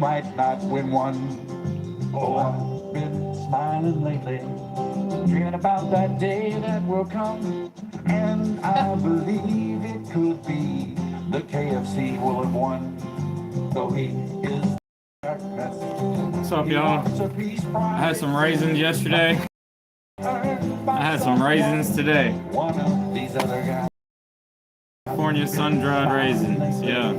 Might not win one. Oh, I've been smiling lately, dreaming about that day that will come, and I believe it could be the KFC will have won. Though he is darkness. What's up, y'all? I had some raisins yesterday. I had some raisins today. One of these other guys. California sun-dried raisins, yeah.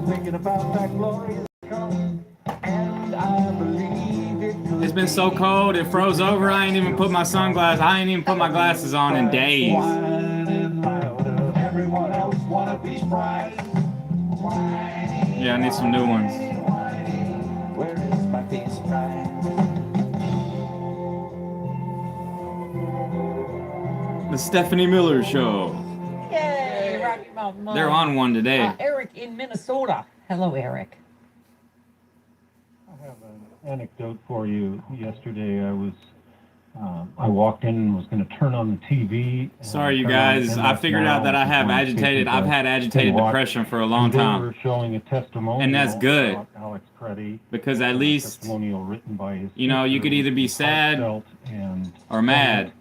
Thinking about that glorious come, and I believe it could. It's been so cold, it froze over. I ain't even put my sunglasses. I ain't even put my glasses on in days. Everyone else wanna be Sprite. Yeah, I need some new ones. Where is my face The Stephanie Miller Show. Yay, Rocky Mountain Mine. They're on one today. Eric in Minnesota. Hello, Eric. I have an anecdote for you. Yesterday, I walked in and was going to turn on the TV. Sorry, you guys. I figured out that I have agitated. I've had agitated depression for a long time. They were showing a testimonial, and that's good. about Alex Preddy, because at least, testimonial written by his you know, you could either be sad or mad.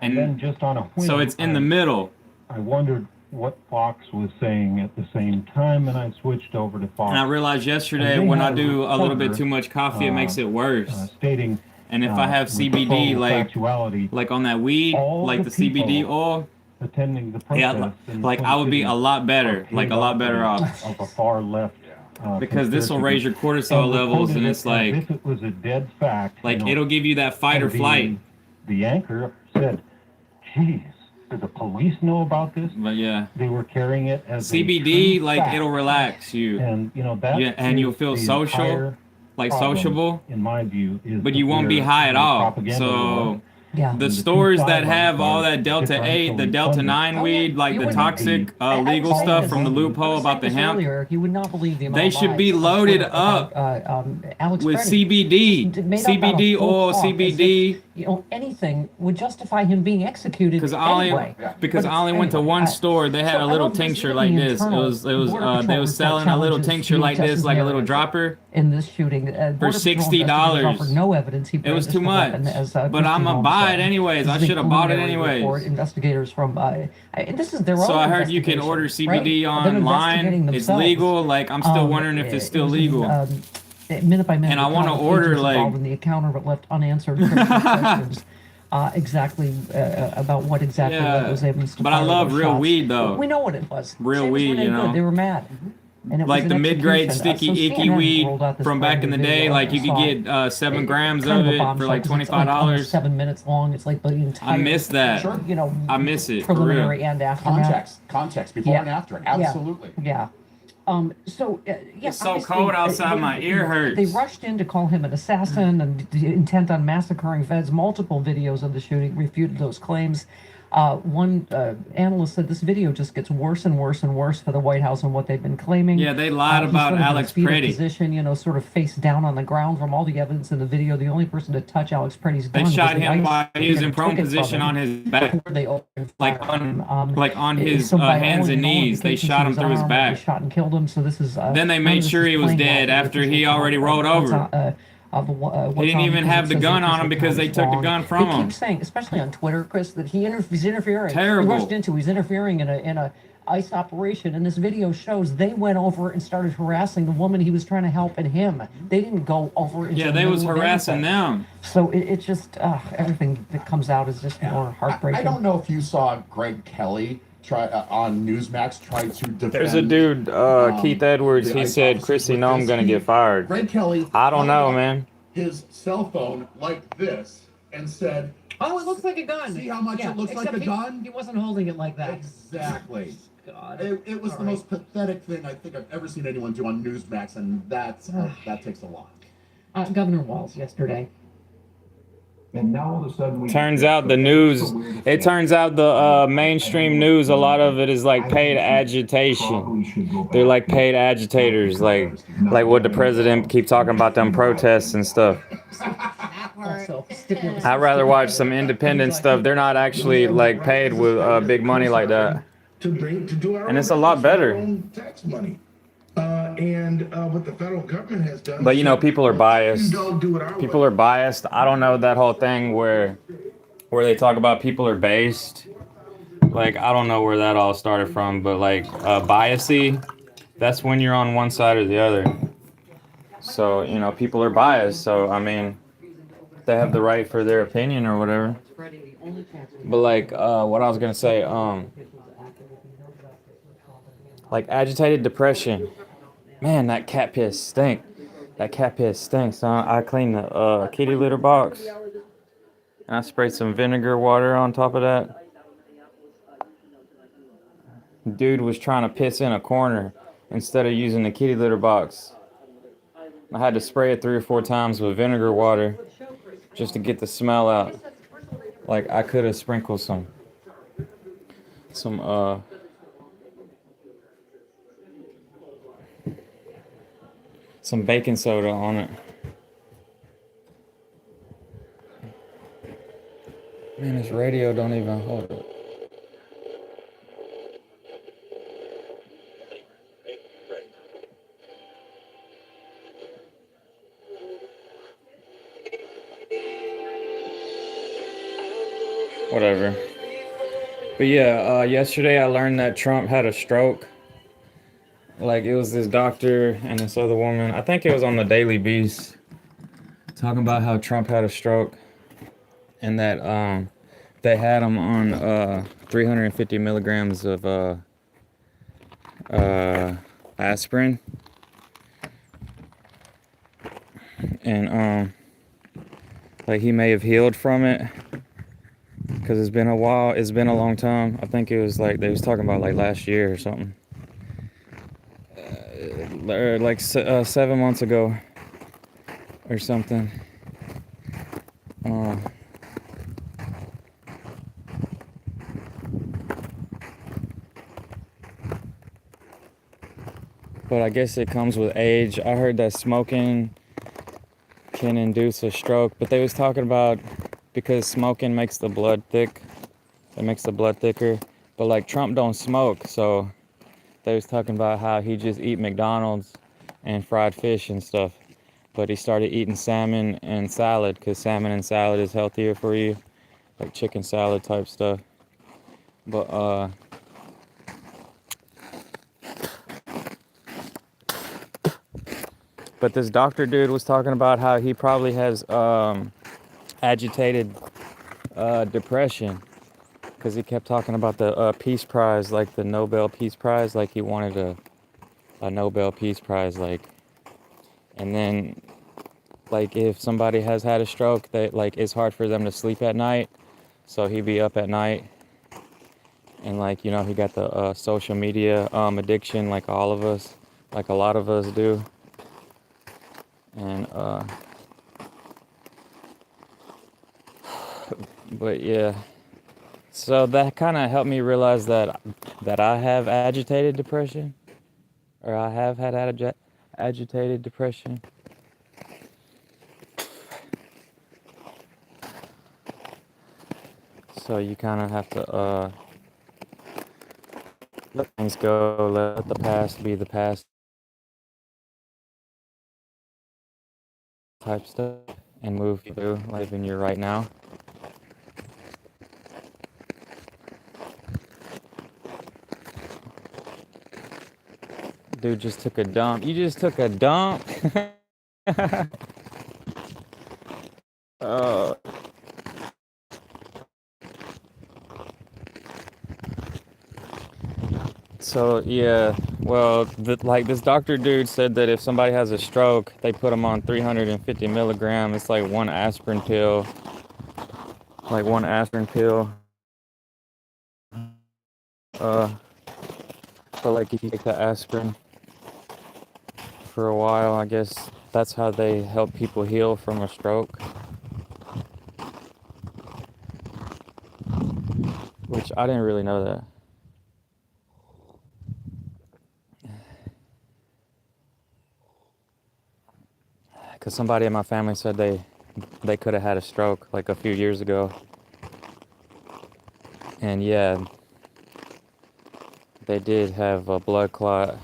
And then just on a whim, so it's in the middle. I wondered what Fox was saying at the same time, and I switched over to Fox. And I realized yesterday when I do a little bit too much coffee, it makes it worse. Stating, and if I have CBD, like on that weed, like the CBD oil, attending the protest, like I would be a lot better, like a lot better off. Of a far left. Because this will raise your cortisol levels, and it's like, if it was a dead fact, like it'll give you that fight or flight. The anchor said, "Geez, did the police know about this?" But yeah, they were carrying it as CBD, like fact. It'll relax you, and you know that. Yeah, and you'll feel social, like sociable. In my view, is but you won't be high at all. So. Yeah. The stores that have all that Delta 8, the Delta 9 weed, like the toxic legal stuff from the loophole about the hemp, you would not believe the amount they should be loaded up with CBD, CBD oil, CBD. You know, anything would justify him being executed. Because anyway. I only went to one store. They had a little tincture like this. It was they was selling a little tincture like this, like a little dropper. In this shooting, for $60. No evidence. It was too much. But I'm gonna buy it anyways. I should have bought it anyways. Investigators from this is their own. So I heard you can order CBD online. It's legal. Like I'm still wondering if it's still legal. Minute by minute, and I want to order like in the encounter, but left unanswered questions. Exactly about what exactly was able to. But I love real weed though. We know what it was. Real weed, you know. They were mad. And it like was the mid-grade sticky icky weed from back in the day, like you could get 7 grams of it for like $25. 7 minutes long. It's like the entire. I miss that. Sure. You know, I miss it. Preliminary and after. Context before and after. Absolutely. Yeah. So it's so cold outside. My ear hurts. They rushed in to call him an assassin and intent on massacring feds. Multiple videos of the shooting refuted those claims. One analyst said this video just gets worse and worse and worse for the White House and what they've been claiming. Yeah, they lied about Alex Preddy. Position, you know, sort of face down on the ground from all the evidence in the video. The only person to touch Alex Preddy's gun. They shot him while he was in prone position on his back, like on his hands and knees. They shot him through his back. They shot and killed him. So this is. Then they made sure he was dead after he already rolled over. They didn't even have the gun on him because they took the gun from him. They keep saying, especially on Twitter, Chris, that he's interfering. Terrible. He's interfering in a ICE operation, and this video shows they went over and started harassing the woman he was trying to help and him. They didn't go over. Yeah, they was harassing them. So it's just everything that comes out is just more heartbreaking. I don't know if you saw Greg Kelly on Newsmax try to defend. There's a dude, Keith Edwards. He said, "Chris, you know I'm gonna get fired." Greg Kelly. I don't know, man. His cell phone like this and said, "Oh, it looks like a gun. See how much it looks like a gun?" He wasn't holding it like that. Exactly. God. It was the most pathetic thing I think I've ever seen anyone do on Newsmax, and that takes a lot. Governor Walz yesterday. And now all of a sudden turns out the news, it turns out the mainstream news, a lot of it is like paid agitation. They're like paid agitators, like what the president keep talking about them protests and stuff. I'd rather watch some independent stuff. They're not actually like paid with big money like that. And it's a lot better. Tax money. And what the federal government has done. But you know, people are biased. Don't do it our People way. are biased. I don't know that whole thing where they talk about people are based. Like, I don't know where that all started from, but like biasy, that's when you're on one side or the other. So, you know, people are biased. So, I mean, they have the right for their opinion or whatever. But like what I was gonna say, like agitated depression. Man, that cat piss stink. That cat piss stinks. I cleaned the kitty litter box and I sprayed some vinegar water on top of that. Dude was trying to piss in a corner instead of using the kitty litter box. I had to spray it 3 or 4 times with vinegar water just to get the smell out. Like, I could have sprinkled some baking soda on it. Man, this radio don't even hold it. Whatever. But yeah, yesterday I learned that Trump had a stroke. Like, it was this doctor and this other woman. I think it was on the Daily Beast talking about how Trump had a stroke and that they had him on 350 milligrams of aspirin. And like, he may have healed from it because it's been a while. It's been a long time. I think it was like they was talking about like last year or something. Or like 7 months ago or something. But I guess it comes with age. I heard that smoking can induce a stroke, but they was talking about because smoking makes the blood thick. It makes the blood thicker. But like, Trump don't smoke, so they was talking about how he just eat McDonald's and fried fish and stuff. But he started eating salmon and salad because salmon and salad is healthier for you, like chicken salad type stuff. But this doctor dude was talking about how he probably has agitated depression because he kept talking about the Peace Prize, like the Nobel Peace Prize, like he wanted a Nobel Peace Prize, like. And then, like, if somebody has had a stroke, that like it's hard for them to sleep at night, so he'd be up at night. And like, you know, he got the social media addiction, like all of us, like a lot of us do. And but yeah, so that kind of helped me realize that I have agitated depression, or I have had agitated depression. So you kind of have to let things go, let the past be the past type stuff, and move through life in your right now. Dude just took a dump. You just took a dump? Oh. So yeah, well, like this doctor dude said that if somebody has a stroke, they put them on 350 milligram. It's like one aspirin pill. Like one aspirin pill. But like if you take the aspirin for a while, I guess that's how they help people heal from a stroke. Which I didn't really know that. Because somebody in my family said they could have had a stroke like a few years ago. And yeah, they did have a blood clot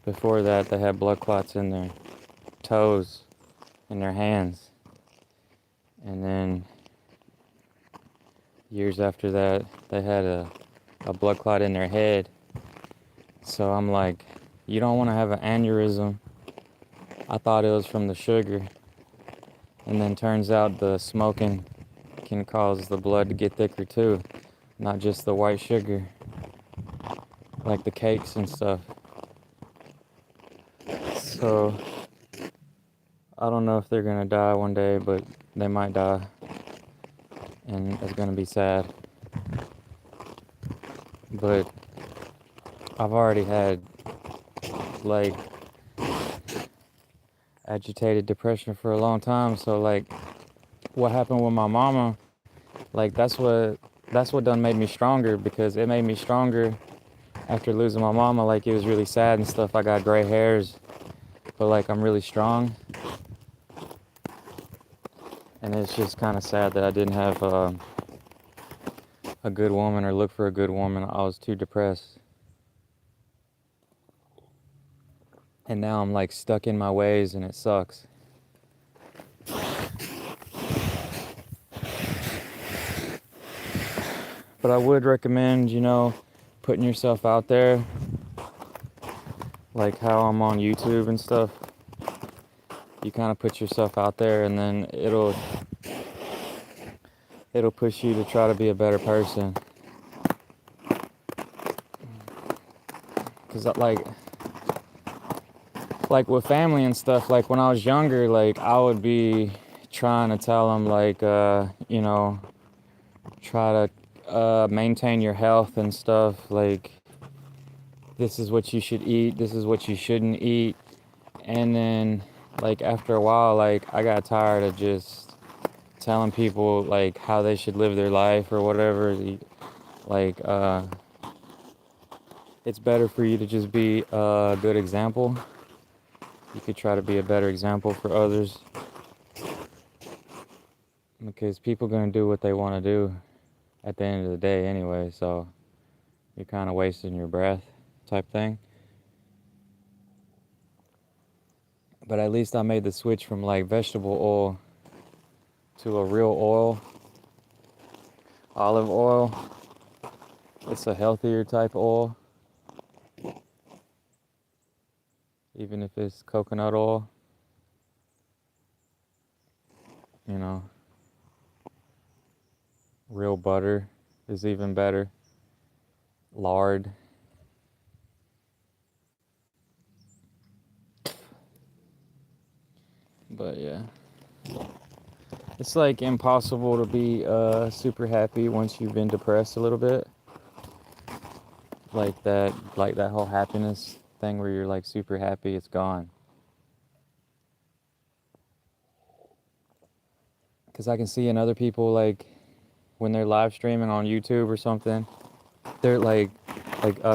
Before that, they had blood clots in their toes, in their hands. And then years after that, they had a blood clot in their head. So I'm like, you don't want to have an aneurysm. I thought it was from the sugar. And then turns out the smoking can cause the blood to get thicker too. Not just the white sugar, like the cakes and stuff. So I don't know if they're gonna die one day, but they might die. And it's gonna be sad. But I've already had like agitated depression for a long time. So like what happened with my mama, like that's what done made me stronger, because it made me stronger after losing my mama. Like it was really sad and stuff. I got gray hairs, but like I'm really strong. And it's just kind of sad that I didn't have a good woman or look for a good woman. I was too depressed. And now I'm like stuck in my ways and it sucks. But I would recommend, putting yourself out there, like how I'm on YouTube and stuff. You kind of put yourself out there, and then it'll push you to try to be a better person. Cause like with family and stuff, like when I was younger, like I would be trying to tell them like, try to maintain your health and stuff. Like this is what you should eat, this is what you shouldn't eat. And then like after a while, like I got tired of just telling people like how they should live their life or whatever. Like it's better for you to just be a good example. You could try to be a better example for others, because people are going to do what they want to do at the end of the day anyway. So you're kind of wasting your breath type thing. But at least I made the switch from like vegetable oil to a real oil, olive oil. It's a healthier type oil, even if it's coconut oil, real butter is even better, lard. But yeah, it's like impossible to be super happy once you've been depressed a little bit. Like that whole happiness thing where you're like super happy, it's gone. Because I can see in other people, like when they're live streaming on YouTube or something, they're like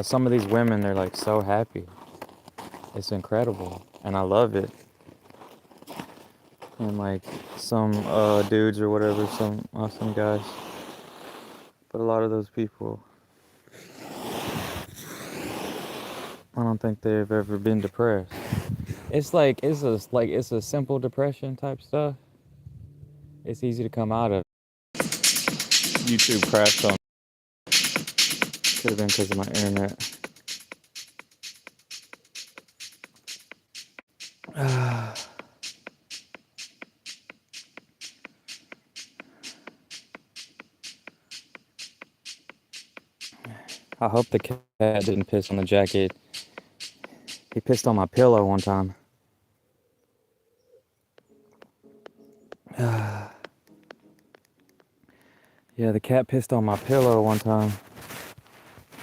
some of these women, they're like so happy. It's incredible, and I love it. And like some dudes or whatever, some awesome guys. But a lot of those people, I don't think they've ever been depressed. It's a simple depression type stuff. It's easy to come out of. YouTube crashed on. Could have been because of my internet. I hope the cat didn't piss on the jacket. He pissed on my pillow one time. Yeah, the cat pissed on my pillow one time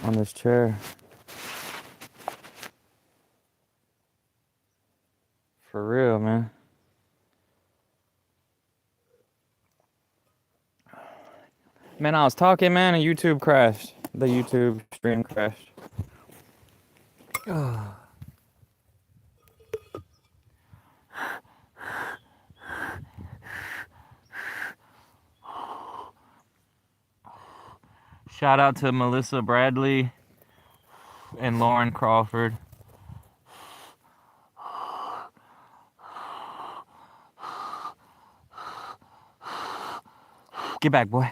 on this chair. For real, man. Man, I was talking, man, and YouTube crashed. The YouTube stream crashed. Shout out to Melissa Bradley and Lauren Crawford Get back, boy.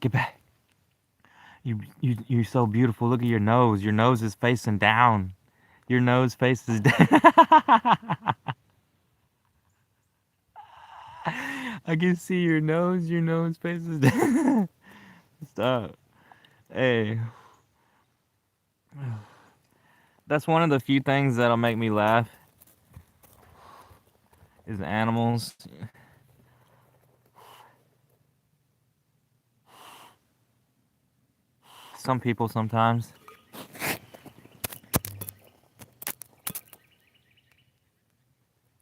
Get back. You're so beautiful. Look at your nose. Your nose is facing down. Your nose faces down. I can see your nose. Your nose faces down. Stop. Hey. That's one of the few things that'll make me laugh. Is animals. Some people sometimes.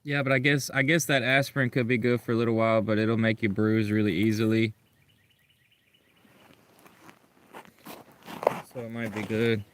Yeah, but I guess that aspirin could be good for a little while, but it'll make you bruise really easily. So it might be good.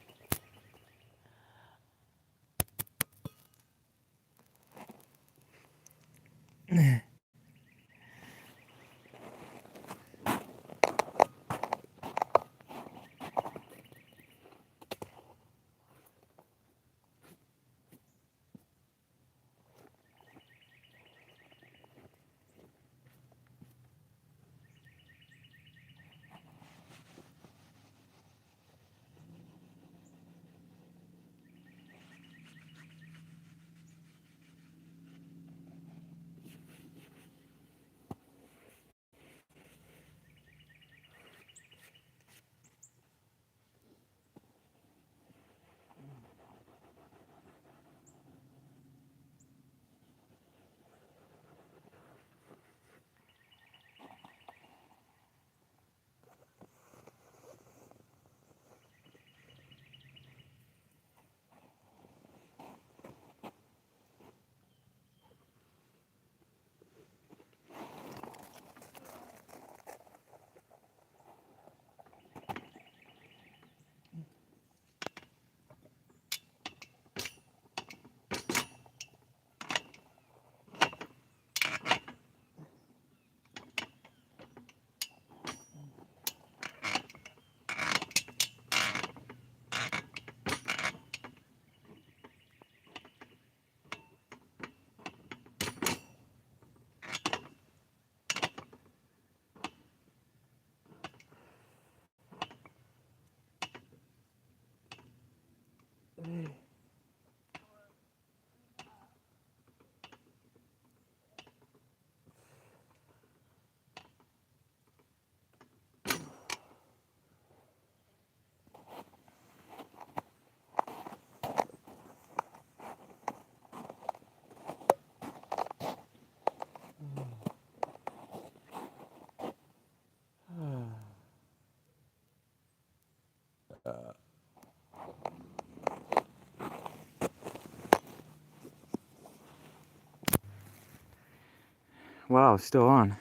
Wow, it's still on.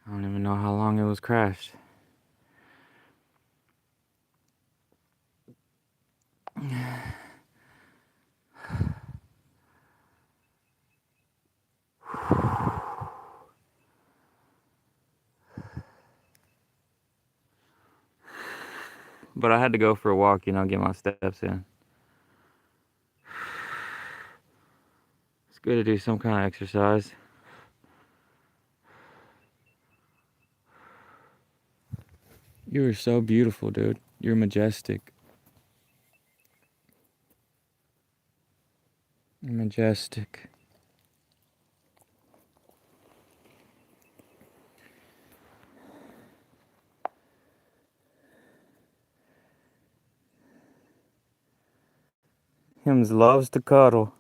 I don't even know how long it was crashed. But I had to go for a walk, get my steps in. It's good to do some kind of exercise. You are so beautiful, dude. You're majestic. You're majestic. Hims loves to cuddle.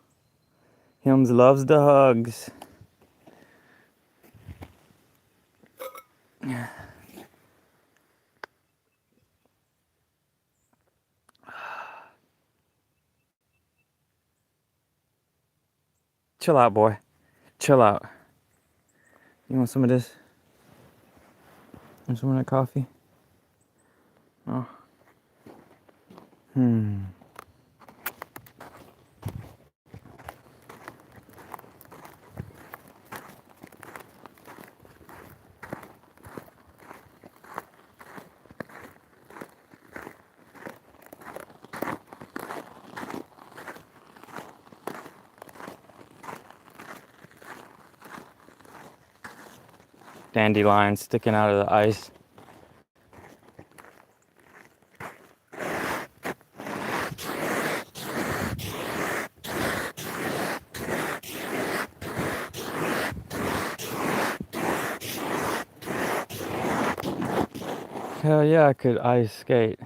Hims loves the hugs. Chill out, boy. Chill out. You want some of this? Want some of that coffee? Oh. dandelions sticking out of the ice. Hell yeah, I could ice skate.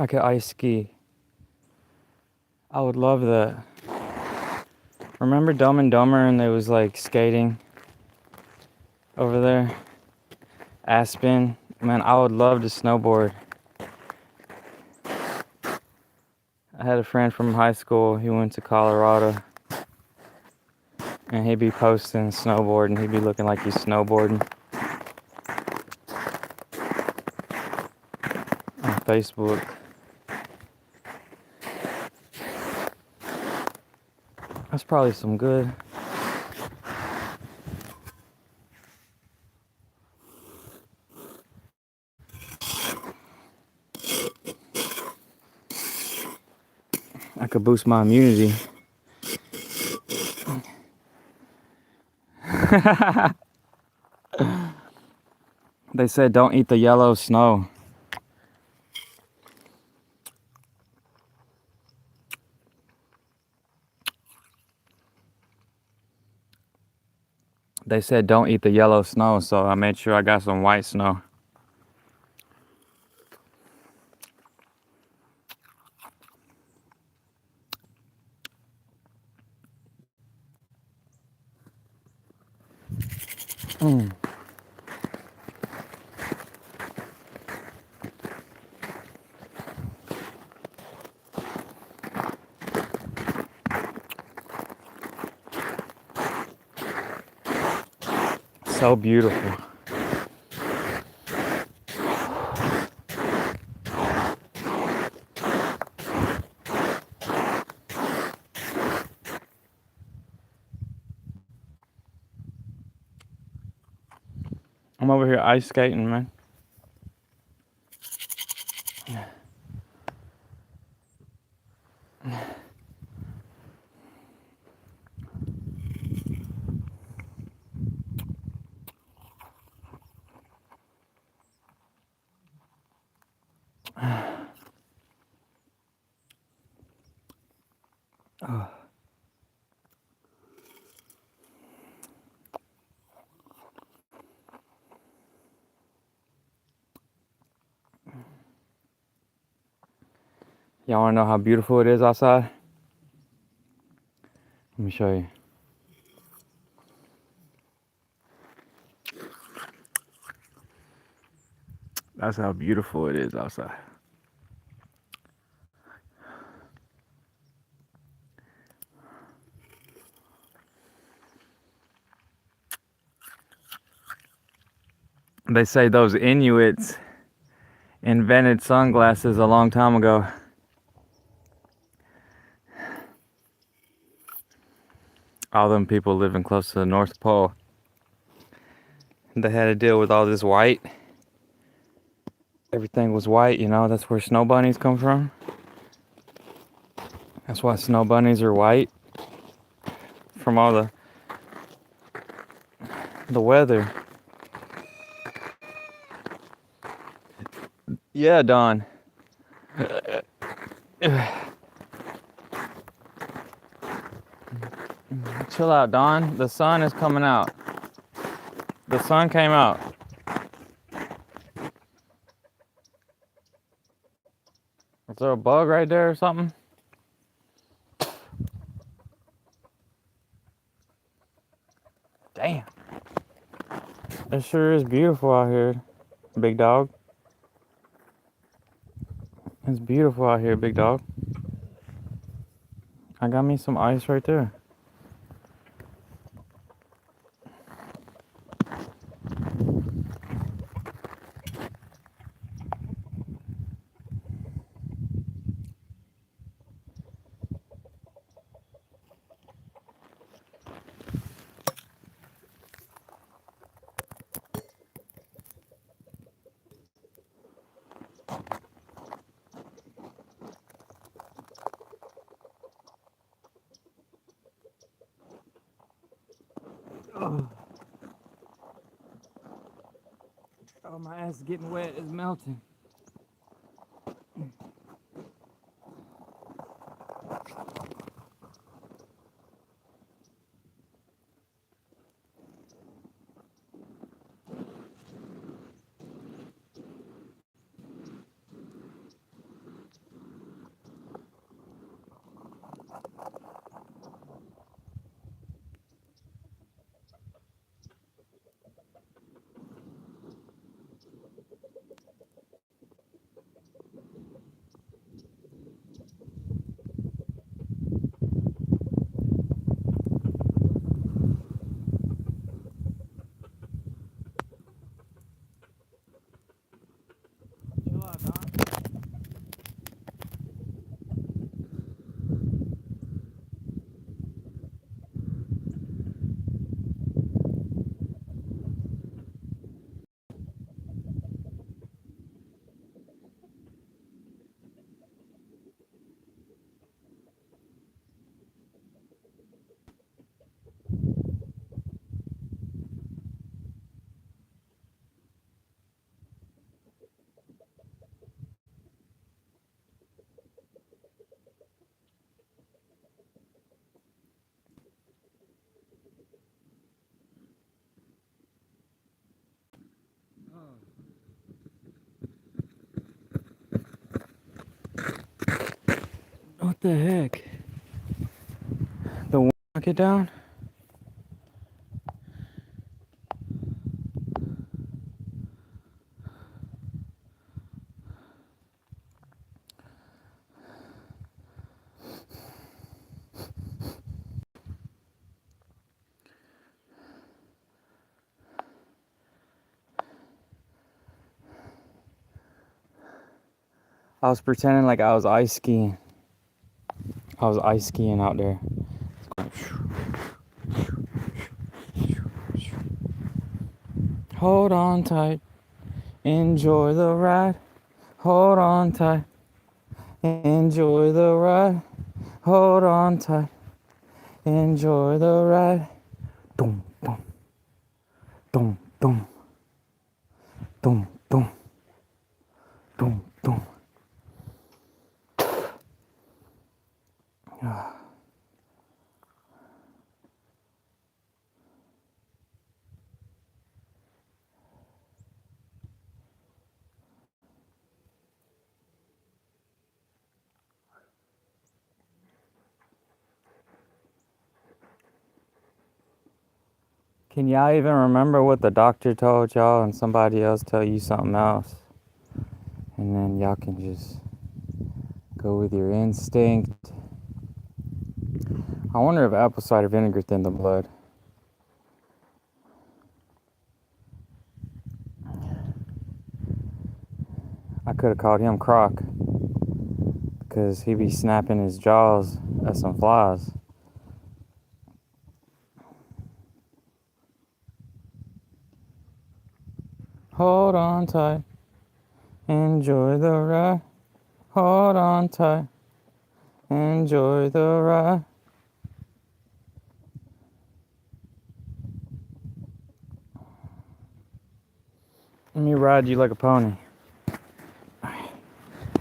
I could ice ski. I would love that. Remember Dumb and Dumber and they was like skating over there? Aspen. Man, I would love to snowboard. I had a friend from high school, he went to Colorado. And he'd be posting snowboarding, he'd be looking like he's snowboarding on Facebook. That's probably some good. I could boost my immunity. They said don't eat the yellow snow. They said don't eat the yellow snow, so I made sure I got some white snow. So beautiful. I'm over here ice skating, man. Y'all wanna know how beautiful it is outside? Let me show you. That's how beautiful it is outside. They say those Inuits invented sunglasses a long time ago. All them people living close to the North Pole. They had to deal with all this white. Everything was white, you know, that's where snow bunnies come from. That's why snow bunnies are white. From all the weather. Yeah, Don. Chill out, Don. The sun is coming out. The sun came out. Is there a bug right there or something? Damn. It sure is beautiful out here, big dog. It's beautiful out here, big dog. I got me some ice right there. Oh, my ass is getting wet. It's melting. Chill out, Don. What the heck? The wind knock it down? I was pretending like I was ice skiing. I was ice skiing out there. Hold on tight. Enjoy the ride. Hold on tight. Enjoy the ride. Hold on tight. Enjoy the ride. Dum dum. Dum dum. Dum dum. Dum dum. Can y'all even remember what the doctor told y'all and somebody else tell you something else? And then y'all can just go with your instinct. I wonder if apple cider vinegar thinned the blood. I could have called him Croc because he be snapping his jaws at some flies. Hold on tight. Enjoy the ride. Hold on tight. Enjoy the ride. Let me ride you like a pony.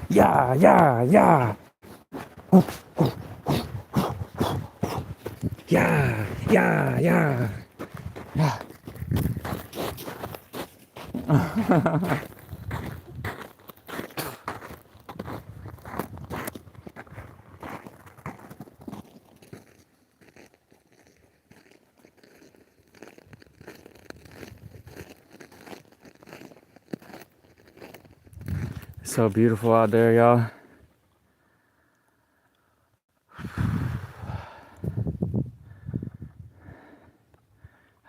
Yeah, yeah, yeah. Yeah, yeah, yeah. Yeah. It's so beautiful out there, y'all.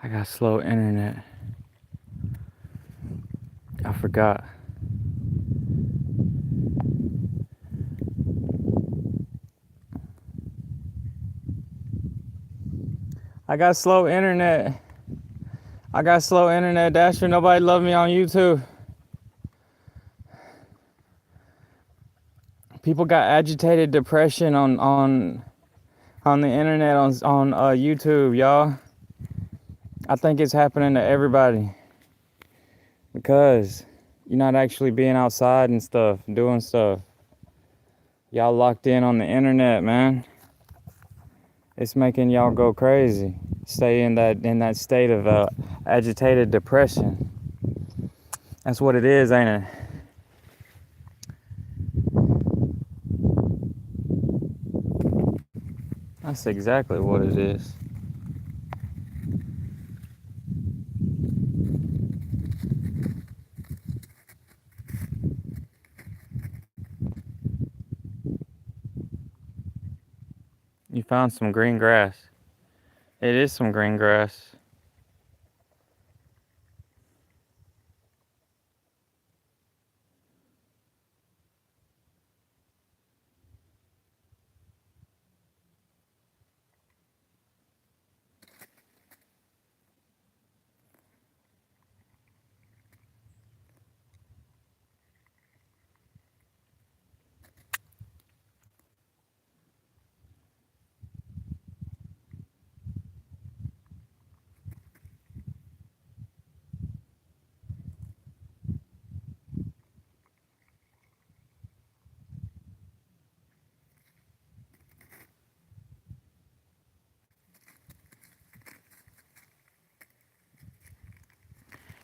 I got slow internet. I forgot. I got slow internet. I got slow internet, Dasher. Nobody love me on YouTube. People got agitated depression on the internet on YouTube, y'all. I think it's happening to everybody because you're not actually being outside and stuff, doing stuff. Y'all locked in on the internet, man. It's making y'all go crazy. Stay in that state of agitated depression. That's what it is, ain't it? That's exactly what it is. You found some green grass. It is some green grass.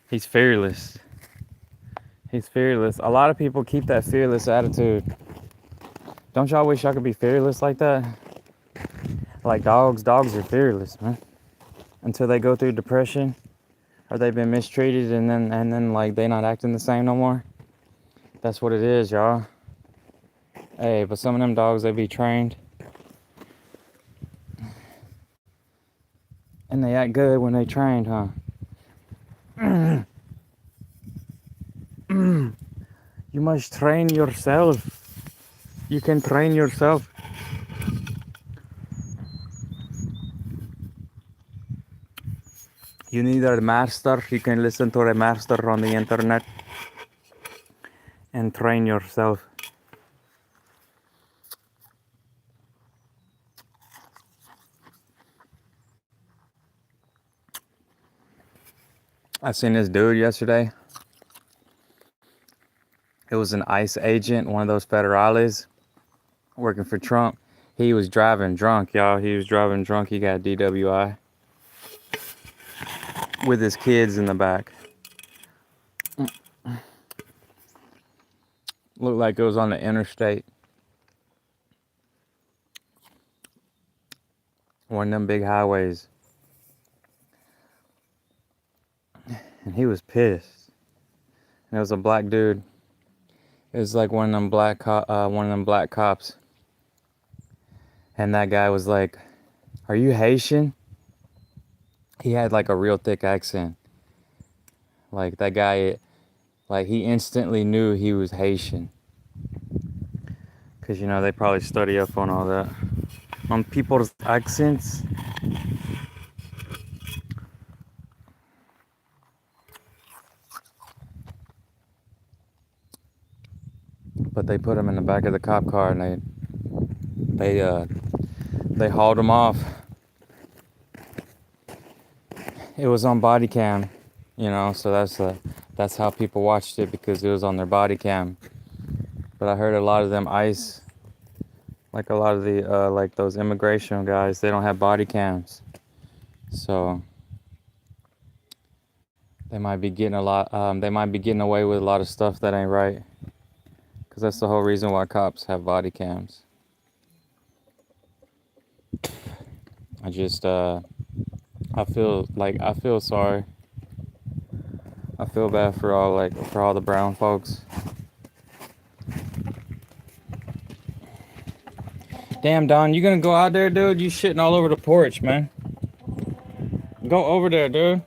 He's fearless. He's fearless. A lot of people keep that fearless attitude. Don't y'all wish y'all could be fearless like that? Like dogs. Dogs are fearless, man. Until they go through depression or they've been mistreated and then like they not acting the same no more. That's what it is, y'all. Hey, but some of them dogs, they be trained. And they act good when they trained, huh? You must train yourself. You can train yourself. You need a master. You can listen to a master on the internet and train yourself. I seen this dude yesterday. It was an ICE agent, one of those federales working for Trump. He was driving drunk, y'all. He was driving drunk. He got DWI with his kids in the back. Looked like it was on the interstate. One of them big highways. And he was pissed. And it was a black dude. It was like one of them black cops. And that guy was like, "Are you Haitian?" He had like a real thick accent. Like that guy, like he instantly knew he was Haitian. Cause you know, they probably study up on all that. On people's accents. But they put him in the back of the cop car and they hauled him off. It was on body cam, you know, so that's how people watched it, because it was on their body cam. But I heard a lot of them ICE, like a lot of the like those immigration guys, they don't have body cams, so they might be getting they might be getting away with a lot of stuff that ain't right, because that's the whole reason why cops have body cams. I just I feel sorry. I feel bad for all the brown folks. Damn, Don, you gonna go out there, dude? You shitting all over the porch, man. Go over there, dude.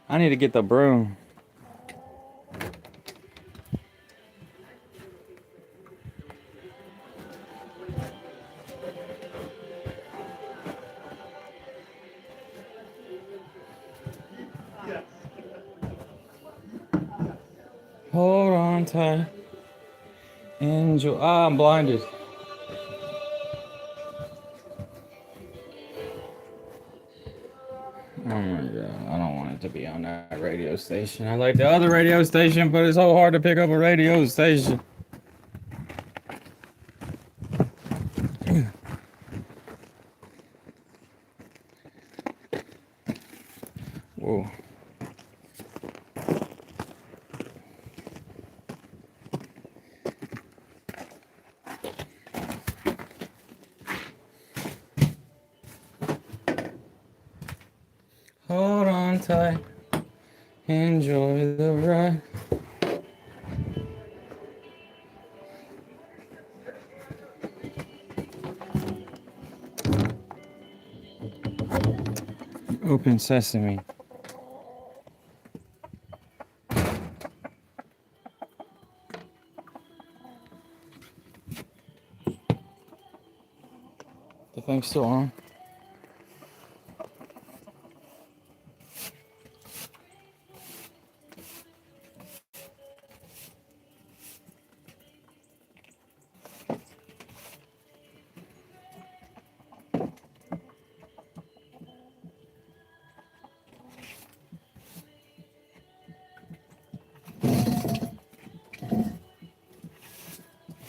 I need to get the broom. Hold on tight. Enjoy. Ah, I'm blinded. Oh my god, I don't want it to be on that radio station. I like the other radio station, but it's so hard to pick up a radio station. Whoa. Hold on tight. Enjoy the ride. Open sesame. The thing's still on.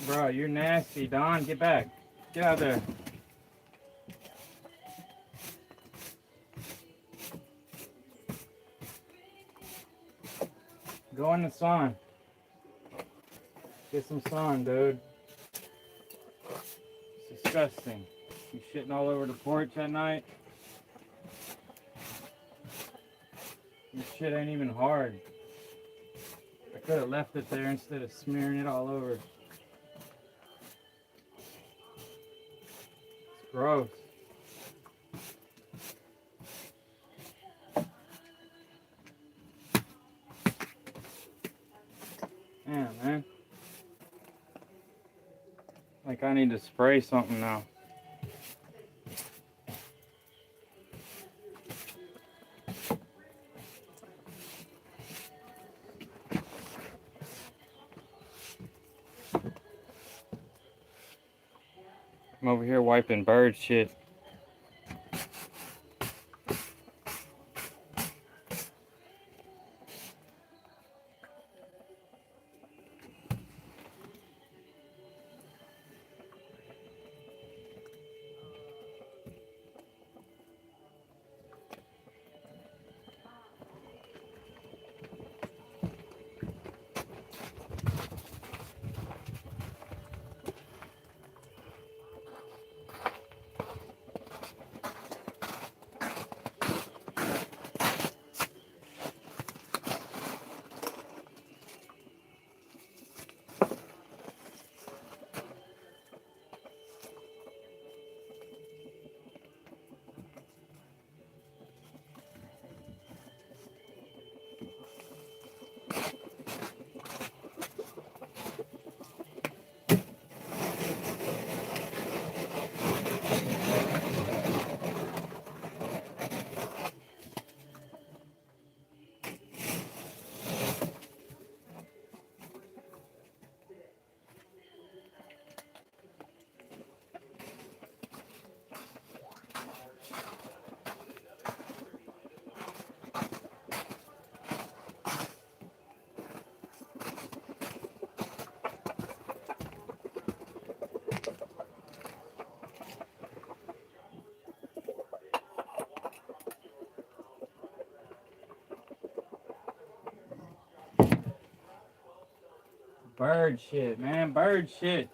Bro, you're nasty, Don. Get back. Get out there. Go in the sun. Get some sun, dude. It's disgusting. You shitting all over the porch at night? Your shit ain't even hard. I could have left it there instead of smearing it all over. It's gross. Yeah, man. Like I need to spray something now. I'm over here wiping bird shit. Bird shit, man. Bird shit.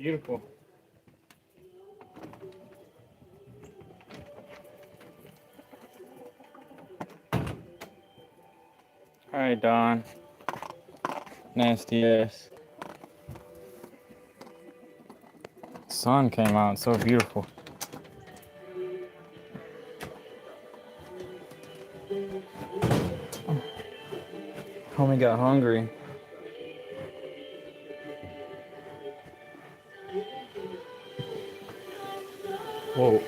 Beautiful. All right, Don. Nasty ass. Sun came out, so beautiful. Homie got hungry. Whoa.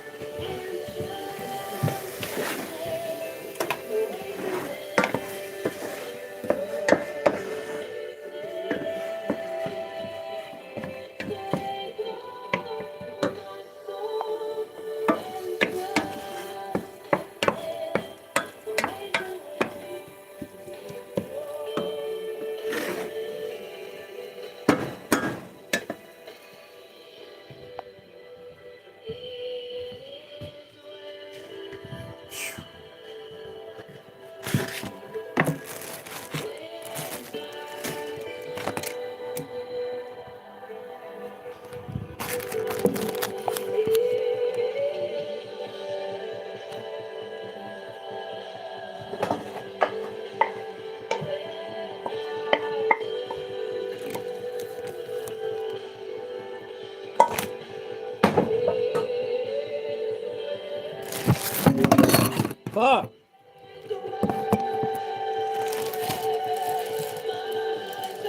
Fuck!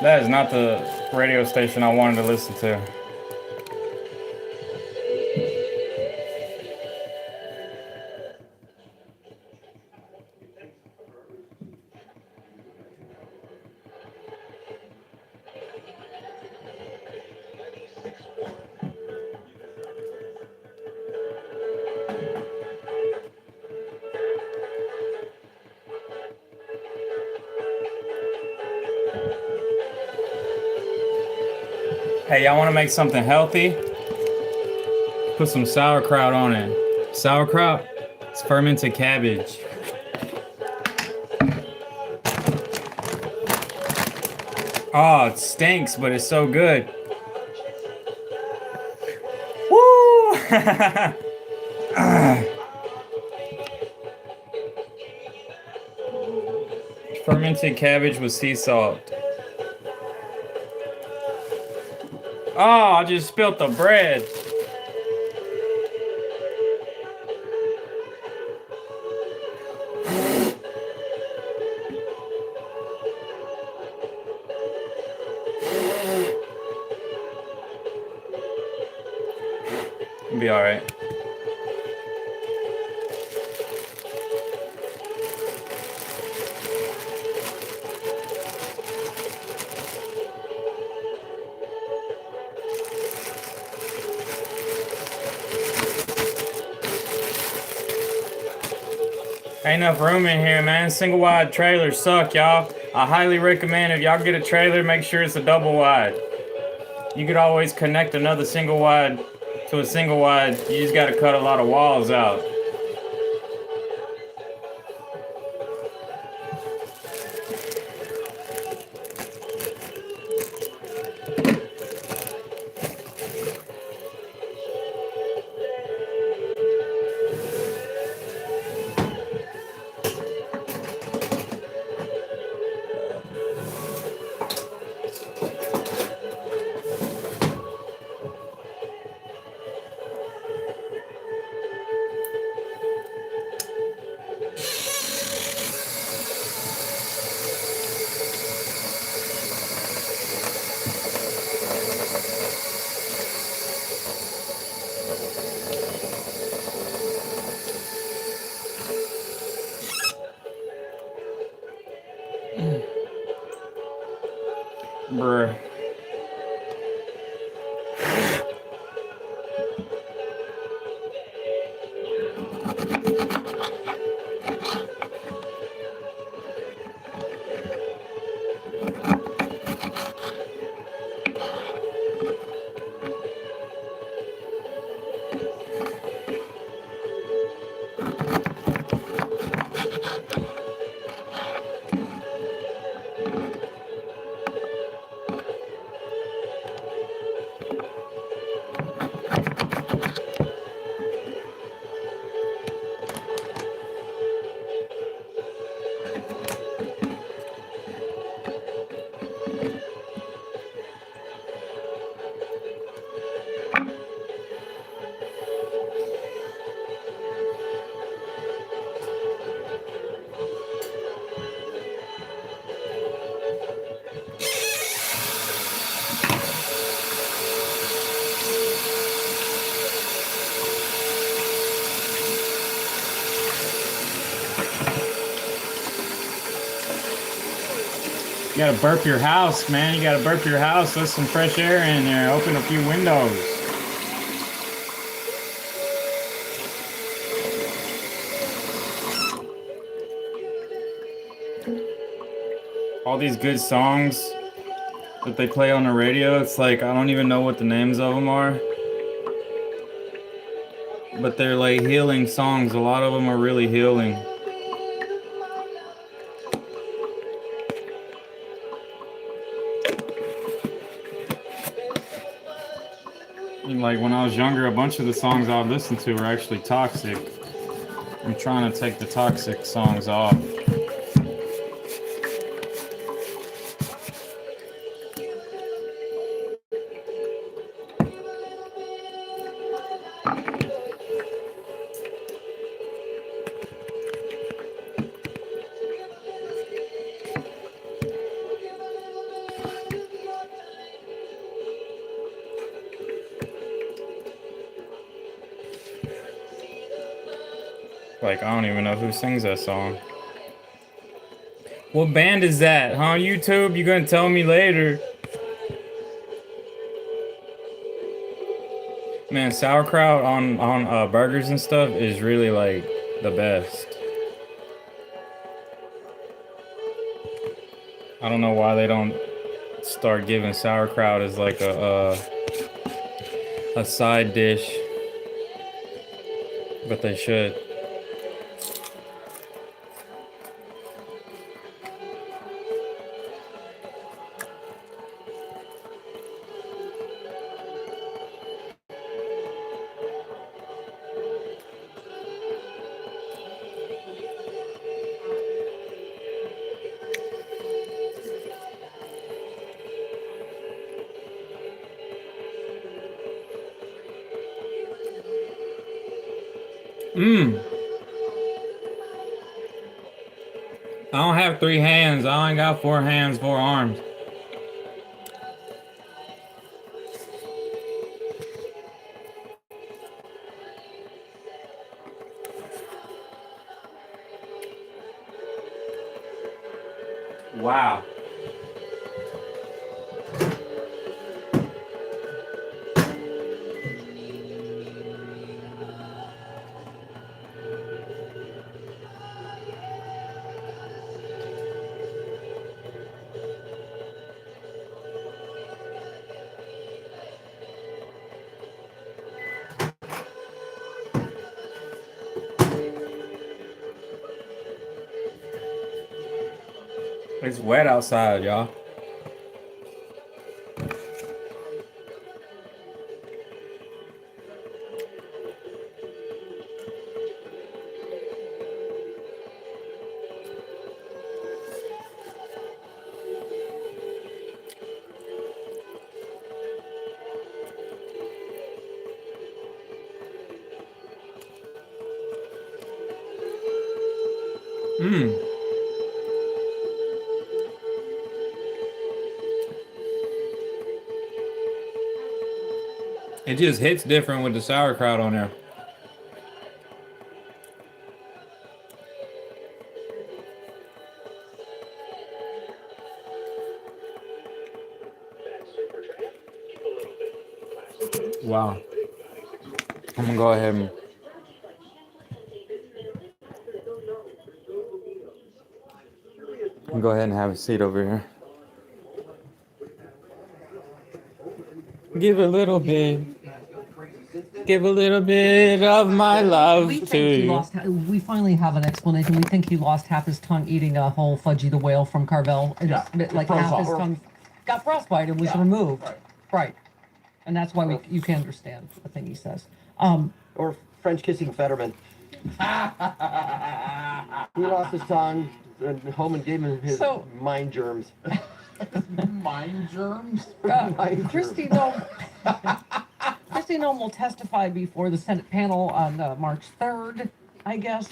That is not the radio station I wanted to listen to. Hey, y'all want to make something healthy? Put some sauerkraut on it. Sauerkraut? It's fermented cabbage. Oh, it stinks, but it's so good. Woo! Fermented cabbage with sea salt. Oh, I just spilt the bread. It'll be alright. Ain't enough room in here, man. Single wide trailers suck, y'all. I highly recommend if y'all get a trailer, make sure it's a double wide. You could always connect another single wide to a single wide. You just gotta cut a lot of walls out. Bruh. You gotta burp your house, man. You gotta burp your house. Let some fresh air in there. Open a few windows. All these good songs that they play on the radio, it's like I don't even know what the names of them are. But they're like healing songs. A lot of them are really healing. And like when I was younger, a bunch of the songs I would listen to were actually toxic. I'm trying to take the toxic songs off. Like, I don't even know who sings that song. What band is that? Huh? YouTube? You gonna tell me later? Man, sauerkraut on burgers and stuff is really like the best. I don't know why they don't start giving sauerkraut as like a side dish, but they should. I don't have 3 hands. I only got 4 hands, 4 arms. Wow. It's wet outside, y'all. It just hits different with the sauerkraut on there. Wow. I'm gonna go ahead and have a seat over here. Give a little bit of my love We to think he you. lost. We finally have an explanation. We think he lost half his tongue eating a whole Fudgy the Whale from Carvel. And Yeah. like half his tongue got frostbite and was removed. Right. And that's why you can understand the thing he says. Or French kissing Fetterman. He lost his tongue, and Homan gave him his So- mind germs. Mind germs? Mind Christy germs. Noem will testify before the Senate panel on March 3rd, I guess.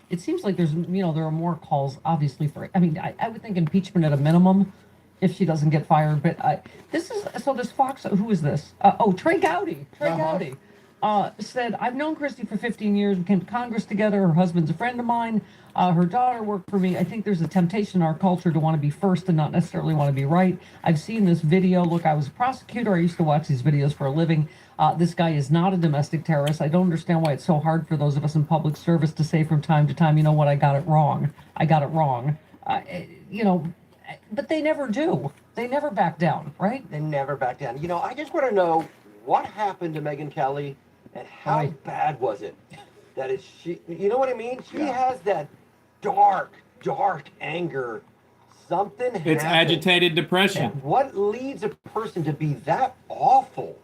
It seems like there are more calls, obviously, for, I would think impeachment at a minimum if she doesn't get fired. But this Fox, who is this? Trey Gowdy. Trey Gowdy. said, I've known Christy for 15 years. We came to Congress together. Her husband's a friend of mine. Her daughter worked for me. I think there's a temptation in our culture to want to be first and not necessarily want to be right. I've seen this video. Look, I was a prosecutor. I used to watch these videos for a living. This guy is not a domestic terrorist. I don't understand why it's so hard for those of us in public service to say from time to time, you know what, I got it wrong. I got it wrong. You know, but they never do. They never back down, right? They never back down. You know, I just want to know what happened to Megyn Kelly and how Right. bad was it? That is she, you know what I mean? She has that dark anger. Something It's happened. agitated depression. And what leads a person to be that awful?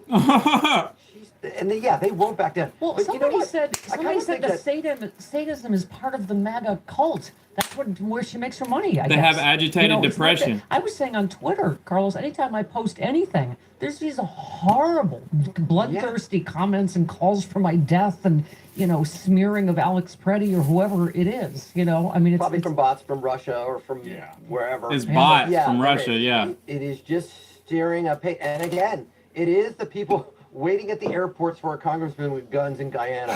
They won't back down. Well, But you know somebody what? said I kinda that think sadism is part of the MAGA cult. That's where she makes her money, I They guess. have agitated it's like depression. that. I was saying on Twitter, Carlos, anytime I post anything, there's these horrible, bloodthirsty comments and calls for my death and, you know, smearing of Alex Preddy or whoever it is, you know? I mean, probably it's from bots from Russia or from wherever. It's bots Yeah, from it Russia, is. yeah. It is just steering up. And again, it is the people waiting at the airports for a congressman with guns in Guyana.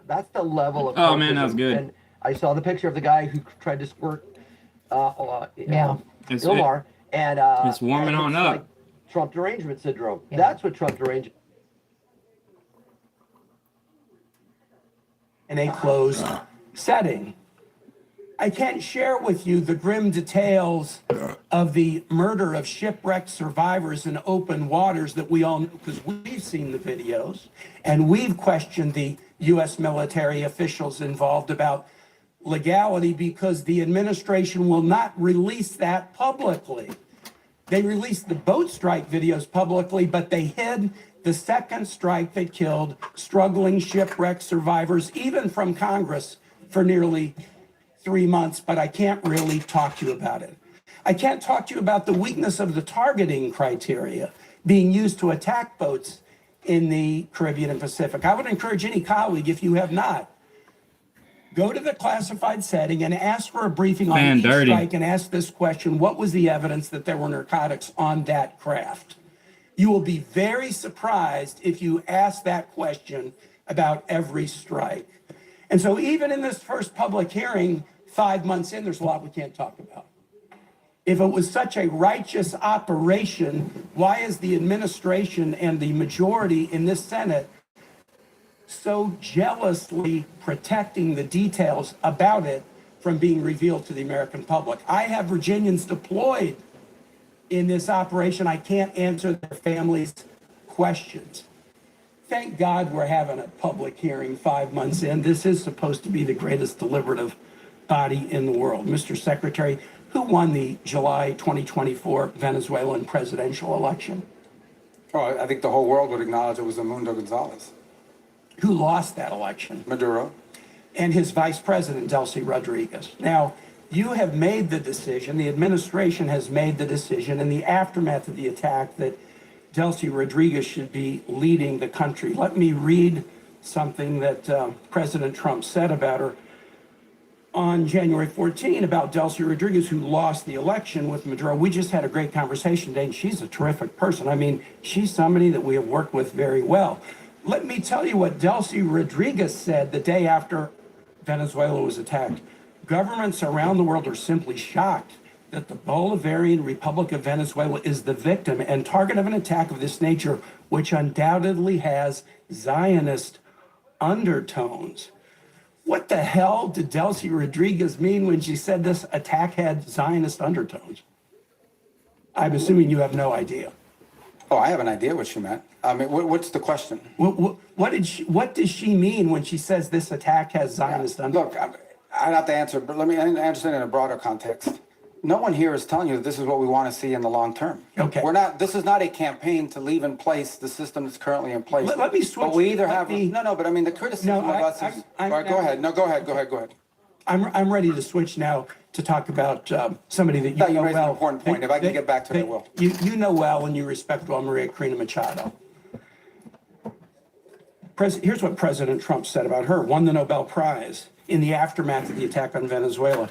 That's the level of. Oh, man, that was cultism. good. And I saw the picture of the guy who tried to squirt It's- Ilmar, and it's warming and on it's up. like Trump derangement syndrome. Yeah. That's what Trump derangement. In a closed setting. I can't share with you the grim details of the murder of shipwrecked survivors in open waters that we all know because we've seen the videos and we've questioned the U.S. military officials involved about legality because the administration will not release that publicly. They released the boat strike videos publicly, but they hid the second strike that killed struggling shipwreck survivors, even from Congress, for nearly 3 months, but I can't really talk to you about it. I can't talk to you about the weakness of the targeting criteria being used to attack boats in the Caribbean and Pacific. I would encourage any colleague, if you have not, go to the classified setting and ask for a briefing on Man, each dirty. strike and ask this question: what was the evidence that there were narcotics on that craft? You will be very surprised if you ask that question about every strike. And so even in this first public hearing, 5 months in, there's a lot we can't talk about. If it was such a righteous operation, why is the administration and the majority in this Senate so jealously protecting the details about it from being revealed to the American public? I have Virginians deployed in this operation. I can't answer their families' questions. Thank God we're having a public hearing 5 months in. This is supposed to be the greatest deliberative body in the world. Mr. Secretary, who won the July 2024 Venezuelan presidential election? Oh, I think the whole world would acknowledge it was Mundo Gonzalez. Who lost that election? Maduro. And his vice president, Delcy Rodriguez. Now, you have made the decision, the administration has made the decision in the aftermath of the attack that Delcy Rodriguez should be leading the country. Let me read something that President Trump said about her on January 14 about Delcy Rodriguez, who lost the election with Maduro. We just had a great conversation today, and she's a terrific person. I mean, she's somebody that we have worked with very well. Let me tell you what Delcy Rodriguez said the day after Venezuela was attacked. Governments around the world are simply shocked that the Bolivarian Republic of Venezuela is the victim and target of an attack of this nature, which undoubtedly has Zionist undertones. What the hell did Delcy Rodriguez mean when she said this attack had Zionist undertones? I'm assuming you have no idea. Oh, I have an idea what she meant. I mean, what's the question? What does she mean when she says this attack has Zionist undertones? Look, I'd have to answer, but let me answer it in a broader context. No one here is telling you that this is what we want to see in the long term. Okay. This is not a campaign to leave in place the system that's currently in place. Let me switch. But we either Let have, me- but I mean, the criticism No, of us is, I'm all right, go ahead. No, go ahead. I'm ready to switch now to talk about somebody that you thought you know raised an well. important point. If I can get back to it, I will. You know well and you respect well Maria Corina Machado. Here's what President Trump said about her: won the Nobel Prize in the aftermath of the attack on Venezuela.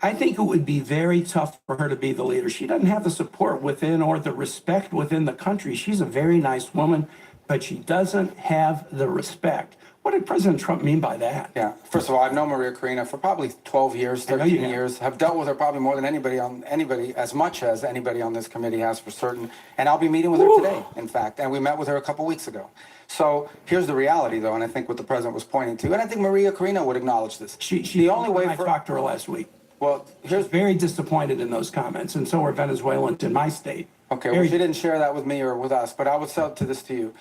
I think it would be very tough for her to be the leader. She doesn't have the support within or the respect within the country. She's a very nice woman, but she doesn't have the respect. What did President Trump mean by that? Yeah. First of all, I've known Maria Karina for probably 12 years, I know you 13 have. years. Have dealt with her probably more than anybody, as much as anybody on this committee has for certain. And I'll be meeting with her today, in fact. And we met with her a couple weeks ago. So here's the reality, though, and I think what the president was pointing to, and I think Maria Karina would acknowledge this. The only way I talked to her last week. Well, Here's very disappointed in those comments, and so are Venezuelans in my state. Okay, well, she didn't share that with me or with us, but I would say to this to you.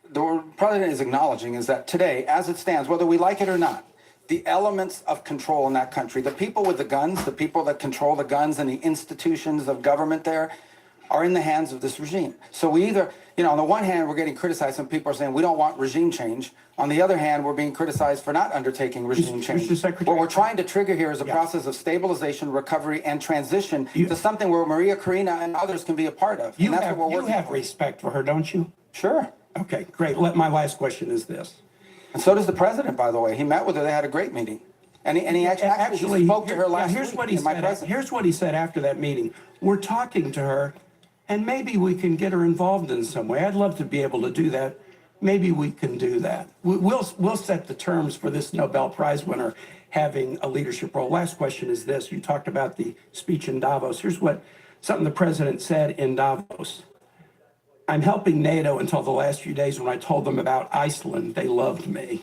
The president is acknowledging is that today, as it stands, whether we like it or not, the elements of control in that country, the people with the guns, the people that control the guns and the institutions of government there are in the hands of this regime. So we either, on the one hand, we're getting criticized. Some people are saying we don't want regime change. On the other hand, we're being criticized for not undertaking regime change. Mr. Secretary, what we're trying to trigger here is a process of stabilization, recovery, and transition to something where Maria Karina and others can be a part of. You and that's what we're you working have for. respect for her, don't you? Sure. Okay, great. My last question is this. And so does the president, by the way. He met with her. They had a great meeting. And he actually spoke to her last here's week what he in my said. presence. Here's what he said after that meeting. We're talking to her, and maybe we can get her involved in some way. I'd love to be able to do that. Maybe we can do that. We'll set the terms for this Nobel Prize winner having a leadership role. Last question is this. You talked about the speech in Davos. Here's something the president said in Davos. I'm helping NATO until the last few days. When I told them about Iceland, they loved me.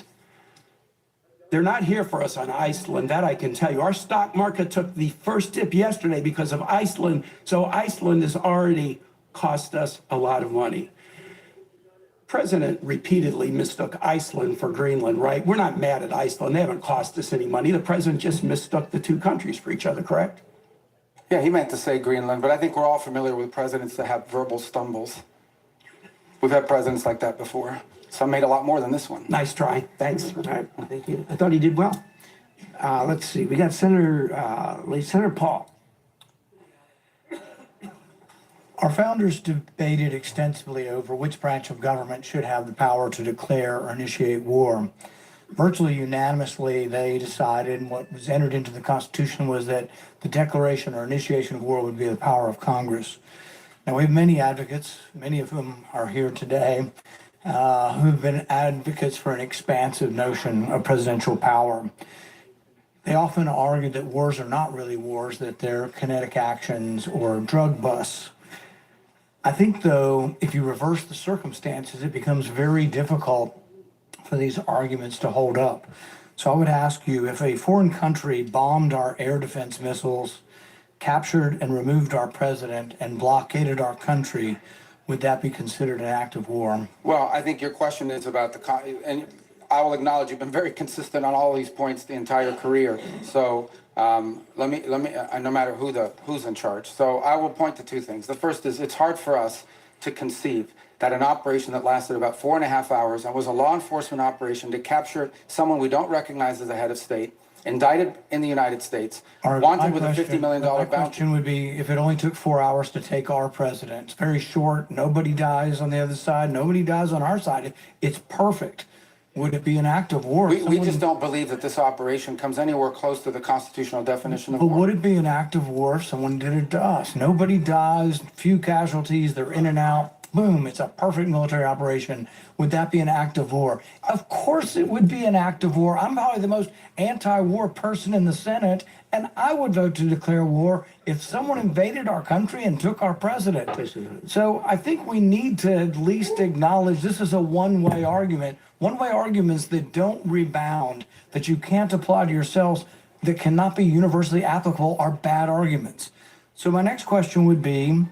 They're not here for us on Iceland, that I can tell you. Our stock market took the first dip yesterday because of Iceland, so Iceland has already cost us a lot of money. President repeatedly mistook Iceland for Greenland, right? We're not mad at Iceland. They haven't cost us any money. The president just mistook the two countries for each other, correct? Yeah, he meant to say Greenland, but I think we're all familiar with presidents that have verbal stumbles. We've had presidents like that before. Some made a lot more than this one. Nice try. Thanks. All right. Thank you. I thought he did well. Let's see. We got Senator Paul. Our founders debated extensively over which branch of government should have the power to declare or initiate war. Virtually unanimously, they decided, and what was entered into the Constitution was that the declaration or initiation of war would be the power of Congress. Now, we have many advocates, many of whom are here today, who've been advocates for an expansive notion of presidential power. They often argue that wars are not really wars, that they're kinetic actions or drug busts. I think, though, if you reverse the circumstances, it becomes very difficult for these arguments to hold up. So I would ask you, if a foreign country bombed our air defense missiles, captured and removed our president, and blockaded our country, would that be considered an act of war? Well, I think your question is about and I will acknowledge you've been very consistent on all these points the entire career. So let me, no matter who's in charge. So I will point to two things. The first is it's hard for us to conceive that an operation that lasted about 4.5 hours and was a law enforcement operation to capture someone we don't recognize as a head of state, indicted in the United States, wanted with a $50 million My bounty. question would be, if it only took 4 hours to take our president, it's very short, nobody dies on the other side, nobody dies on our side, it's perfect. Would it be an act of war? We just don't believe that this operation comes anywhere close to the constitutional definition of But war. would it be an act of war if someone did it to us? Nobody dies, few casualties, they're in and out. Boom, it's a perfect military operation. Would that be an act of war? Of course it would be an act of war. I'm probably the most anti-war person in the Senate, and I would vote to declare war if someone invaded our country and took our president. So I think we need to at least acknowledge this is a one-way argument. One-way arguments that don't rebound, that you can't apply to yourselves, that cannot be universally applicable are bad arguments. So my next question would be,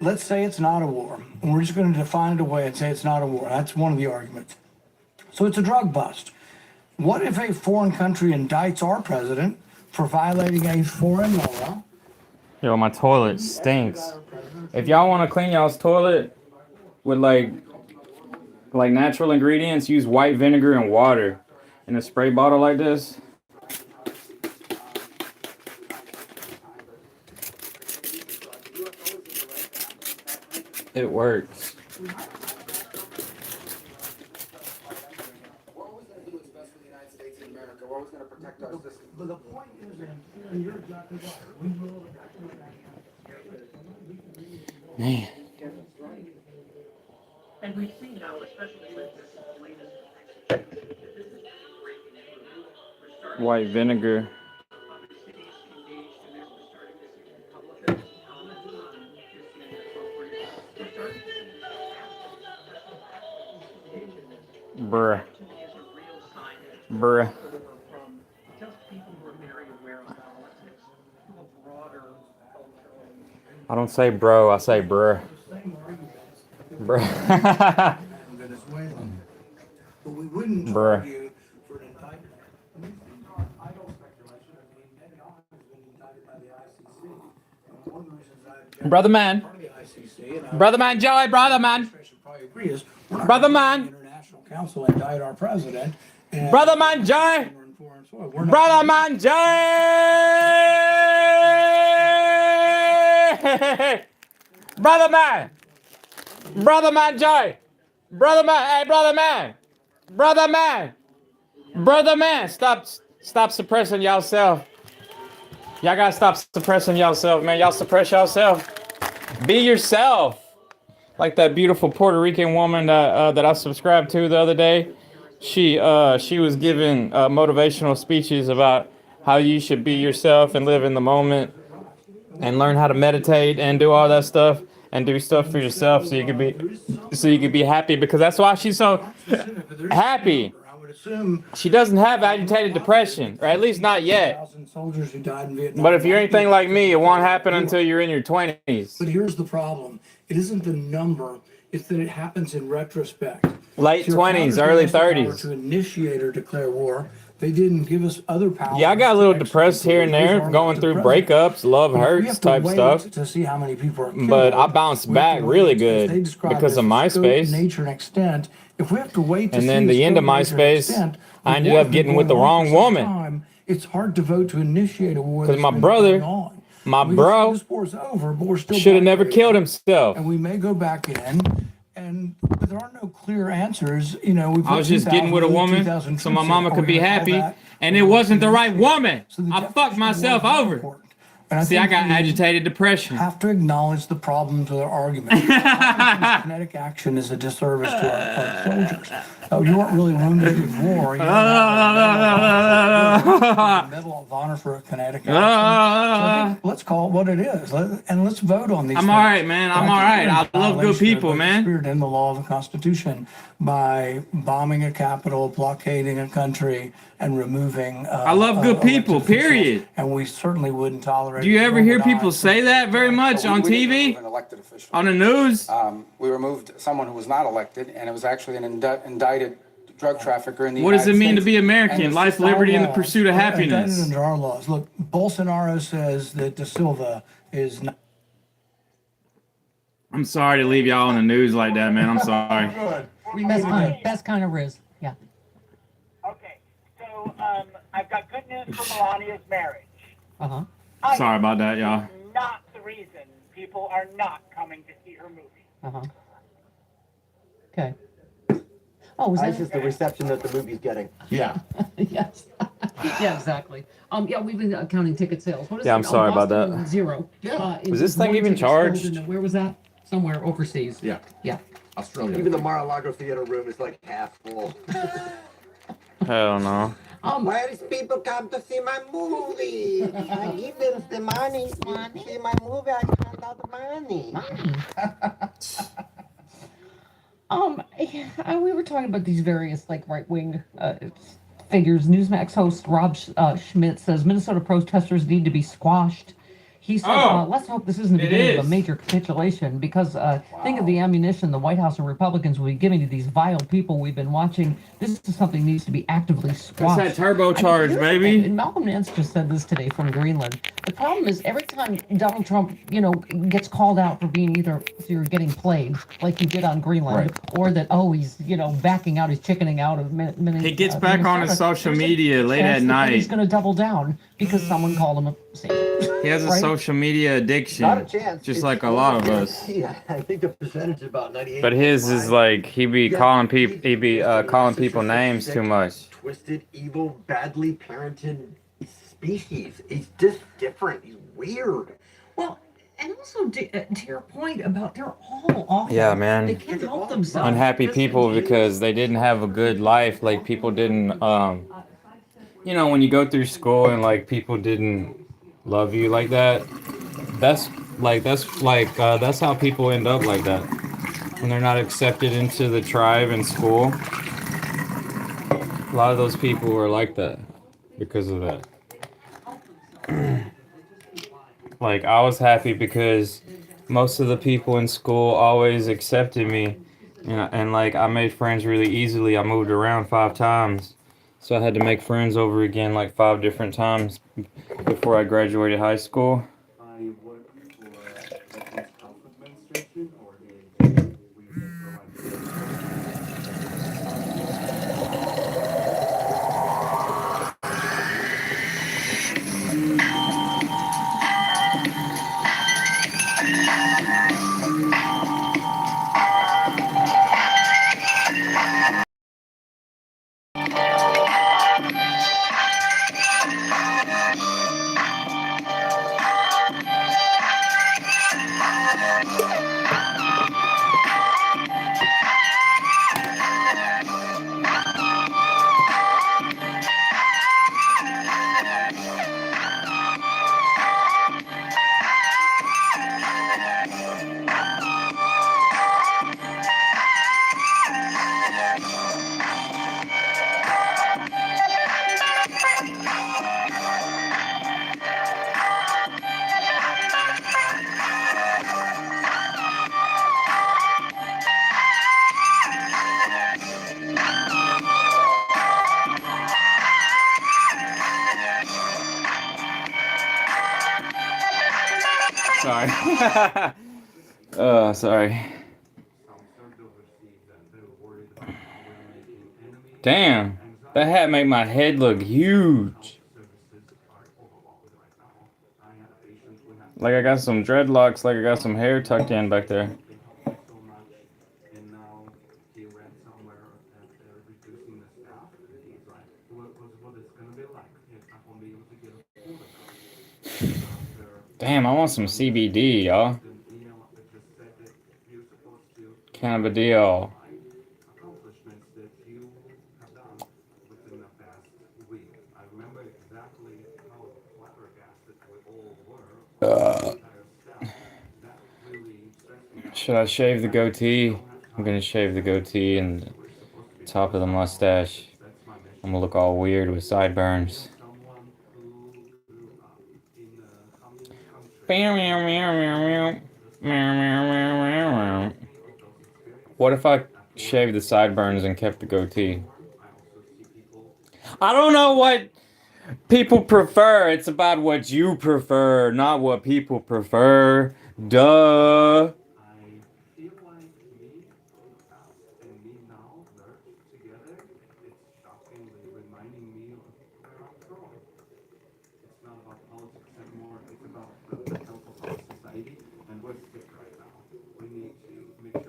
let's say it's not a war. And we're just going to define it away and say it's not a war. That's one of the arguments. So it's a drug bust. What if a foreign country indicts our president for violating a foreign law? Yo, my toilet stinks. If y'all want to clean y'all's toilet with like natural ingredients, use white vinegar and water in a spray bottle like this. It works. What was going to do what's best for the United States and America? What was going to protect our system? But the point is, and you're exactly right, we will Man. And we've seen now, especially with this latest White vinegar. Bruh. Bruh. I don't say bro, I say bruh. Bruh. Venezuelan. But we wouldn't Bruh. argue for an indictment. Idle speculation. I mean, Netanyahu has been indicted by the ICC. And one of the reasons I object Brother man. to the ICC, and I Brother man, Joey, brother man. probably agree, is we're not Brother gonna let man. the International Council indict our president. And Brother man, Joey. we're in foreign soil. We're not Brother man, Joey. Brother man. Brother man, Joey. Brother man, hey, brother man. Brother man. Brother man, stop suppressing yourself. Y'all gotta stop suppressing yourself, man. Y'all suppress yourself. Be yourself. Like that beautiful Puerto Rican woman that I subscribed to the other day. She was giving motivational speeches about how you should be yourself and live in the moment and learn how to meditate and do all that stuff and do stuff for yourself so you could be happy, because that's why she's so happy. I would assume She doesn't have agitated depression, or at least not yet. 1,000 soldiers who died in Vietnam. But if you're anything like me, it won't happen until you're in your 20s. But here's the problem. It isn't the number, it's that it happens in retrospect. Late Your 20s, founders early gave us the power 30s. To initiate or declare war. They didn't give us other powers. Yeah, I got a little to depressed execute here and there, war going with through the president. breakups, love But if we hurts have to type wait stuff. To see how many people are killed, But I bounced we have back to really wait, as they good describe because it, of scope, MySpace. nature, and extent. If we have to wait to And see then the end of scope, nature, and MySpace, extent, I ended war's up been getting with the going on wrong for some woman. time, it's hard to vote to initiate a war. 'Cause That's my been brother- going on. My We bro just say this war's over, but we're still should have never back killed there. himself. And we may go back in, but there are no clear answers. You know, we've I was just getting with a woman so my mama could be happy, and it wasn't the right woman. I fucked myself over. See, I got agitated depression. Have to acknowledge the problems with our argument. Kinetic action is a disservice to our soldiers. You weren't really wounded in war. You have a Medal of Honor for a kinetic action. So I think let's call it what it is, and let's vote on these. I'm things. all right, man. I'm all right. I love good people, man. Spirit and the law of the Constitution by bombing a capital, blockading a country, and removing. I love good people, elected officials. period. And we certainly wouldn't tolerate. Do you ever hear overnight. people say that very much on We didn't TV, remove an elected official. on the news? We removed someone who was not elected, and it was actually an indicted drug trafficker in the What does it United mean to States. be American? And Life, Our liberty, and the laws, pursuit of indicted happiness. under our laws. Look, Bolsonaro says that De Silva is not. I'm sorry to leave y'all on the news like that, man. I'm sorry. Good. We Best needed kind, it. best kind of Riz. Yeah. Okay, so I've got good news for Melania's marriage. Uh huh. I Sorry about that, y'all. am not the reason people are not coming to see her movie. Uh huh. Okay. Oh, was That's that? just the reception that the movie's getting. Yeah. Yes. Yeah, exactly. Yeah, we've been counting ticket sales. What is Yeah, it? I'm sorry about Boston, that. 0. Yeah. It Was this thing one even ticket sold charged? in- Where was that? Somewhere overseas. Yeah. Yeah. Australia. Even the Mar-a-Lago theater room is like half full. Hell no. Why does people come to see my movie? I give them the money. See my movie, I hand out the money. We were talking about these various like right-wing figures. Newsmax host Rob Schmidt says Minnesota protesters need to be squashed. He said, let's hope this isn't the It beginning of is. a major capitulation, because think of the ammunition the White House and Republicans will be giving to these vile people we've been watching. This is something that needs to be actively squashed. That's that turbocharge, here's the baby. thing, and Malcolm Nance just said this today from Greenland. The problem is every time Donald Trump, gets called out for being either you're getting played, like he did on Greenland, or that, he's, backing out, he's chickening out of He gets back on his social media late at He's night. going to double down because someone called him a saint. He has a Right? social media addiction, Not a chance. just It's like a lot of us. Yeah, I think the percentage is about 98. But his is like he be calling people names too much. Twisted, evil, badly parented species. He's just different. He's weird. Well, And also, to your point about they're all awful. Yeah, man. They can't help themselves. Unhappy people because they didn't have a good life. Like people didn't, you know, when you go through school and like people didn't love you like that. That's that's how people end up like that when they're not accepted into the tribe in school. A lot of those people are like that because of that. Like I was happy because most of the people in school always accepted me, and like I made friends really easily. I moved around 5 times, so I had to make friends over again like 5 different times before I graduated high school. I work for Veterans Health Administration or the we Sorry. Sorry. Damn, that hat make my head look huge. Like I got some dreadlocks, like I got some hair tucked in back there. Damn, I want some CBD, y'all. Cannabidiol. Should I shave the goatee? I'm gonna shave the goatee and the top of the mustache. I'm gonna look all weird with sideburns. What if I shaved the sideburns and kept the goatee? I don't know what people prefer. It's about what you prefer, not what people prefer. Duh.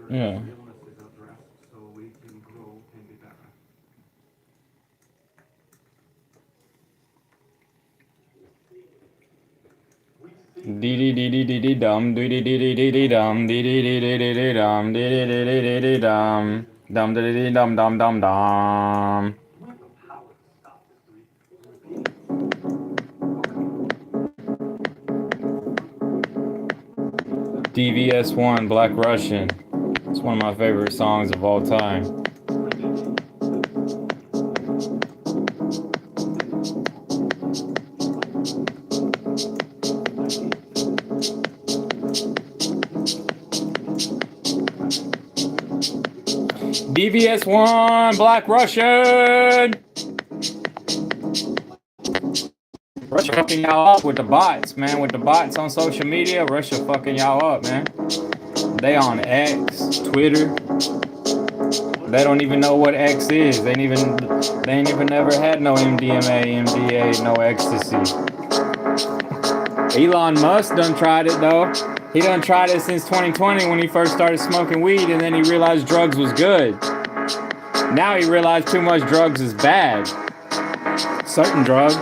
Yeah. Dee dee dee dee dee dee dum dee dee dee dee dee dee dum dee dee dee dee dee dee dum dee dee dee dee dee dee dum dum dee dee dum dum dum dum. DVS1 Black Russian. It's one of my favorite songs of all time. DVS1 Black Russian. Russia fucking y'all up with the bots, man. With the bots on social media, Russia fucking y'all up, man. They on X, Twitter. They don't even know what X is. They ain't even never had no MDMA, MDA, no ecstasy. Elon Musk done tried it though. He done tried it since 2020 when he first started smoking weed, and then he realized drugs was good. Now he realized too much drugs is bad. Certain drugs,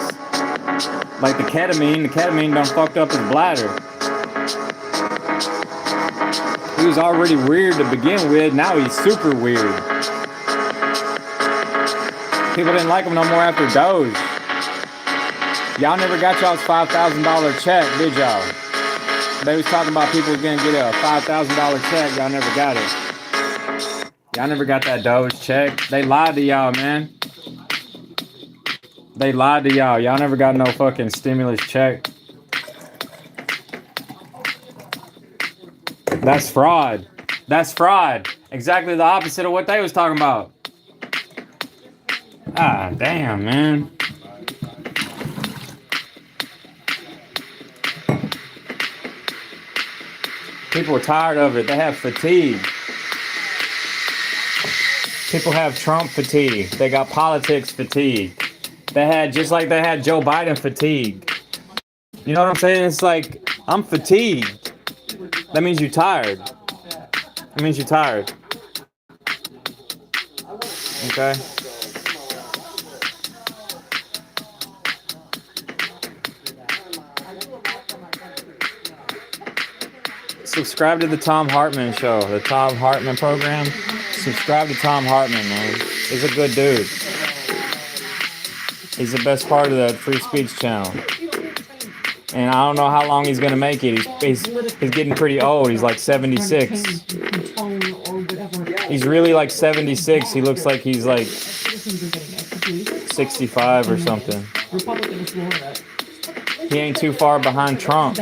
like the ketamine done fucked up his bladder. He was already weird to begin with. Now he's super weird. People didn't like him no more after Doge. Y'all never got y'all's $5,000 check, did y'all? They was talking about people gonna get a $5,000 check. Y'all never got it. Y'all never got that Doge check. They lied to y'all, man. They lied to y'all. Y'all never got no fucking stimulus check. That's fraud. That's fraud. Exactly the opposite of what they was talking about. Ah, damn, man. People are tired of it. They have fatigue. People have Trump fatigue. They got politics fatigue. They had, just like they had Joe Biden fatigue. You know what I'm saying? It's like, I'm fatigued. That means you're tired. That means you're tired. Okay? Subscribe to the Tom Hartman show, the Tom Hartman program. Subscribe to Tom Hartman, man. He's a good dude. He's the best part of the free speech channel. And I don't know how long he's gonna make it. He's getting pretty old. He's like 76. He's really like 76. He looks like he's like 65 or something. He ain't too far behind Trump.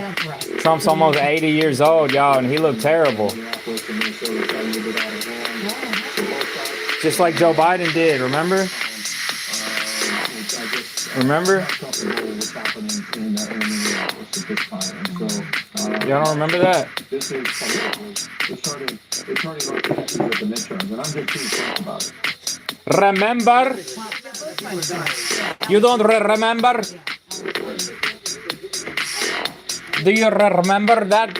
Trump's almost 80 years old, y'all, and he looked terrible. Just like Joe Biden did, remember? Remember? Y'all don't remember that? Remember? You don't remember? Do you remember that?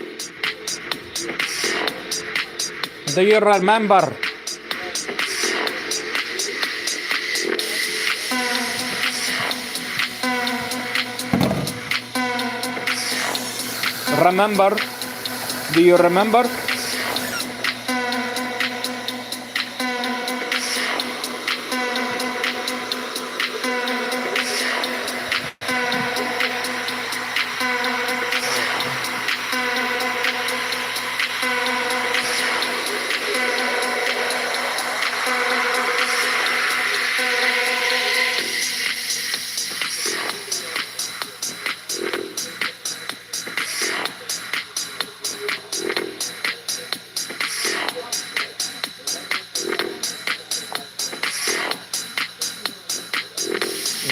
Do you remember? Remember? Do you remember?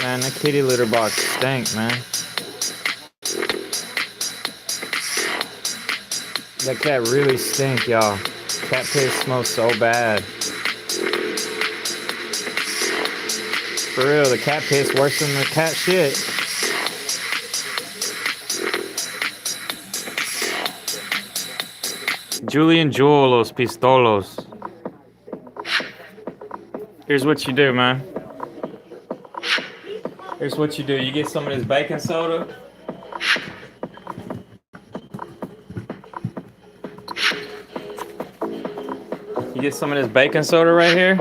Man, that kitty litter box stank, man. That cat really stink, y'all. Cat piss smells so bad. For real, the cat piss worse than the cat shit. Julian Jewel, los pistolos. Here's what you do, man. Here's what you do. You get some of this baking soda. You get some of this baking soda right here.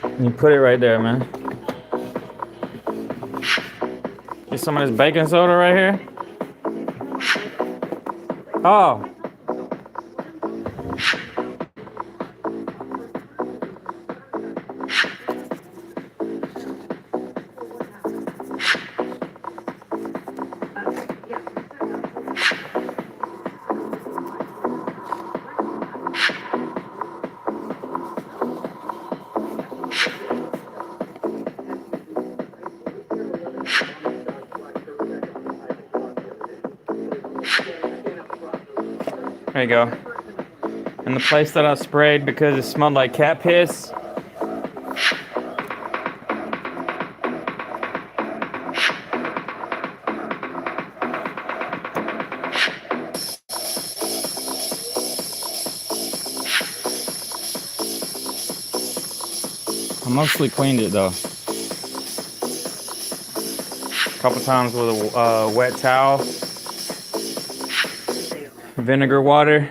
And you put it right there, man. Get some of this baking soda right here. Oh. There you go. And the place that I sprayed because it smelled like cat piss. I mostly cleaned it though. A couple times with a wet towel. Vinegar water.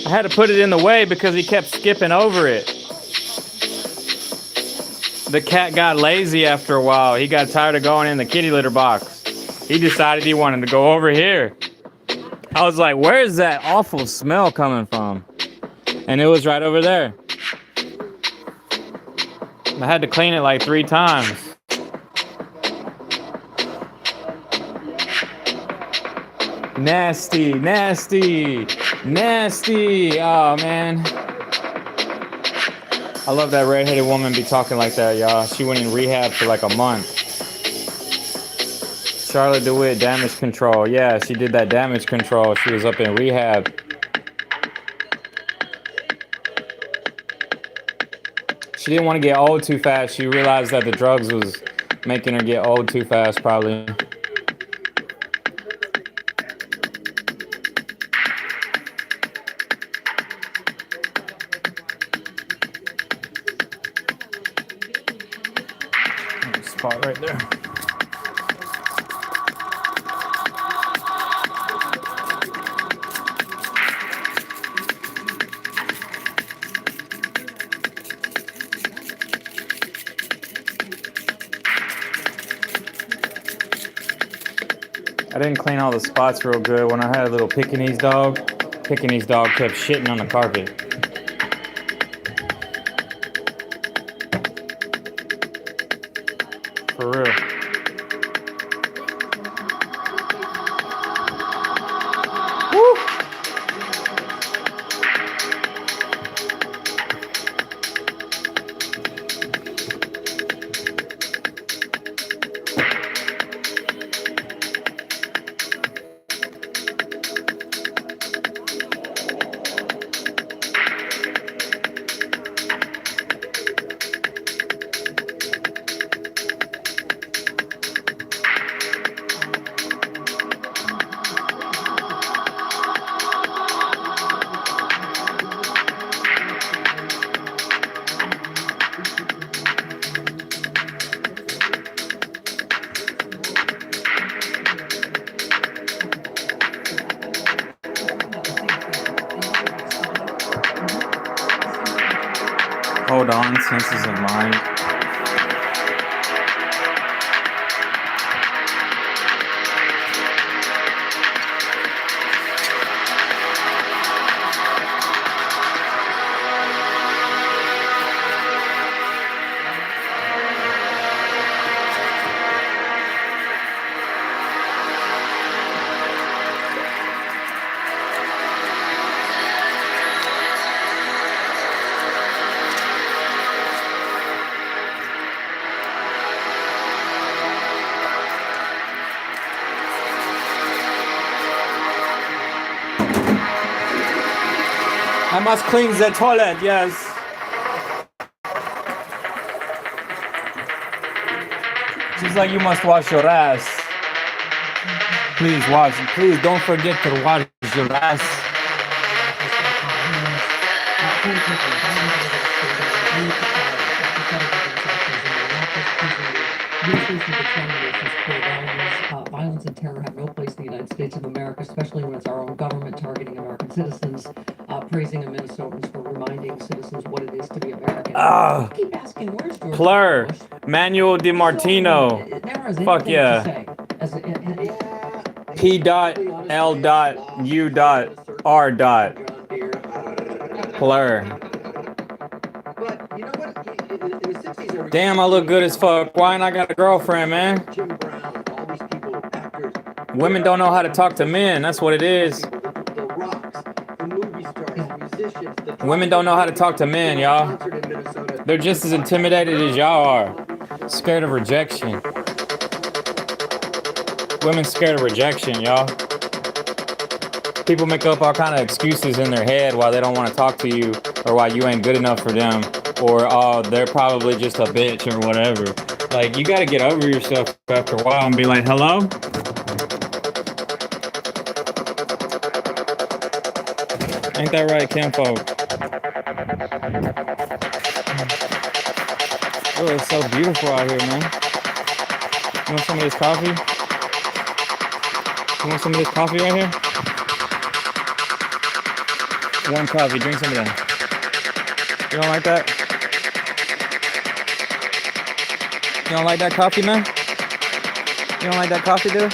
I had to put it in the way because he kept skipping over it. The cat got lazy after a while. He got tired of going in the kitty litter box. He decided he wanted to go over here. I was like, where is that awful smell coming from? And it was right over there. I had to clean it like 3 times. Nasty, nasty, nasty. Oh, man. I love that redheaded woman be talking like that, y'all. She went in rehab for like a month. Charlotte DeWitt, damage control. Yeah, she did that damage control. She was up in rehab. She didn't want to get old too fast. She realized that the drugs was making her get old too fast, probably. Spot right there. I didn't clean all the spots real good when I had a little Pekingese dog. Pekingese dog kept shitting on the carpet. For real. Woo! Hold on, senses of mind. I must clean the toilet, yes. She's like, you must wash your ass. Please wash. Please don't forget to wash your ass. Violence and terror have no place in the United States of America, especially when it's our own government targeting American citizens, praising the Minnesotans for reminding citizens what it is to be American. Keep asking, where's George Plur. Bush? Manuel DiMartino. Fuck yeah. P.L.U.R. Plur. Damn, I look good as fuck. Why ain't I got a girlfriend, man? Women don't know how to talk to men. That's what it is. Women don't know how to talk to men, y'all. They're just as intimidated as y'all are. Scared of rejection. Women scared of rejection, y'all. People make up all kind of excuses in their head why they don't want to talk to you or why you ain't good enough for them or oh, they're probably just a bitch or whatever. Like, you gotta get over yourself after a while and be like, hello? Ain't that right, Kinfolk? Oh, it's so beautiful out here, man. You want some of this coffee? You want some of this coffee right here? Warm coffee, drink some of that. You don't like that? You don't like that coffee, man? You don't like that coffee, dude?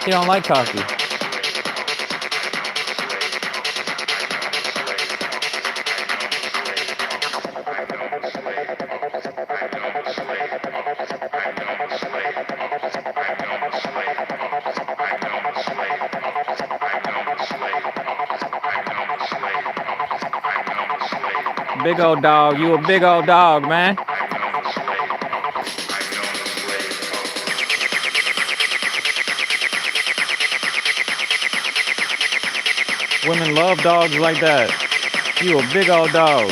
You don't like coffee. Big old dog, you a big old dog, man. Women love dogs like that. You a big old dog.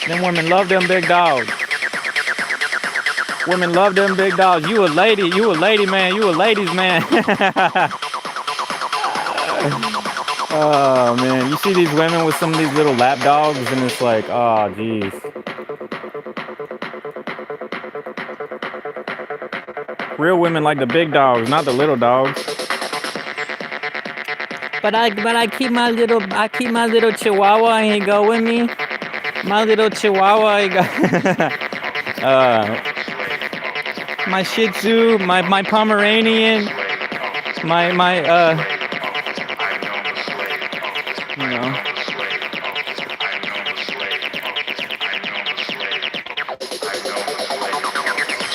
Them women love them big dogs. Women love them big dogs. You a lady man, you a ladies man. Oh man, you see these women with some of these little lap dogs and it's like, oh geez. Real women like the big dogs, not the little dogs. But I keep my little chihuahua and he go with me. My little chihuahua, he go my Shih Tzu, my Pomeranian, my you know.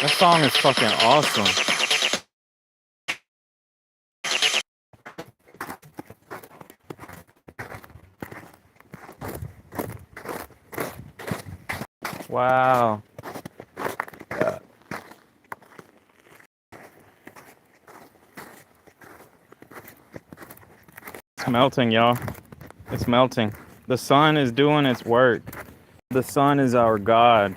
That song is fucking awesome. Wow. It's melting, y'all. It's melting. The sun is doing its work. The sun is our God.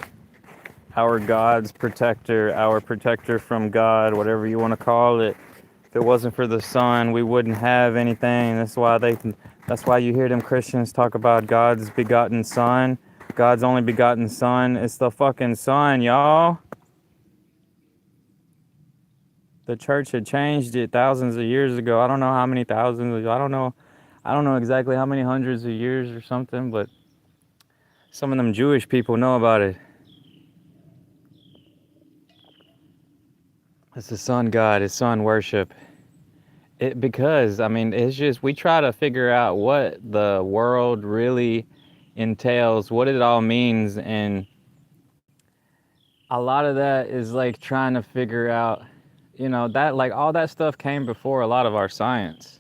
Our God's protector, our protector from God, whatever you want to call it. If it wasn't for the sun, we wouldn't have anything. That's why you hear them Christians talk about God's begotten son. God's only begotten son. It's the fucking sun, y'all. The church had changed it thousands of years ago. I don't know how many thousands. I don't know exactly how many hundreds of years or something, but some of them Jewish people know about it. It's the sun god, it's sun worship. Because, I mean, it's just, we try to figure out what the world really entails, what it all means, and a lot of that is like trying to figure out, that, like, all that stuff came before a lot of our science.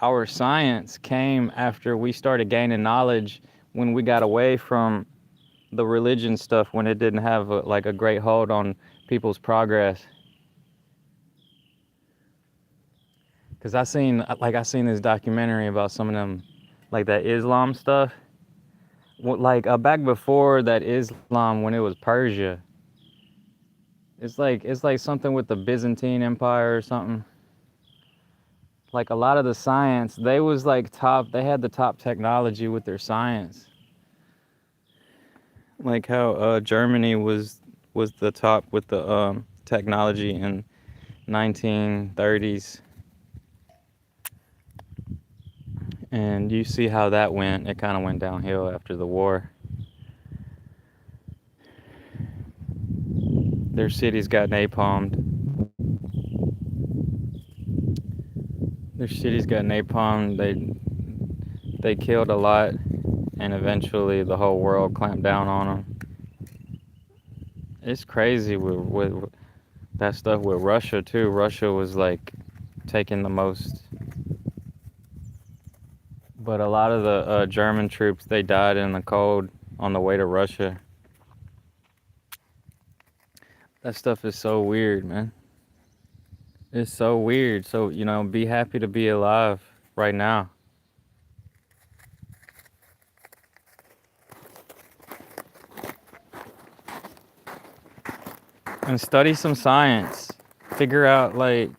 Our science came after we started gaining knowledge when we got away from the religion stuff, when it didn't have a great hold on people's progress. Because I seen this documentary about some of them, like that Islam stuff. Like back before that Islam, when it was Persia. It's like something with the Byzantine Empire or something. Like a lot of the science, they had the top technology with their science. Like how Germany was the top with the technology in 1930s. And you see how that went. It kind of went downhill after the war. Their cities got napalmed. They killed a lot, and eventually the whole world clamped down on them. It's crazy with that stuff with Russia too. Russia was like taking the most. But a lot of the German troops, they died in the cold on the way to Russia. That stuff is so weird, man. It's so weird. So, be happy to be alive right now. and study some science. Figure out like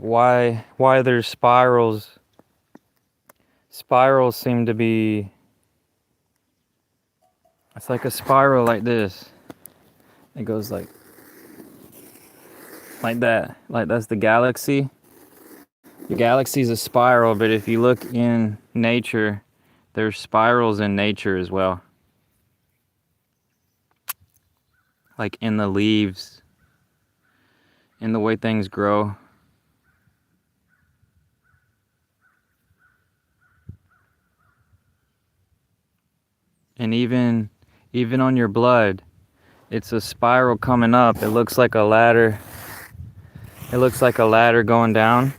why there's spirals. Spirals seem to be, it's like a spiral like this. It goes like that. Like that's the galaxy. The galaxy's a spiral, but if you look in nature, there's spirals in nature as well. Like in the leaves, in the way things grow. And even on your blood, it's a spiral coming up. It looks like a ladder. It looks like a ladder going down.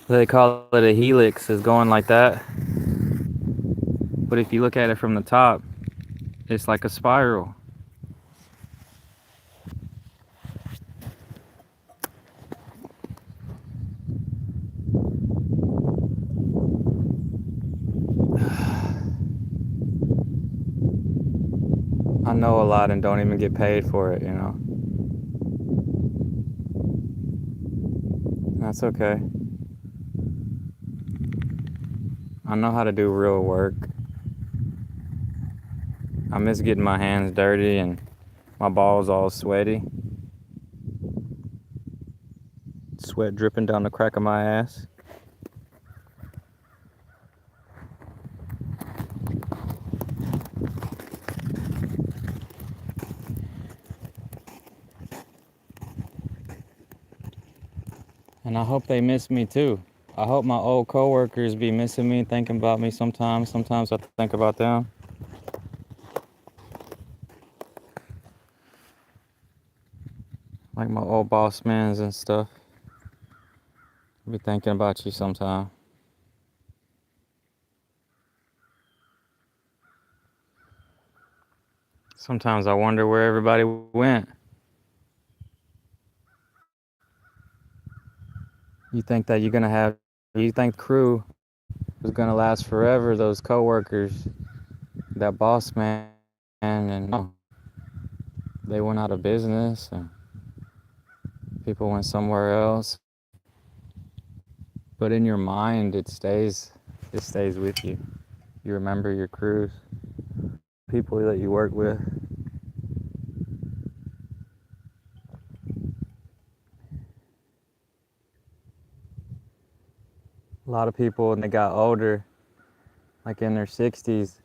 They call it a helix, is going like that. But if you look at it from the top, it's like a spiral. I know a lot and don't even get paid for it, you know. That's okay. I know how to do real work. I miss getting my hands dirty and my balls all sweaty. Sweat dripping down the crack of my ass. And I hope they miss me too. I hope my old coworkers be missing me, thinking about me sometimes. Sometimes I think about them. Like my old boss mans and stuff. I'll be thinking about you sometime. Sometimes I wonder where everybody went. You think that you think crew is gonna last forever, those coworkers, that boss man, and no, they went out of business and people went somewhere else. But in your mind, it stays with you. You remember your crews, people that you work with. A lot of people, when they got older, like in their 60s,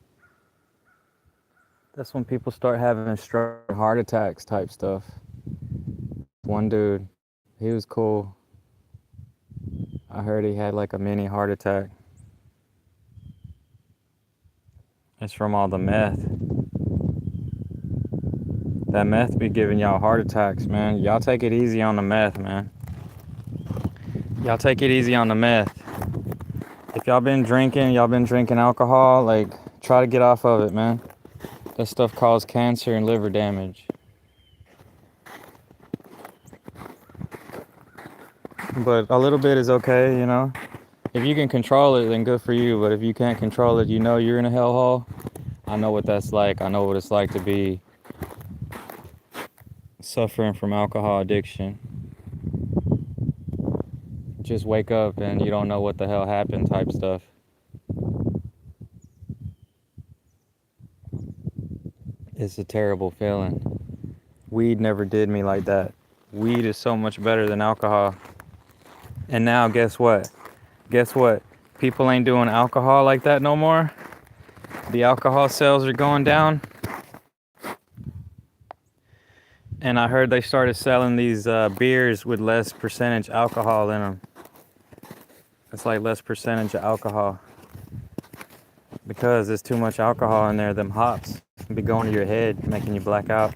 that's when people start having stroke, heart attacks type stuff. One dude, he was cool. I heard he had like a mini heart attack. It's from all the meth. That meth be giving y'all heart attacks, man. Y'all take it easy on the meth, man. Y'all take it easy on the meth. If y'all been drinking alcohol, like, try to get off of it, man. That stuff causes cancer and liver damage. But a little bit is okay, you know. If you can control it, then good for you. But if you can't control it, you know you're in a hellhole. I know what that's like. I know what it's like to be suffering from alcohol addiction. Just wake up and you don't know what the hell happened type stuff. It's a terrible feeling. Weed never did me like that. Weed is so much better than alcohol. And now guess what? Guess what? People ain't doing alcohol like that no more. The alcohol sales are going down. And I heard they started selling these beers with less percentage alcohol in them. It's like less percentage of alcohol. Because there's too much alcohol in there, them hops be going to your head, making you black out.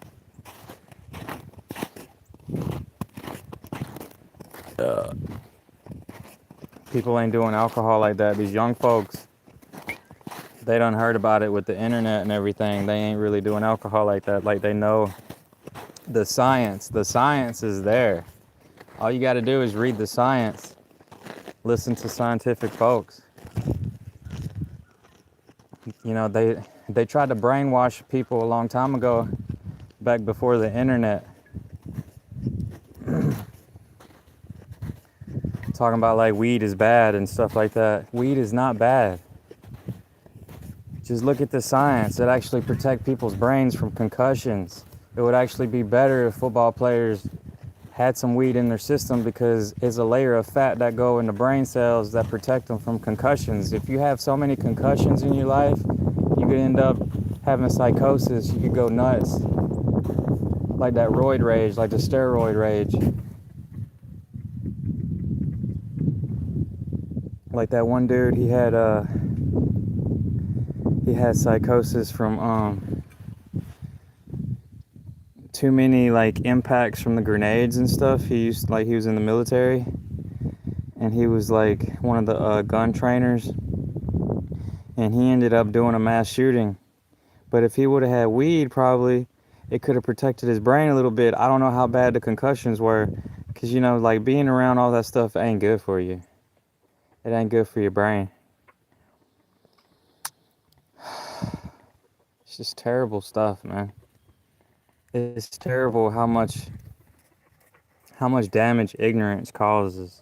People ain't doing alcohol like that. These young folks, they done heard about it with the internet and everything. They ain't really doing alcohol like that. Like they know the science. The science is there. All you got to do is read the science. Listen to scientific folks. You know, They tried to brainwash people a long time ago, back before the internet. Talking about like weed is bad and stuff like that. Weed is not bad. Just look at the science. It actually protects people's brains from concussions. It would actually be better if football players had some weed in their system, because it's a layer of fat that go in the brain cells that protect them from concussions. If you have so many concussions in your life, you could end up having psychosis. You could go nuts. Like that roid rage, like the steroid rage. Like that one dude, he had psychosis from too many like impacts from the grenades and stuff. He was in the military, and he was like one of the gun trainers, and he ended up doing a mass shooting. But if he would have had weed, probably it could have protected his brain a little bit. I don't know how bad the concussions were, because like being around all that stuff ain't good for you. It ain't good for your brain. It's just terrible stuff, man. It's terrible how much damage ignorance causes.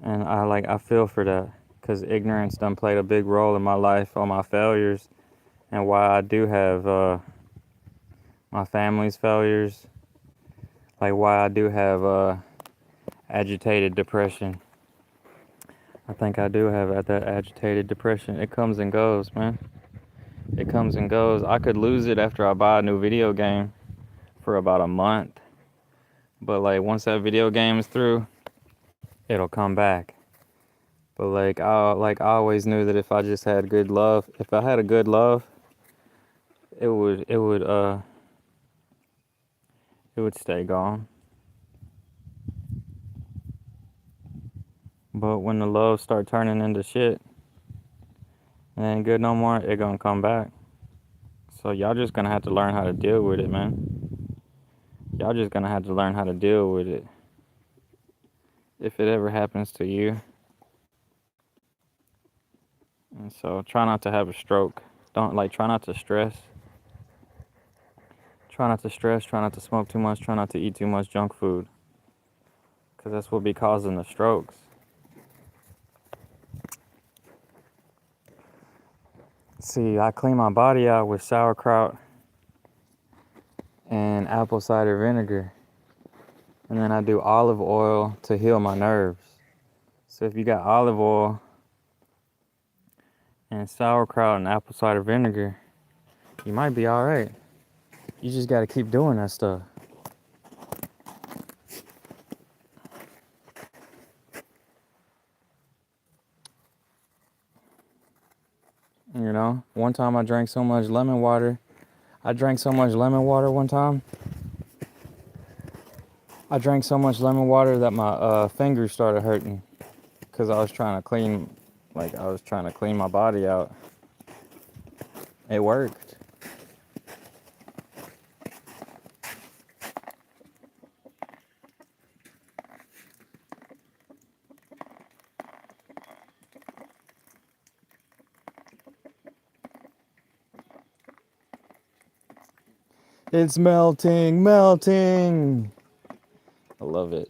And I feel for that, because ignorance done played a big role in my life, all my failures, and why I do have my family's failures, like why I do have agitated depression. I think I do have that agitated depression. It comes and goes, man. It comes and goes. I could lose it after I buy a new video game for about a month. But like once that video game is through, it'll come back. But I always knew that if I just had good love, if I had a good love, it would stay gone. But when the love start turning into shit, it ain't good no more, it gonna come back. So y'all just gonna have to learn how to deal with it, man. Y'all just gonna have to learn how to deal with it. If it ever happens to you. And so try not to have a stroke. Try not to stress. Try not to stress, try not to smoke too much, try not to eat too much junk food. Because that's what be causing the strokes. See, I clean my body out with sauerkraut and apple cider vinegar. And then I do olive oil to heal my nerves. So if you got olive oil and sauerkraut and apple cider vinegar, you might be alright. You just gotta keep doing that stuff. One time I drank so much lemon water. I drank so much lemon water one time. I drank so much lemon water that my fingers started hurting, because I was trying to clean my body out. It worked. It's melting, melting. I love it.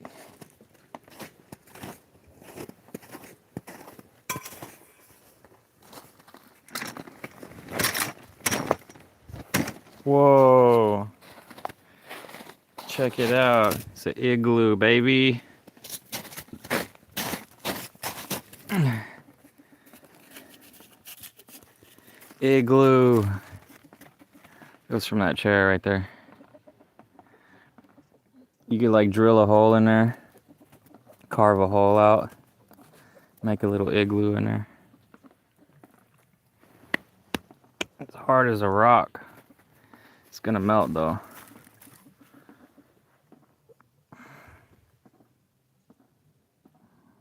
Whoa. Check it out. It's an igloo, baby. Igloo. Goes from that chair right there. You could drill a hole in there, carve a hole out, make a little igloo in there. It's hard as a rock. It's gonna melt though.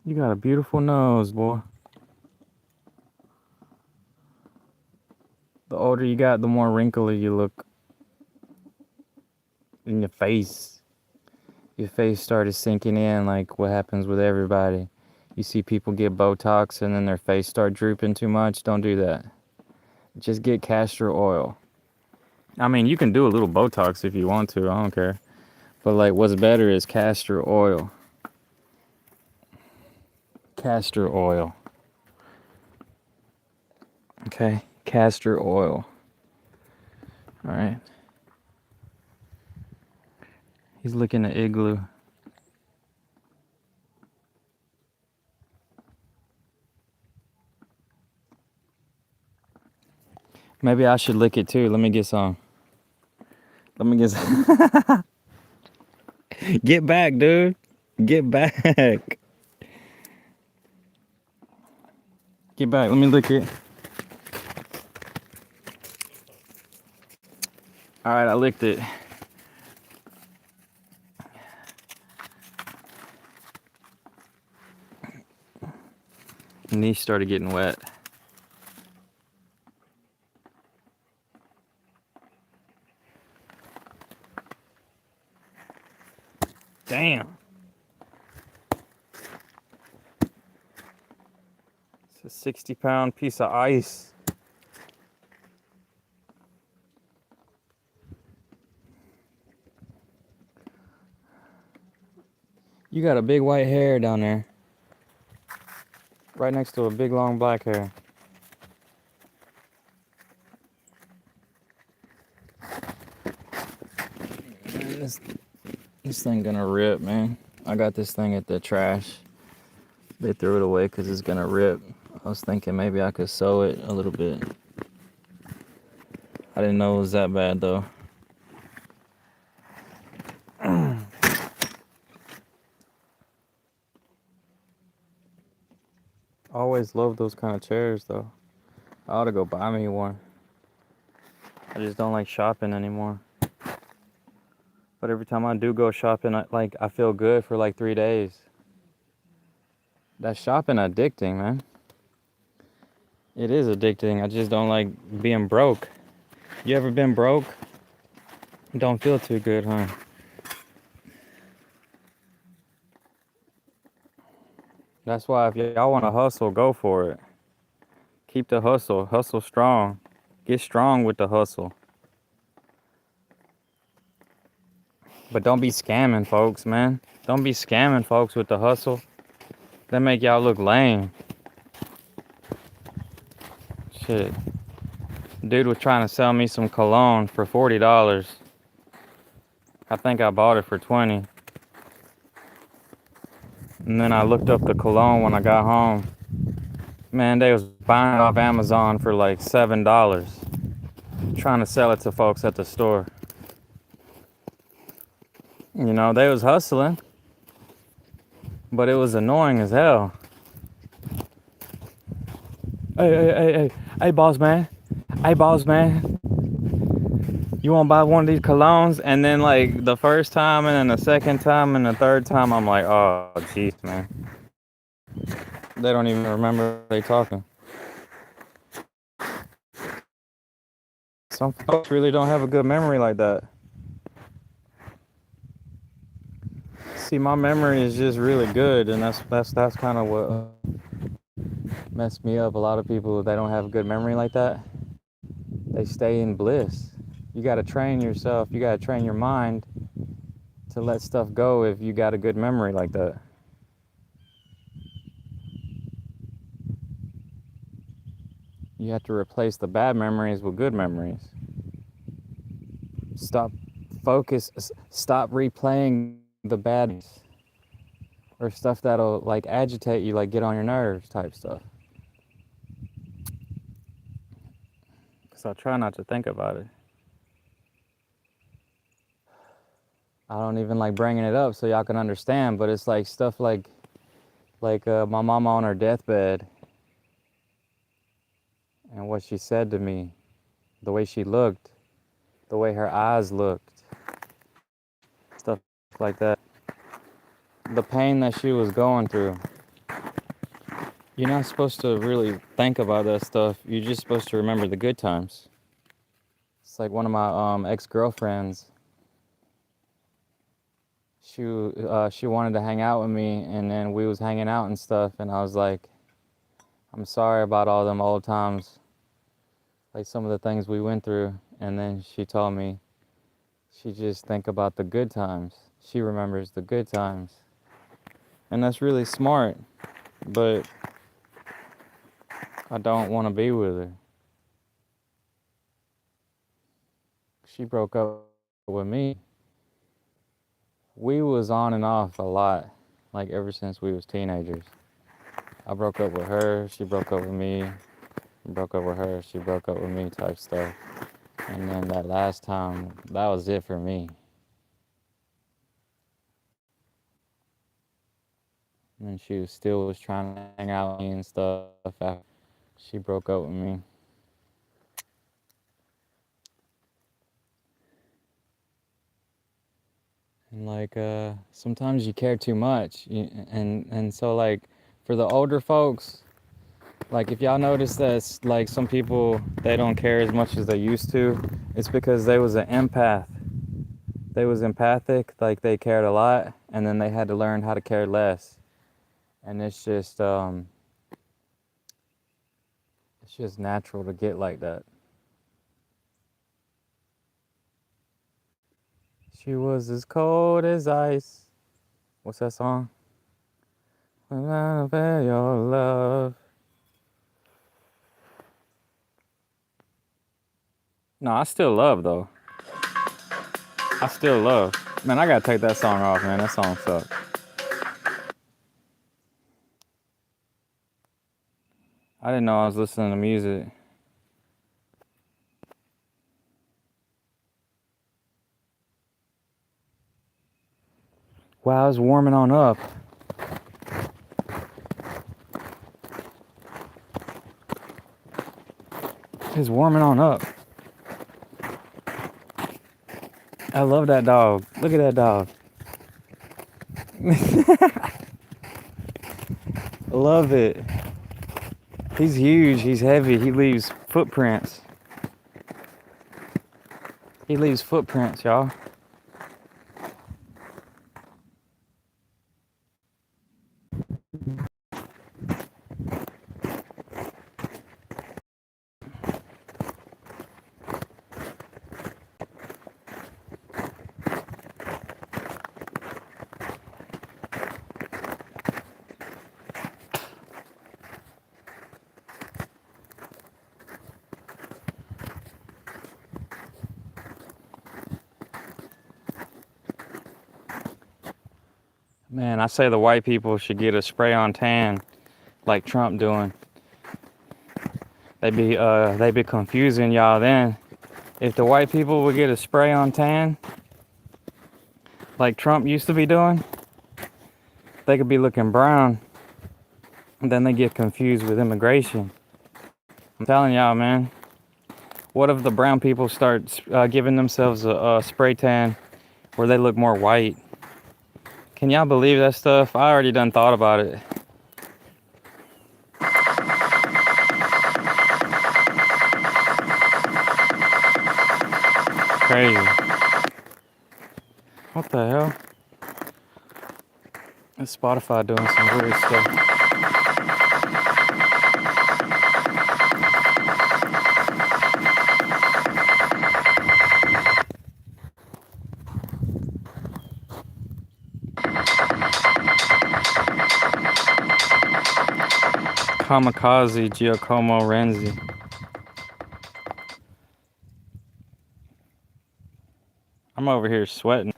You got a beautiful nose, boy. The older you got, the more wrinkly you look in your face. Your face started sinking in, like what happens with everybody. You see people get Botox and then their face start drooping too much. Don't do that. Just get castor oil. I mean, you can do a little Botox if you want to. I don't care. But like, what's better is castor oil. Castor oil. Okay, castor oil. All right. He's looking at Igloo. Maybe I should lick it too. Let me get some. Let me get some. Get back, dude. Get back. Get back. Let me lick it. All right, I licked it. Knee started getting wet. Damn. It's a 60-pound piece of ice. You got a big white hair down there. Right next to a big long black hair. This thing gonna rip, man. I got this thing at the trash. They threw it away because it's gonna rip. I was thinking maybe I could sew it a little bit. I didn't know it was that bad though. Always loved those kind of chairs though. I ought to go buy me one. I just don't like shopping anymore. But every time I do go shopping, I feel good for like 3 days. That shopping addicting, man. It is addicting. I just don't like being broke. You ever been broke? Don't feel too good, huh? That's why if y'all want to hustle, go for it. Keep the hustle. Hustle strong. Get strong with the hustle. But don't be scamming folks, man. Don't be scamming folks with the hustle. That make y'all look lame. Shit. Dude was trying to sell me some cologne for $40. I think I bought it for $20. And then I looked up the cologne when I got home. Man, they was buying it off Amazon for like $7. Trying to sell it to folks at the store. You know, they was hustling. But it was annoying as hell. Hey, boss man. Hey, boss man. You want to buy one of these colognes? And then like the first time and then the second time and the third time, I'm like, oh, jeez, man. They don't even remember they talking. Some folks really don't have a good memory like that. See, my memory is just really good, and that's kind of what messed me up. A lot of people, they don't have a good memory like that. They stay in bliss. You got to train yourself. You got to train your mind to let stuff go if you got a good memory like that. You have to replace the bad memories with good memories. Stop replaying the bad or stuff that'll like agitate you, like get on your nerves type stuff. Because I try not to think about it. I don't even like bringing it up so y'all can understand, but it's like stuff like my mama on her deathbed and what she said to me, the way she looked, the way her eyes looked, stuff like that. The pain that she was going through. You're not supposed to really think about that stuff. You're just supposed to remember the good times. It's like one of my ex-girlfriends. She wanted to hang out with me, and then we was hanging out and stuff, and I was like, I'm sorry about all them old times. like some of the things we went through, and then she told me she just think about the good times. She remembers the good times. And that's really smart, but I don't want to be with her. She broke up with me. We was on and off a lot, like ever since we was teenagers. I broke up with her, she broke up with me, broke up with her, she broke up with me type stuff. And then that last time, that was it for me. And she was still was trying to hang out with me and stuff after she broke up with me. And like sometimes you care too much, and so like for the older folks, like if y'all notice that like some people they don't care as much as they used to, it's because they was an empath. They was empathic, like they cared a lot, and then they had to learn how to care less. And it's just natural to get like that. She was as cold as ice. What's that song? When I felt your love. No, I still love though. I still love. Man, I gotta take that song off, man. That song sucks. I didn't know I was listening to music. Wow, it's warming on up. It's warming on up. I love that dog. Look at that dog. I love it. He's huge. He's heavy. He leaves footprints. He leaves footprints, y'all. Man, I say the white people should get a spray-on tan like Trump doing. They be confusing y'all then. If the white people would get a spray-on tan like Trump used to be doing, they could be looking brown. And then they get confused with immigration. I'm telling y'all, man. What if the brown people start giving themselves a spray tan where they look more white? Can y'all believe that stuff? I already done thought about it. Crazy. What the hell? Is Spotify doing some weird stuff? Kamikaze Giacomo Renzi. I'm over here sweating.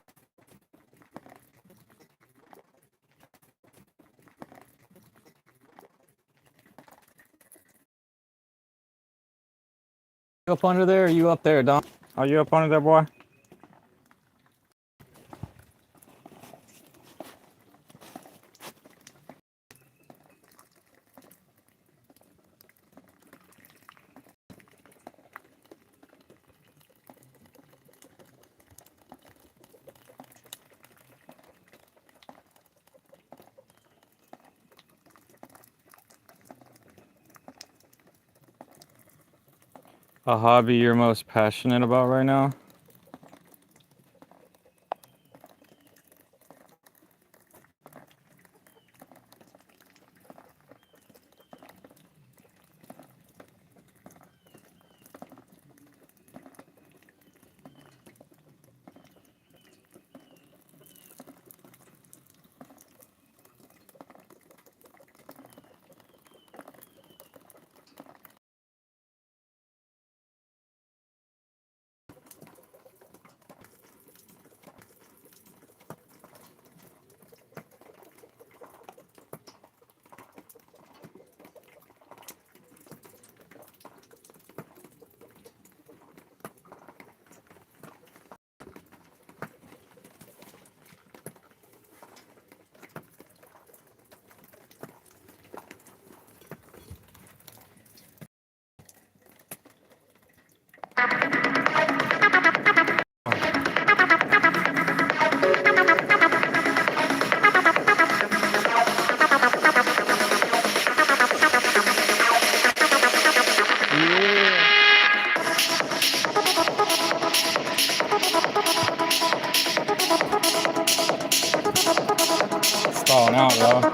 You up under there or you up there, Don? Are you up under there, boy? A hobby you're most passionate about right now? Oh, well.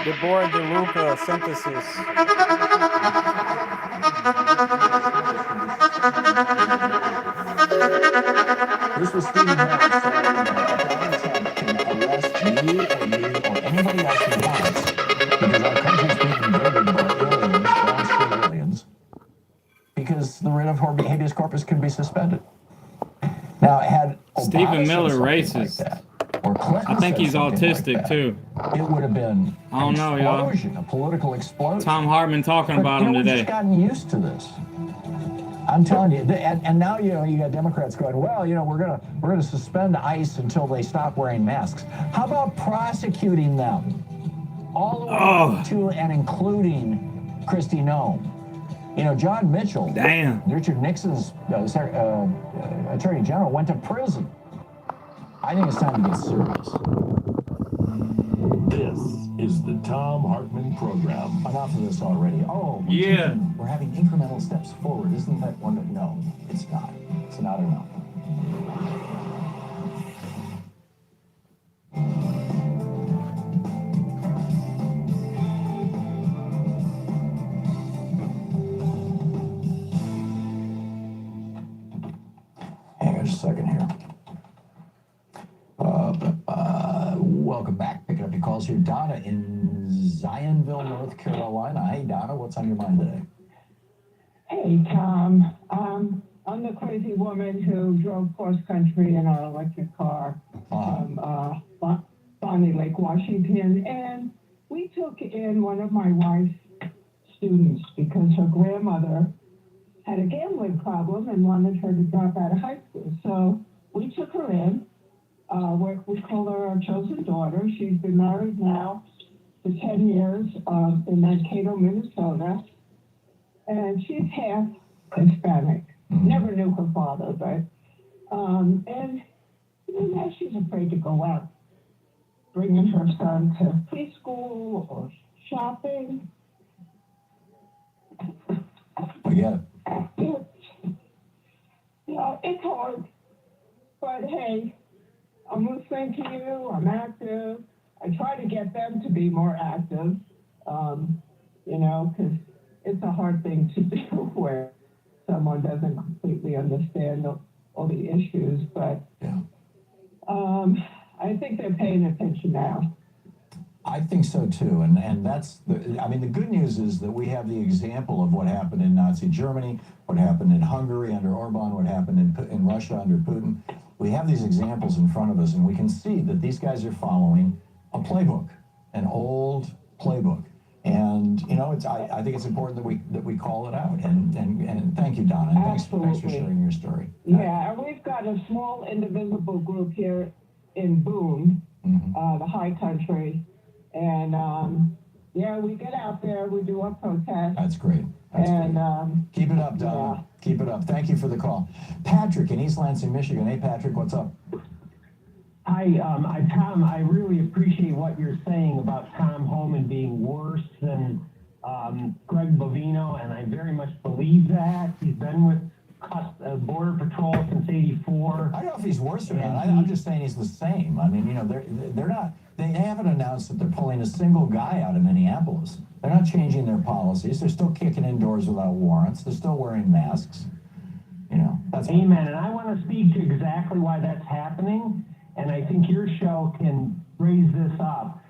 Deborah DeLuca synthesis. This was Stephen Miller saying, if Donald Trump can arrest you or me or anybody else he wants, because our country's being invaded by aliens, brown-skinned aliens, because the writ of habeas corpus can be suspended. Now, had Obama Stephen Miller said something racist. like that, or Clinton I think said he's something autistic like that, too. it would have been I don't know, y'all. a political explosion. Tom Hartman talking But, about him we've today. just gotten used to this. I'm telling you, and now you got Democrats going, well, we're gonna suspend ICE until they stop wearing masks. How about prosecuting them all the way to and including Kristi Noem? John Mitchell, Damn. Richard Nixon's Attorney General, went to prison. I think it's time to get serious. This is the Tom Hartman Program. Enough of this already. Oh, we're having incremental steps forward. Isn't that wonderful? No, it's not. It's not enough. Hang on just a second here. Welcome back. Picking up your calls here. Donna in Zionville, North Carolina. Hey, Donna, what's on your mind today? Hey, Tom. I'm the crazy woman who drove cross country in our electric car from Bonnie Lake, Washington. And we took in one of my wife's students because her grandmother had a gambling problem and wanted her to drop out of high school. So we took her in. We call her our chosen daughter. She's been married now for 10 years in Mankato, Minnesota. And she's half Hispanic. Never knew her father, but and now she's afraid to go out, bringing her son to preschool or shopping. Yeah. It's hard, but hey, I'm listening to you. I'm active. I try to get them to be more active, because it's a hard thing to do where someone doesn't completely understand all the issues, but I think they're paying attention now. I think so too, and that's the good news is that we have the example of what happened in Nazi Germany, what happened in Hungary under Orban, what happened in Russia under Putin. We have these examples in front of us, and we can see that these guys are following a playbook, an old playbook. And I think it's important that we call it out. And thank you, Donna. And thanks for sharing your story. Yeah, and we've got a small indivisible group here in Boone, the high country, and we get out there, we do our protest. That's great. That's great. Keep it up, Donna. Yeah. Keep it up. Thank you for the call. Patrick in East Lansing, Michigan. Hey, Patrick, what's up? Hi, Tom, I really appreciate what you're saying about Tom Homan being worse than Greg Bovino, and I very much believe that. He's been with Border Patrol since '84. I don't know if he's worse or not. I'm just saying he's the same. I mean, they're not. They haven't announced that they're pulling a single guy out of Minneapolis. They're not changing their policies. They're still kicking indoors without warrants. They're still wearing masks. That's Amen. And I want to speak to exactly why that's happening. And I think your show can raise this up.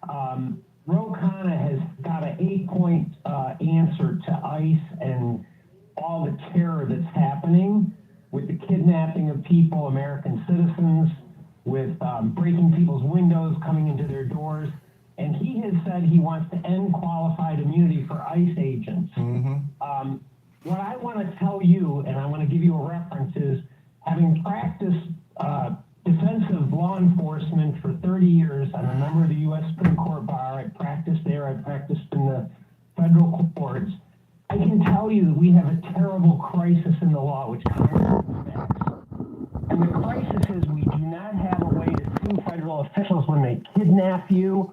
Ro Khanna has got an 8-point answer to ICE and all the terror that's happening. with the kidnapping of people, American citizens, with breaking people's windows, coming into their doors. And he has said he wants to end qualified immunity for ICE agents. What I want to tell you, and I want to give you a reference, is having practiced defensive law enforcement for 30 years. I'm a member of the U.S. Supreme Court bar. I practiced there. I practiced in the federal courts. I can tell you that we have a terrible crisis in the law, which Congress respects. And the crisis is we do not have a way to sue federal officials when they kidnap you,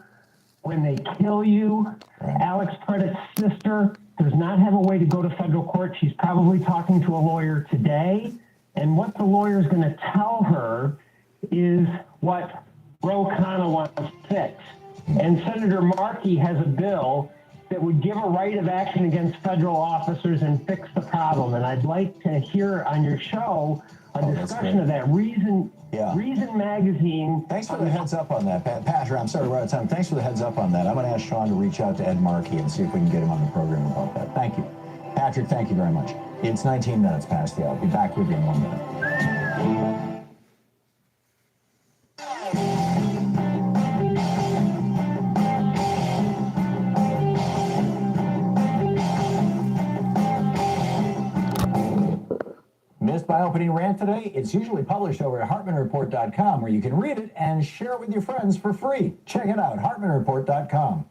when they kill you. Alex Predic's sister does not have a way to go to federal court. She's probably talking to a lawyer today. And what the lawyer is going to tell her is what Ro Khanna wants to fix. And Senator Markey has a bill that would give a right of action against federal officers and fix the problem. And I'd like to hear on your show a discussion of that. Reason Magazine. Thanks for the heads up on that, Patrick. I'm sorry we're out of time. Thanks for the heads up on that. I'm going to ask Sean to reach out to Ed Markey and see if we can get him on the program about that. Thank you. Patrick, thank you very much. It's 19 minutes past the hour. I'll be back with you in 1 minute. Missed my opening rant today? It's usually published over at HartmanReport.com, where you can read it and share it with your friends for free. Check it out, HartmanReport.com.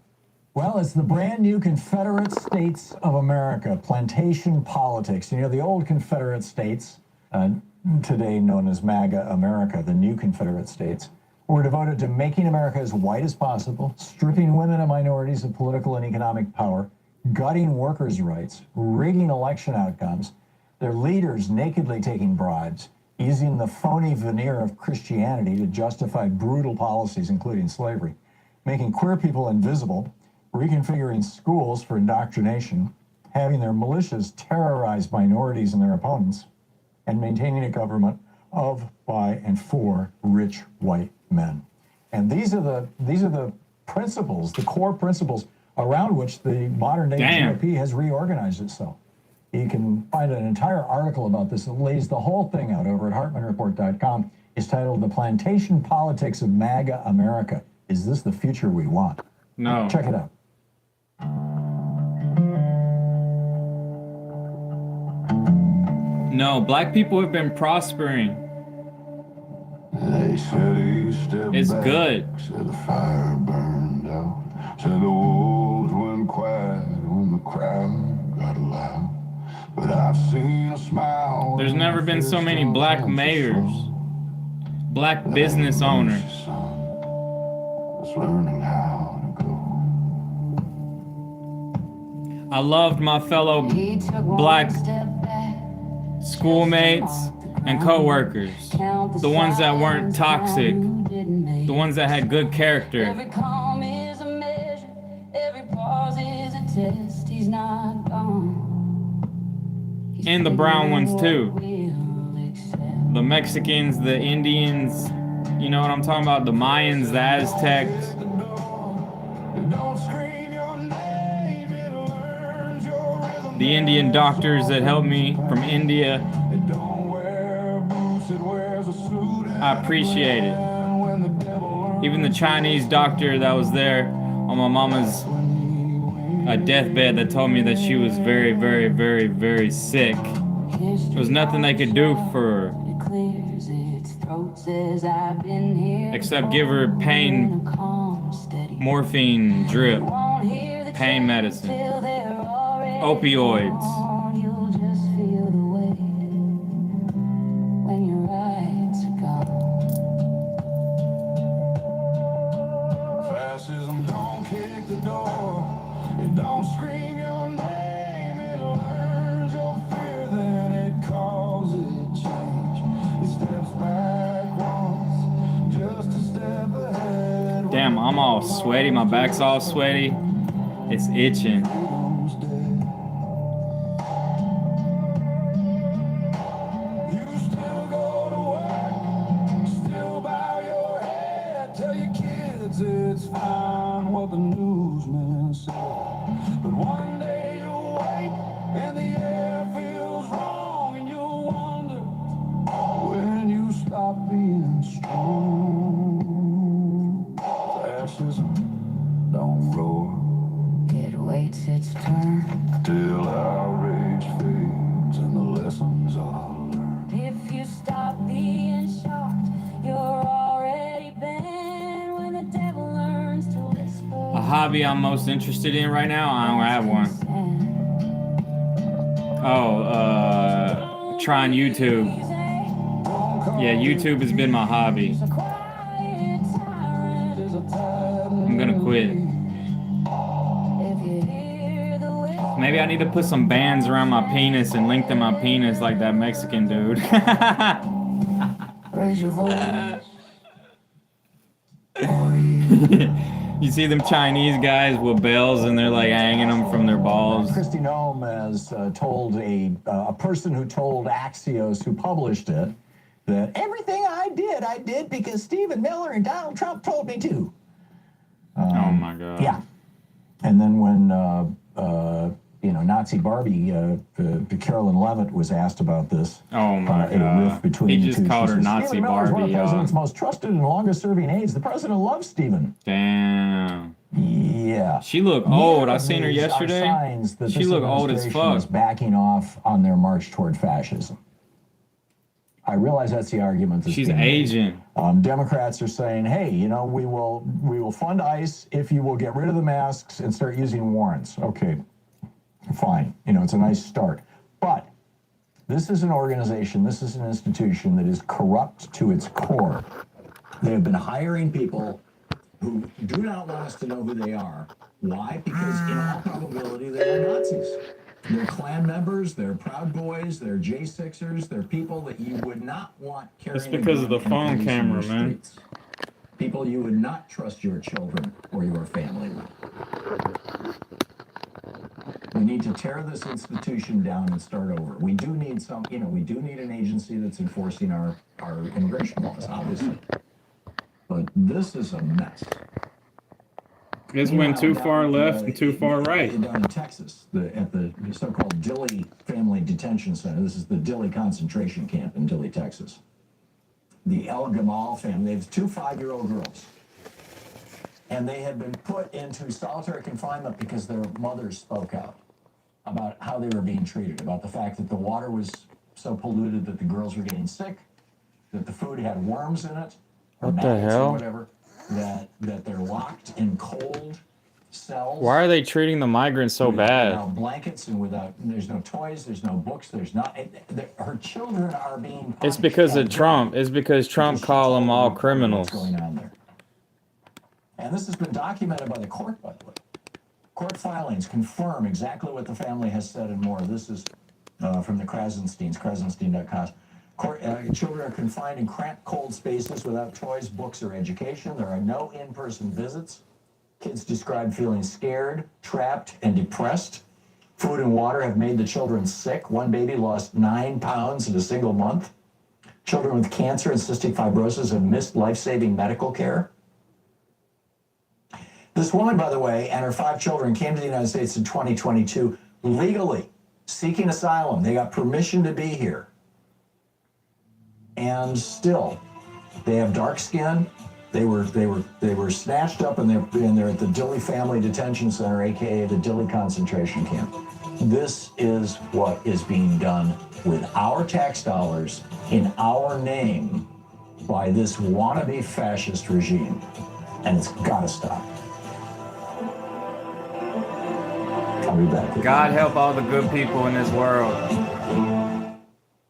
Well, it's the brand new Confederate States of America, plantation politics. You know, the old Confederate States, today known as MAGA America, the new Confederate States, were devoted to making America as white as possible, stripping women and minorities of political and economic power, gutting workers' rights, rigging election outcomes, their leaders nakedly taking bribes, using the phony veneer of Christianity to justify brutal policies, including slavery, making queer people invisible, reconfiguring schools for indoctrination, having their militias terrorize minorities and their opponents, and maintaining a government of, by, and for rich white men. And these are the principles, the core principles around which the modern day GOP has reorganized itself. You can find an entire article about this that lays the whole thing out over at HartmanReport.com. It's titled "The Plantation Politics of MAGA America. Is this the future we want?" No. Check it out. No, black people have been prospering. They said he stepped It's back, good. said the fire burned out, said the wolves went quiet when the crowd got loud. But I've seen a smile. There's never been so many black mayors, black business owners. It's learning how to go. I loved my fellow black schoolmates and co-workers, the ones that weren't toxic, the ones that had good character. Every calm is a measure, every pause is a test. He's not gone. And the brown ones too. The Mexicans, the Indians, you know what I'm talking about? The Mayans, the Aztecs. The Indian doctors that helped me from India. I appreciate it. Even the Chinese doctor that was there on my mama's deathbed that told me that she was very, very, very, very sick. There was nothing they could do for her except give her pain, morphine drip, pain medicine, opioids. Fascism don't kick the door. It don't scream your name. It learns your fear, then it calls it change. It steps back once, just a step ahead. Damn, I'm all sweaty. My back's all sweaty. It's itching. It's fine what the newsman said, but one day you'll wake and the air feels wrong and you'll wonder hobby I'm most interested in right now? I don't have one. Oh, trying YouTube. Yeah, YouTube has been my hobby. I'm gonna quit. Maybe I need to put some bands around my penis and lengthen my penis like that Mexican dude. You see them Chinese guys with bells and they're like hanging them from their balls. Kristi Noem has told a person who told Axios, who published it, that everything I did because Stephen Miller and Donald Trump told me to. Oh my God. Yeah. And then when Nazi Barbie, Carolyn Levitt was asked about this. Oh my A God. rift between He the just two. called She her says, Nazi Stephen Miller is one of Barbie, the president's y'all. most trusted and longest-serving aides. The president loves Stephen. Damn. Yeah. She look old. I seen her yesterday. Signs that She this look old as administration is fuck. backing off on their march toward fascism. I realize that's the argument. That's She's being made. aging. Democrats are saying, hey, we will fund ICE if you will get rid of the masks and start using warrants. Okay, fine. It's a nice start. But this is an organization, this is an institution that is corrupt to its core. They have been hiring people who do not want us to know who they are. Why? Because in all probability, they are Nazis. They're Klan members, they're Proud Boys, they're J6ers, they're people that you would not want carrying It's because of the phone police camera, in your man. streets. People you would not trust your children or your family with. We need to tear this institution down and start over. We do need we do need an agency that's enforcing our immigration laws, obviously. But this is a mess. This went too far left and too far right. Down in Texas, at the so-called Dilley Family Detention Center. This is the Dilley concentration camp in Dilley, Texas. The El Gamal family, they have 2 5-year-old girls. And they had been put into solitary confinement because their mothers spoke out about how they were being treated, about the fact that the water was so polluted that the girls were getting sick, that the food had worms in it, or What the maggots hell? or whatever, that they're locked in cold cells. Why are they treating the migrants so bad? Without blankets and there's no toys, there's no books, there's not. Her children are being. It's because of Trump. It's because Trump called them all criminals. What's going on there? And this has been documented by the court, by the way. Court filings confirm exactly what the family has said and more. This is from the Krasensteins, krasenstein.com. Children are confined in cramped, cold spaces without toys, books, or education. There are no in-person visits. Kids describe feeling scared, trapped, and depressed. Food and water have made the children sick. One baby lost 9 pounds in a single month. Children with cancer and cystic fibrosis have missed life-saving medical care. This woman, by the way, and her 5 children came to the United States in 2022 legally, seeking asylum. They got permission to be here. And still, they have dark skin. They were snatched up and they're at the Dilley Family Detention Center, aka the Dilley concentration camp. This is what is being done with our tax dollars in our name by this wannabe fascist regime. And it's gotta stop. I'll be back. God help all the good people in this world.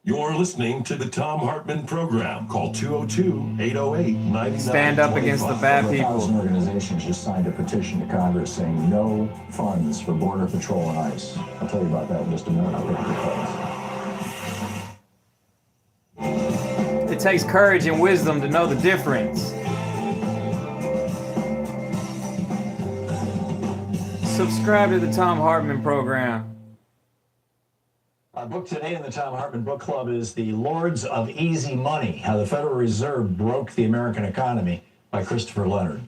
You're listening to the Tom Hartman Program. Call 202-808-9925. Stand up against the bad Over people. 1,000 organizations just signed a petition to Congress saying no funds for Border Patrol and ICE. I'll tell you about that in just a minute. I'll take your calls. It takes courage and wisdom to know the difference. Subscribe to the Tom Hartman Program. Our book today in the Tom Hartman Book Club is The Lords of Easy Money, How the Federal Reserve Broke the American Economy by Christopher Leonard.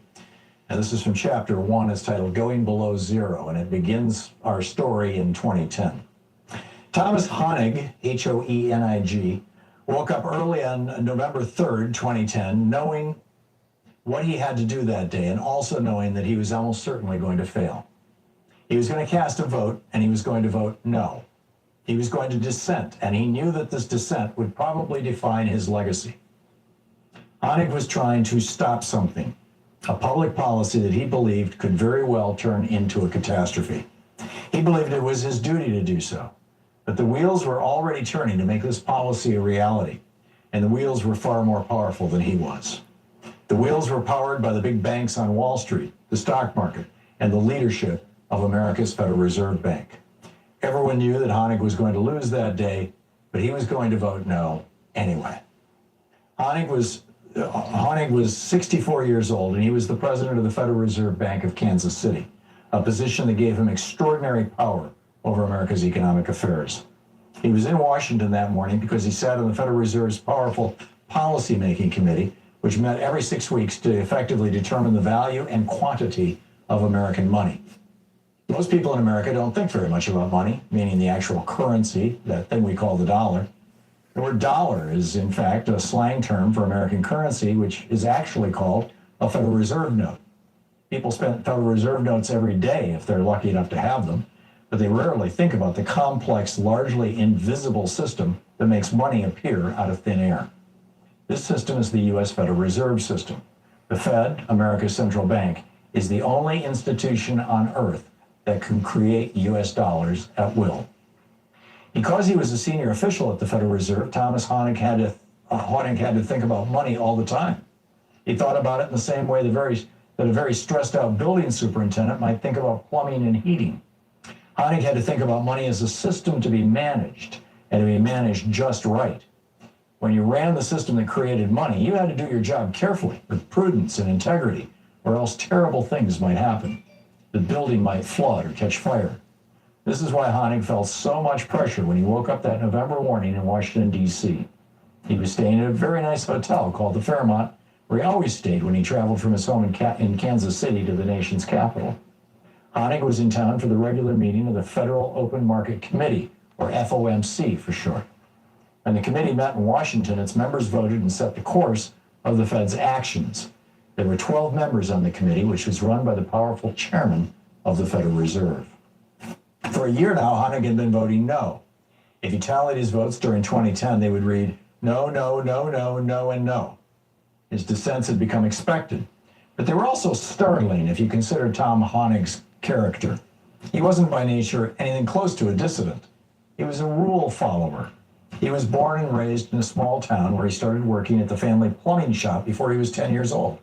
And this is from chapter 1. It's titled Going Below Zero, and it begins our story in 2010. Thomas Hoenig, Hoenig, woke up early on November 3rd, 2010, knowing what he had to do that day and also knowing that he was almost certainly going to fail. He was going to cast a vote, and he was going to vote no. He was going to dissent, and he knew that this dissent would probably define his legacy. Hoenig was trying to stop something, a public policy that he believed could very well turn into a catastrophe. He believed it was his duty to do so, but the wheels were already turning to make this policy a reality, and the wheels were far more powerful than he was. The wheels were powered by the big banks on Wall Street, the stock market, and the leadership of America's Federal Reserve Bank. Everyone knew that Honig was going to lose that day, but he was going to vote no anyway. Honig was 64 years old, and he was the president of the Federal Reserve Bank of Kansas City, a position that gave him extraordinary power over America's economic affairs. He was in Washington that morning because he sat on the Federal Reserve's powerful policymaking committee, which met every 6 weeks to effectively determine the value and quantity of American money. Most people in America don't think very much about money, meaning the actual currency, that thing we call the dollar. The word dollar is, in fact, a slang term for American currency, which is actually called a Federal Reserve note. People spend Federal Reserve notes every day if they're lucky enough to have them, but they rarely think about the complex, largely invisible system that makes money appear out of thin air. This system is the U.S. Federal Reserve System. The Fed, America's central bank, is the only institution on earth that can create U.S. dollars at will. Because he was a senior official at the Federal Reserve, Thomas Honig had to think about money all the time. He thought about it in the same way that a very stressed out building superintendent might think about plumbing and heating. Honig had to think about money as a system to be managed, and to be managed just right. When you ran the system that created money, you had to do your job carefully, with prudence and integrity, or else terrible things might happen. The building might flood or catch fire. This is why Honig felt so much pressure when he woke up that November morning in Washington, D.C. He was staying at a very nice hotel called the Fairmont, where he always stayed when he traveled from his home in Kansas City to the nation's capital. Honig was in town for the regular meeting of the Federal Open Market Committee, or FOMC for short. When the committee met in Washington, its members voted and set the course of the Fed's actions. There were 12 members on the committee, which was run by the powerful chairman of the Federal Reserve. For a year now, Honig had been voting no. If he tallied his votes during 2010, they would read no, no, no, no, no, and no. His dissents had become expected, but they were also startling if you consider Tom Honig's character. He wasn't by nature anything close to a dissident. He was a rule follower. He was born and raised in a small town where he started working at the family plumbing shop before he was 10 years old.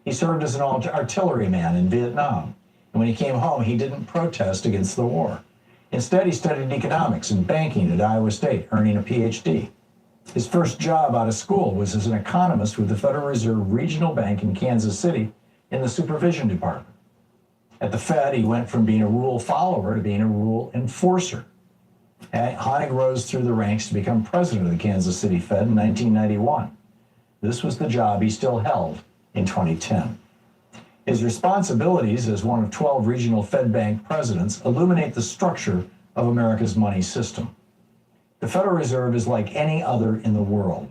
He served as an artilleryman in Vietnam, and when he came home, he didn't protest against the war. Instead, he studied economics and banking at Iowa State, earning a PhD. His first job out of school was as an economist with the Federal Reserve Regional Bank in Kansas City in the supervision department. At the Fed, he went from being a rule follower to being a rule enforcer. Honig rose through the ranks to become president of the Kansas City Fed in 1991. This was the job he still held in 2010. His responsibilities as one of 12 regional Fed Bank presidents illuminate the structure of America's money system. The Federal Reserve is like any other in the world.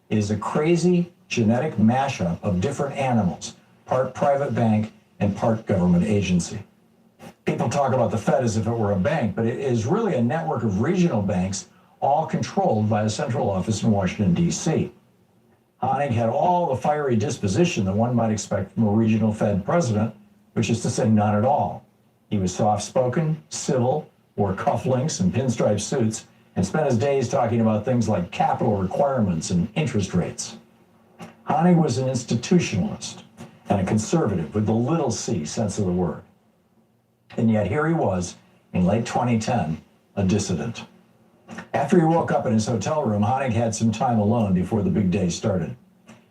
It is a crazy genetic mashup of different animals, part private bank and part government agency. People talk about the Fed as if it were a bank, but it is really a network of regional banks, all controlled by a central office in Washington, D.C. Honig had all the fiery disposition that one might expect from a regional Fed president, which is to say none at all. He was soft-spoken, civil, wore cufflinks and pinstripe suits, and spent his days talking about things like capital requirements and interest rates. Honig was an institutionalist and a conservative with the little c sense of the word. And yet here he was, in late 2010, a dissident. After he woke up in his hotel room, Honig had some time alone before the big day started.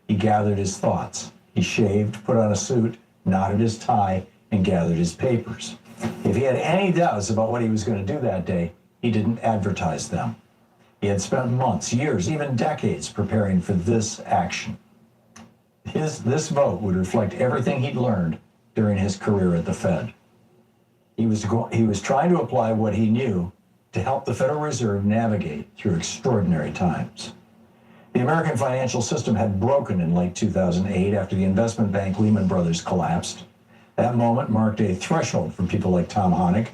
He gathered his thoughts. He shaved, put on a suit, knotted his tie, and gathered his papers. If he had any doubts about what he was going to do that day, he didn't advertise them. He had spent months, years, even decades preparing for this action. This vote would reflect everything he'd learned during his career at the Fed. He was trying to apply what he knew to help the Federal Reserve navigate through extraordinary times. The American financial system had broken in late 2008 after the investment bank Lehman Brothers collapsed. That moment marked a threshold for people like Tom Honig.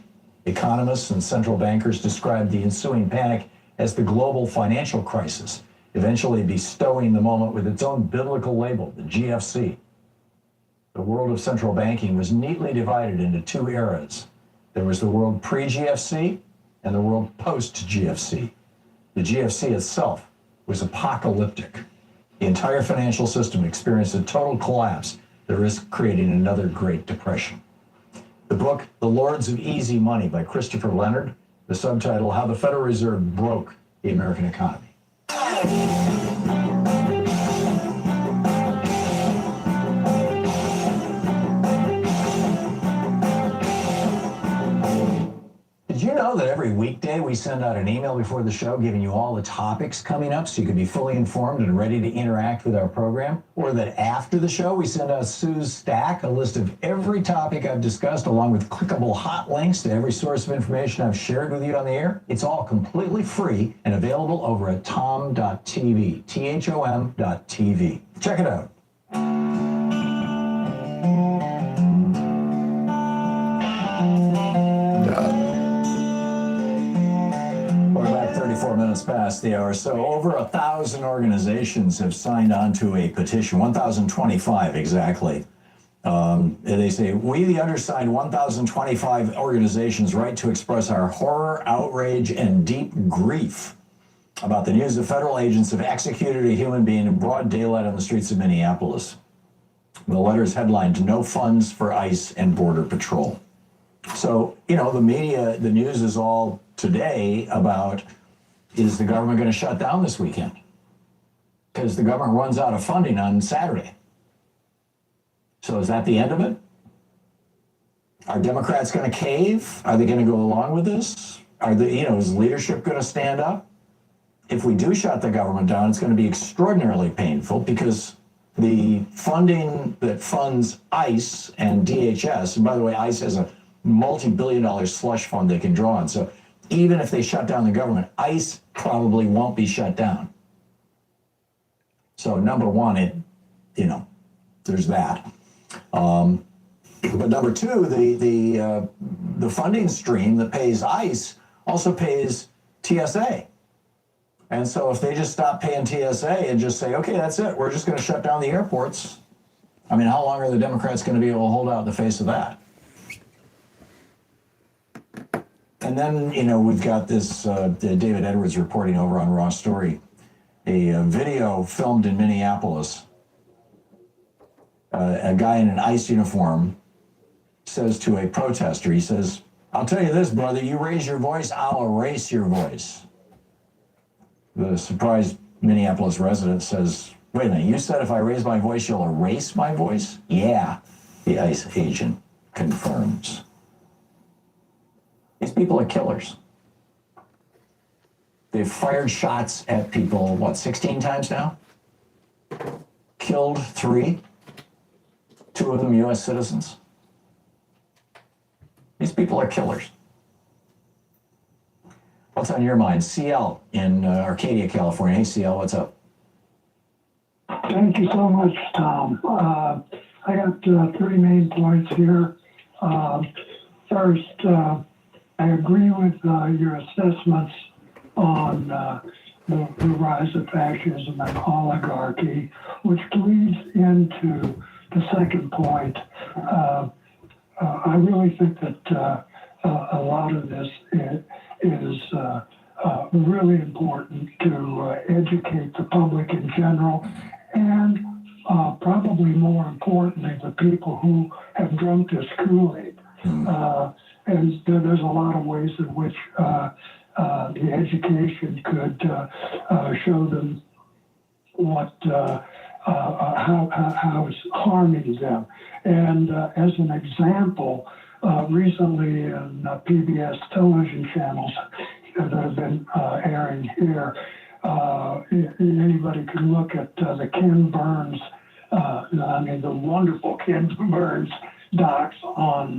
Economists and central bankers described the ensuing panic as the global financial crisis, eventually bestowing the moment with its own biblical label, the GFC. The world of central banking was neatly divided into two eras. There was the world pre-GFC and the world post-GFC. The GFC itself was apocalyptic. The entire financial system experienced a total collapse that risked creating another Great Depression. The book, The Lords of Easy Money by Christopher Leonard, the subtitle, How the Federal Reserve Broke the American Economy. Did you know that every weekday we send out an email before the show giving you all the topics coming up so you can be fully informed and ready to interact with our program? Or that after the show we send out Sue's Stack, a list of every topic I've discussed along with clickable hot links to every source of information I've shared with you on the air? It's all completely free and available over at tom.tv, THOM.tv. Check it out. We're about 34 minutes past the hour. So over 1,000 organizations have signed on to a petition, 1,025 exactly. They say, we, the undersigned 1,025 organizations, write to express our horror, outrage, and deep grief about the news that federal agents have executed a human being in broad daylight on the streets of Minneapolis. The letter is headlined, No Funds for ICE and Border Patrol. So, you know, the media, the news is all today about, is the government going to shut down this weekend? Because the government runs out of funding on Saturday. So is that the end of it? Are Democrats going to cave? Are they going to go along with this? Is leadership going to stand up? If we do shut the government down, it's going to be extraordinarily painful because the funding that funds ICE and DHS, and by the way, ICE has a multi-billion-dollar slush fund they can draw on. So even if they shut down the government, ICE probably won't be shut down. So number one, there's that. But number two, the funding stream that pays ICE also pays TSA. And so if they just stop paying TSA and just say, okay, that's it, we're just going to shut down the airports. I mean, how long are the Democrats going to be able to hold out in the face of that? And then, we've got this David Edwards reporting over on Raw Story, a video filmed in Minneapolis. A guy in an ICE uniform says to a protester, he says, I'll tell you this, brother, you raise your voice, I'll erase your voice. The surprised Minneapolis resident says, wait a minute, you said if I raise my voice, you'll erase my voice? Yeah, the ICE agent confirms. These people are killers. They've fired shots at people, 16 times now? Killed 3. 2 of them U.S. citizens. These people are killers. What's on your mind? CL in Arcadia, California. Hey, CL, what's up? Thank you so much, Tom. I got 3 main points here. First, I agree with your assessments on the rise of fascism and oligarchy, which leads into the second point. I really think that a lot of this is really important to educate the public in general, and probably more importantly, the people who have drunk this Kool-Aid. And there's a lot of ways in which the education could show them what how it's harming them. And as an example, recently in PBS television channels that have been airing here, anybody can look at the Ken Burns, the wonderful Ken Burns docs on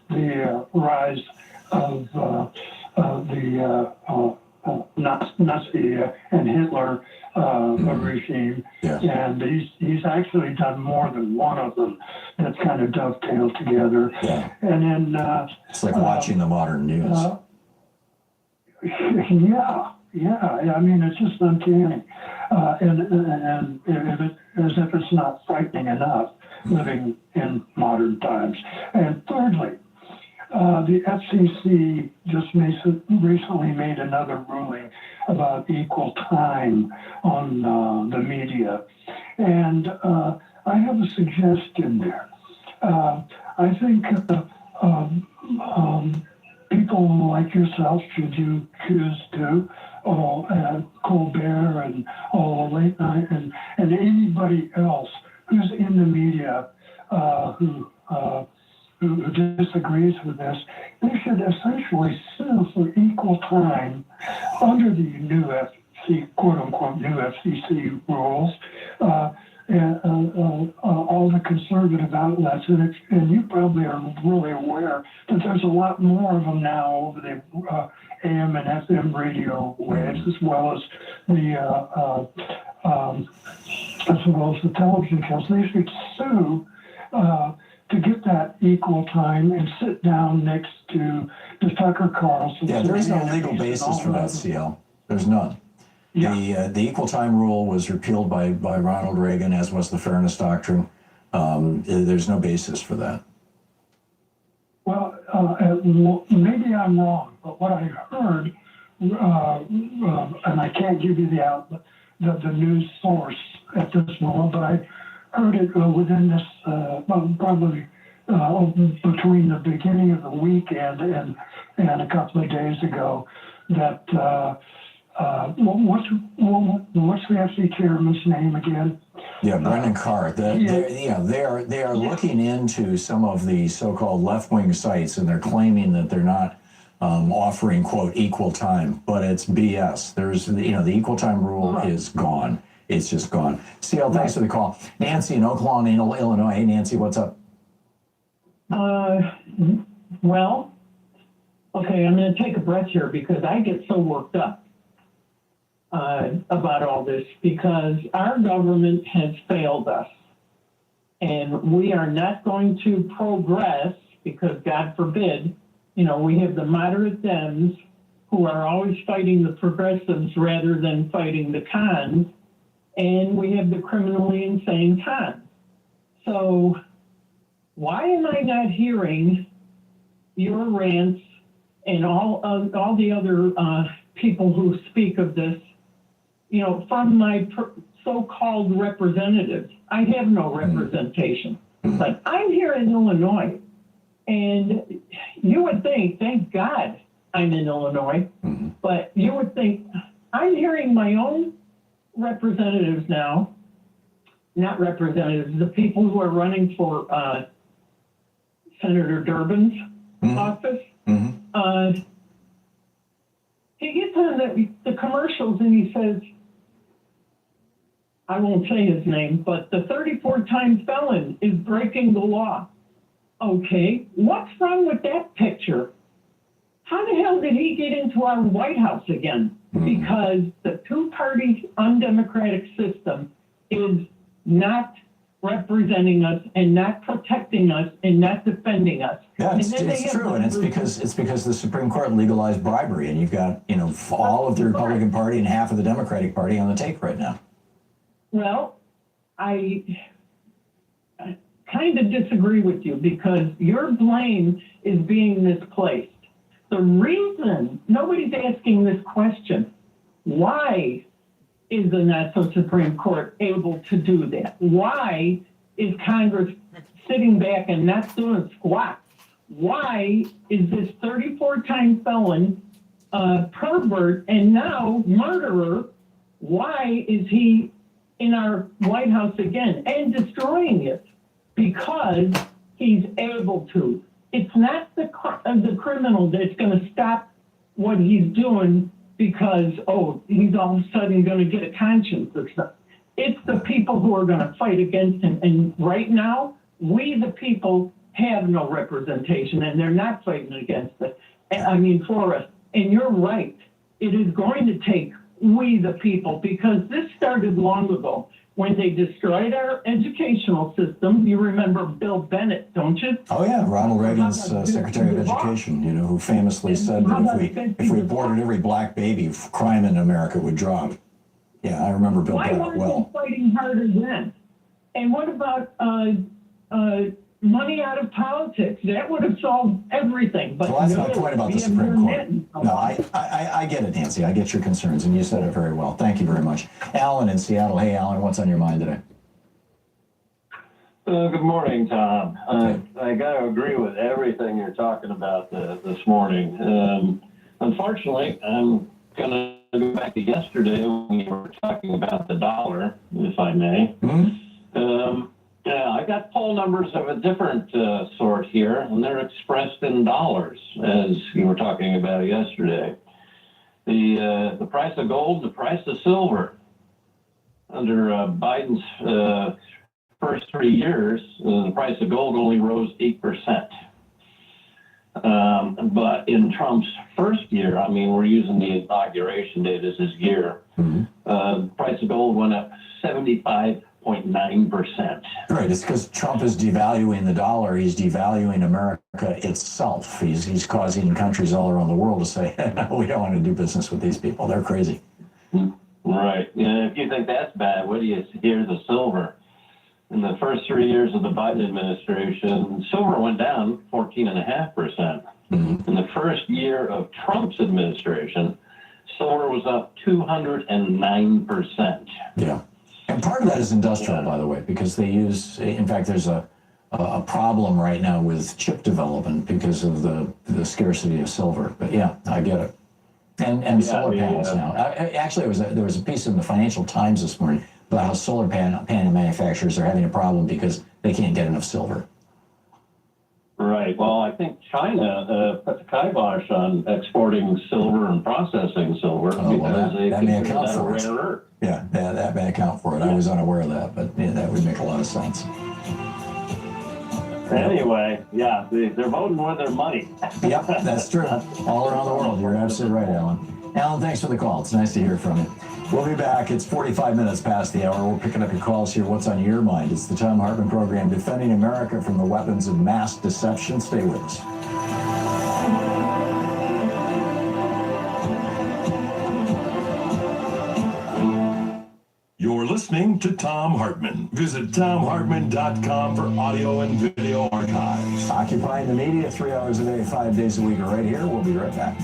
the rise of the Nazi and Hitler regime. Yes. And he's actually done more than one of them that kind of dovetail together. Yeah. And then it's like watching the modern news. Yeah. I mean, it's just uncanny. and if it, as if it's not frightening enough living in modern times. And thirdly, the FCC just recently made another ruling about equal time on the media. And I have a suggestion there. I think people like yourself, should you choose to, or Colbert and all the late night, and anybody else who's in the media who disagrees with this, they should essentially sue for equal time under the new quote-unquote new FCC rules. All the conservative outlets, and you probably are really aware that there's a lot more of them now over the AM and FM radio waves, as well as the television shows. They should sue to get that equal time and sit down next to the Tucker Carlson. Yeah, there is no legal basis for that, CL. There's none. Yeah. The equal time rule was repealed by Ronald Reagan, as was the fairness doctrine. There's no basis for that. Well, maybe I'm wrong, but what I heard, and I can't give you the outlet, the news source at this moment, but I heard it within this, probably between the beginning of the weekend and a couple of days ago, that what's the FC chairman's name again? Yeah, Brendan Carr. They are looking into some of the so-called left-wing sites, and they're claiming that they're not offering quote equal time, but it's BS. There's the equal time rule is gone. It's just gone. CL, thanks for the call. Nancy in Oklahoma, Illinois. Hey, Nancy, what's up? Well, okay, I'm going to take a breath here because I get so worked up about all this, because our government has failed us. And we are not going to progress because, God forbid, we have the moderate Dems who are always fighting the progressives rather than fighting the cons. And we have the criminally insane cons. So why am I not hearing your rants and all the other people who speak of this, from my so-called representatives? I have no representation. But I'm here in Illinois, and you would think, thank God I'm in Illinois, but you would think I'm hearing my own representatives now, not representatives, the people who are running for Senator Durbin's office. He gets on the commercials and he says, I won't say his name, but the 34-time felon is breaking the law. Okay, what's wrong with that picture? How the hell did he get into our White House again? Because the two-party undemocratic system is not representing us and not protecting us and not defending us. Yeah, it's true, and it's because the Supreme Court legalized bribery, and you've got all of the Republican Party and half of the Democratic Party on the take right now. Well, I kind of disagree with you, because your blame is being misplaced. The reason nobody's asking this question, why is the not-so Supreme Court able to do that? Why is Congress sitting back and not doing squat? Why is this 34-time felon, pervert, and now murderer, why is he in our White House again and destroying it? Because he's able to. It's not the criminal that's going to stop what he's doing because, he's all of a sudden going to get a conscience or something. It's the people who are going to fight against him. And right now, we, the people, have no representation, and they're not fighting against it. For us. And you're right. It is going to take we, the people, because this started long ago. When they destroyed our educational system, you remember Bill Bennett, don't you? Oh yeah, Ronald Reagan's Secretary of Education, who famously said that if we aborted every black baby, crime in America would drop. Yeah, I remember Bill Why Barrett weren't well. they fighting harder then? And what about money out of politics? That would have solved everything. But Well, that's no, my point about we the haven't Supreme done Court. that. No, I get it, Nancy. I get your concerns, and you said it very well. Thank you very much. Alan in Seattle. Hey, Alan, what's on your mind today? Good morning, Tom. I got to agree with everything you're talking about this morning. Unfortunately, I'm going to go back to yesterday when you were talking about the dollar, if I may. Yeah, I got poll numbers of a different sort here, and they're expressed in dollars, as you were talking about yesterday. The price of gold, the price of silver. Under Biden's first 3 years, the price of gold only rose 8%. But in Trump's first year, I mean, we're using the inauguration date as his year, the price of gold went up 75.9%. Right, it's because Trump is devaluing the dollar. He's devaluing America itself. He's causing countries all around the world to say, no, we don't want to do business with these people. They're crazy. Right. And if you think that's bad, what do you hear the silver? In the first 3 years of the Biden administration, silver went down 14.5%. In the first year of Trump's administration, silver was up 209%. Yeah. And part of that is industrial, by the way, because they use, in fact, there's a problem right now with chip development because of the scarcity of silver. But yeah, I get it. And solar panels now. Actually, there was a piece in the Financial Times this morning about how solar panel manufacturers are having a problem because they can't get enough silver. Right. Well, I think China put the kibosh on exporting silver and processing silver because that may account that a for it. rare earth. Yeah, that may account for it. I was unaware of that, but yeah, that would make a lot of sense. Anyway, yeah, they're voting with their money. Yep, that's true. All around the world. You're absolutely right, Alan. Alan, thanks for the call. It's nice to hear from you. We'll be back. It's 45 minutes past the hour. We're picking up your calls here. What's on your mind? It's the Tom Hartman program, defending America from the weapons of mass deception. Stay with us. You're listening to Tom Hartman. Visit TomHartman.com for audio and video archives. Occupying the media 3 hours a day, 5 days a week, right here. We'll be right back.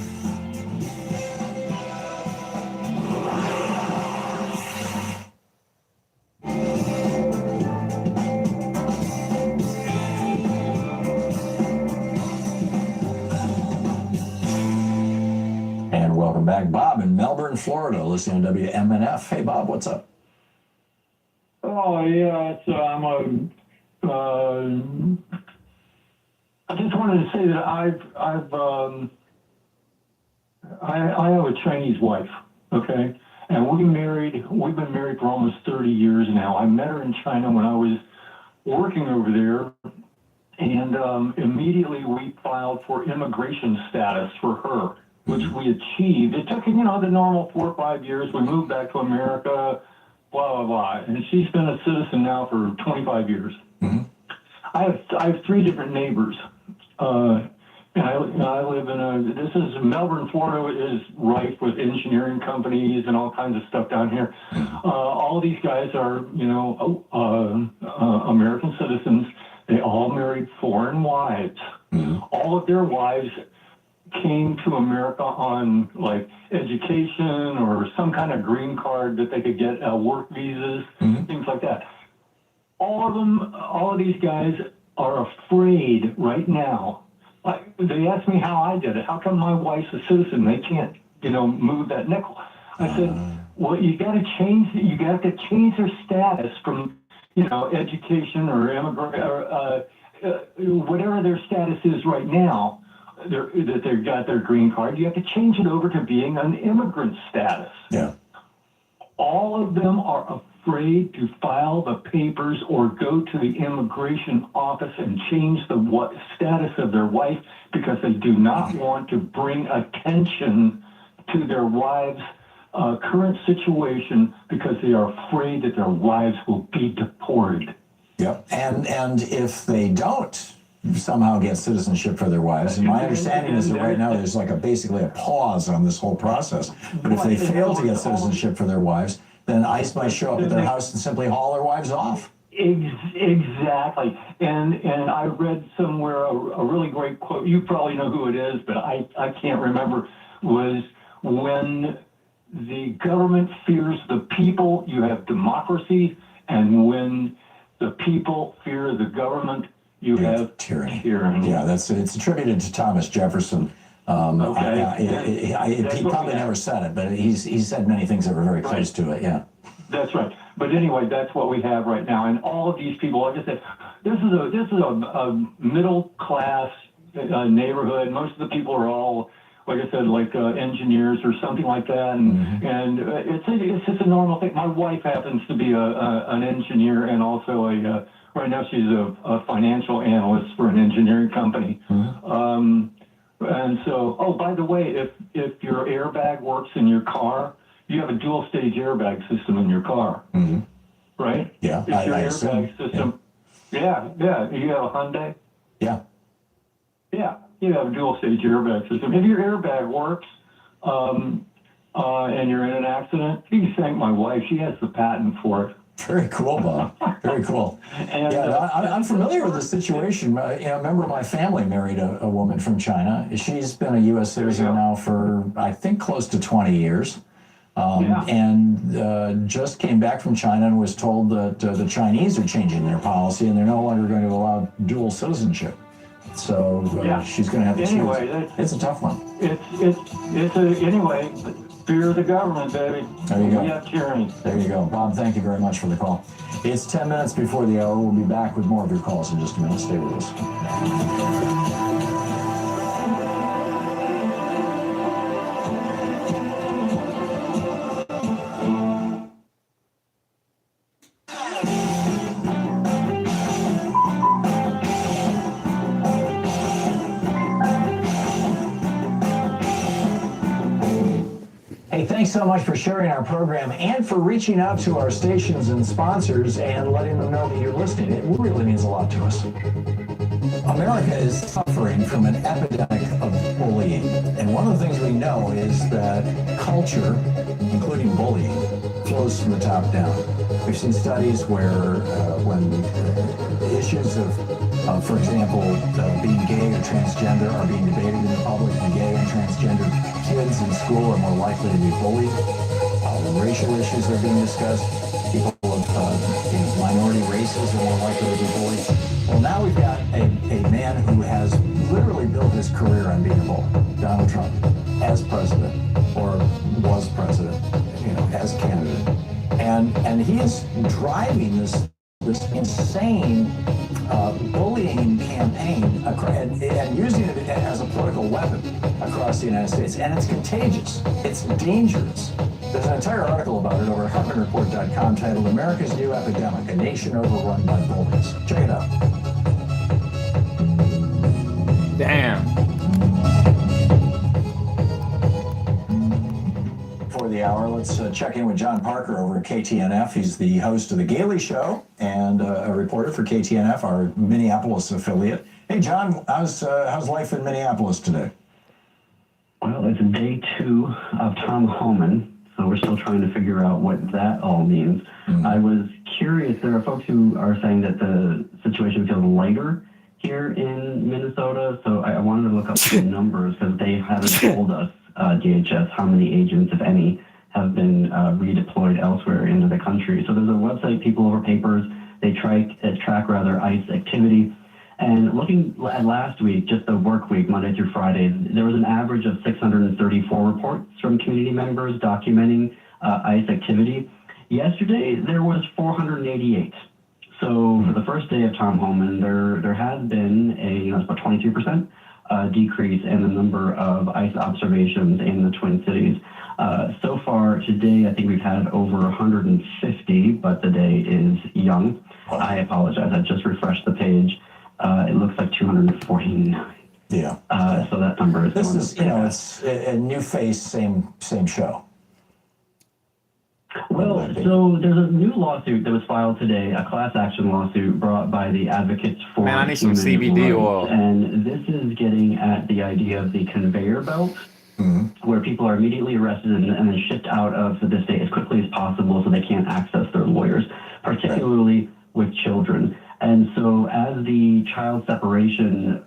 And welcome back. Bob in Melbourne, Florida, listening to WMNF. Hey, Bob, what's up? Oh, yeah, I just wanted to say that I have a Chinese wife, okay? And we've been married for almost 30 years now. I met her in China when I was working over there, and immediately we filed for immigration status for her, which we achieved. It took, the normal 4 or 5 years. We moved back to America, blah, blah, blah. And she's been a citizen now for 25 years. I have 3 different neighbors. And I live in this is Melbourne, Florida is rife with engineering companies and all kinds of stuff down here. All of these guys are, American citizens. They all married foreign wives. All of their wives came to America on like education or some kind of green card that they could get work visas, things like that. All of these guys are afraid right now. They asked me how I did it. How come my wife's a citizen? They can't, move that nickel. I said, well, you got to change their status from, education or immigrant or whatever their status is right now. That they've got their green card. You have to change it over to being an immigrant status. Yeah. All of them are afraid to file the papers or go to the immigration office and change the status of their wife because they do not want to bring attention to their wives' current situation because they are afraid that their wives will be deported. Yep. And if they don't somehow get citizenship for their wives, and my understanding is that right now there's like basically a pause on this whole process. But if they fail to get citizenship for their wives, then ICE might show up at their house and simply haul their wives off. Exactly. And I read somewhere a really great quote. You probably know who it is, but I can't remember. Was when the government fears the people, you have democracy, and when the people fear the government, you have tyranny. Yeah, it's attributed to Thomas Jefferson. He probably never said it, but he said many things that were very close to it. Yeah. That's right. But anyway, that's what we have right now, and all of these people. Like I said, this is a middle class neighborhood. Most of the people are all, like I said, like engineers or something like that, and it's just a normal thing. My wife happens to be an engineer and also right now she's a financial analyst for an engineering company. And so, oh, by the way, if your airbag works in your car, you have a dual stage airbag system in your car, right? Yeah, if your airbag system, yeah, you have a Hyundai. Yeah. Yeah, you have a dual stage airbag system. If your airbag works, and you're in an accident, you can thank my wife. She has the patent for it. Very cool, Bob. Very cool. And, I'm familiar with the situation. A member of my family married a woman from China. She's been a U.S. citizen now for, I think, close to 20 years. And just came back from China and was told that the Chinese are changing their policy and they're no longer going to allow dual citizenship. So she's going to have to choose. It's a tough one. Anyway, fear the government, baby. There you go. We have tyranny. There you go. Bob, thank you very much for the call. It's 10 minutes before the hour. We'll be back with more of your calls in just a minute. Stay with us. Hey, thanks so much for sharing our program and for reaching out to our stations and sponsors and letting them know that you're listening. It really means a lot to us. America is suffering from an epidemic of bullying. And one of the things we know is that culture, including bullying, flows from the top down. We've seen studies where when issues of for example, being gay or transgender are being debated in the public, and gay and transgender kids in school are more likely to be bullied. Racial issues are being discussed. People of minority races are more likely to be bullied. Well, now we've got a man who has literally built his career on being a bully, Donald Trump, as president, or was president, as candidate. And he is driving this insane bullying campaign and using it as a political weapon across the United States. And it's contagious. It's dangerous. There's an entire article about it over at HartmanReport.com titled America's New Epidemic, A Nation Overrun by Bullies. Check it out. Damn. For the hour, let's check in with John Parker over at KTNF. He's the host of The Gailey Show and a reporter for KTNF, our Minneapolis affiliate. Hey, John, how's life in Minneapolis today? Well, it's day 2 of Tom Homan, so we're still trying to figure out what that all means. I was curious, there are folks who are saying that the situation feels lighter here in Minnesota, so I wanted to look up the numbers because they haven't told us, DHS, how many agents, if any, have been redeployed elsewhere into the country. So there's a website, People Over Papers, they track ICE activity. And looking at last week, just the work week, Monday through Friday, there was an average of 634 reports from community members documenting ICE activity. Yesterday, there was 488. So for the first day of Tom Homan, there has been it's about 22% decrease in the number of ICE observations in the Twin Cities. So far today, I think we've had over 150, but the day is young. I apologize. I just refreshed the page. It looks like 249. Yeah. So that number is. This is, it's a new face, same show. Well, so there's a new lawsuit that was filed today, a class action lawsuit brought by the Advocates for Man, I need some Human CBD Rights. oil. And this is getting at the idea of the conveyor belt where people are immediately arrested and then shipped out of the state as quickly as possible so they can't access their lawyers, particularly with children. And so as the child separation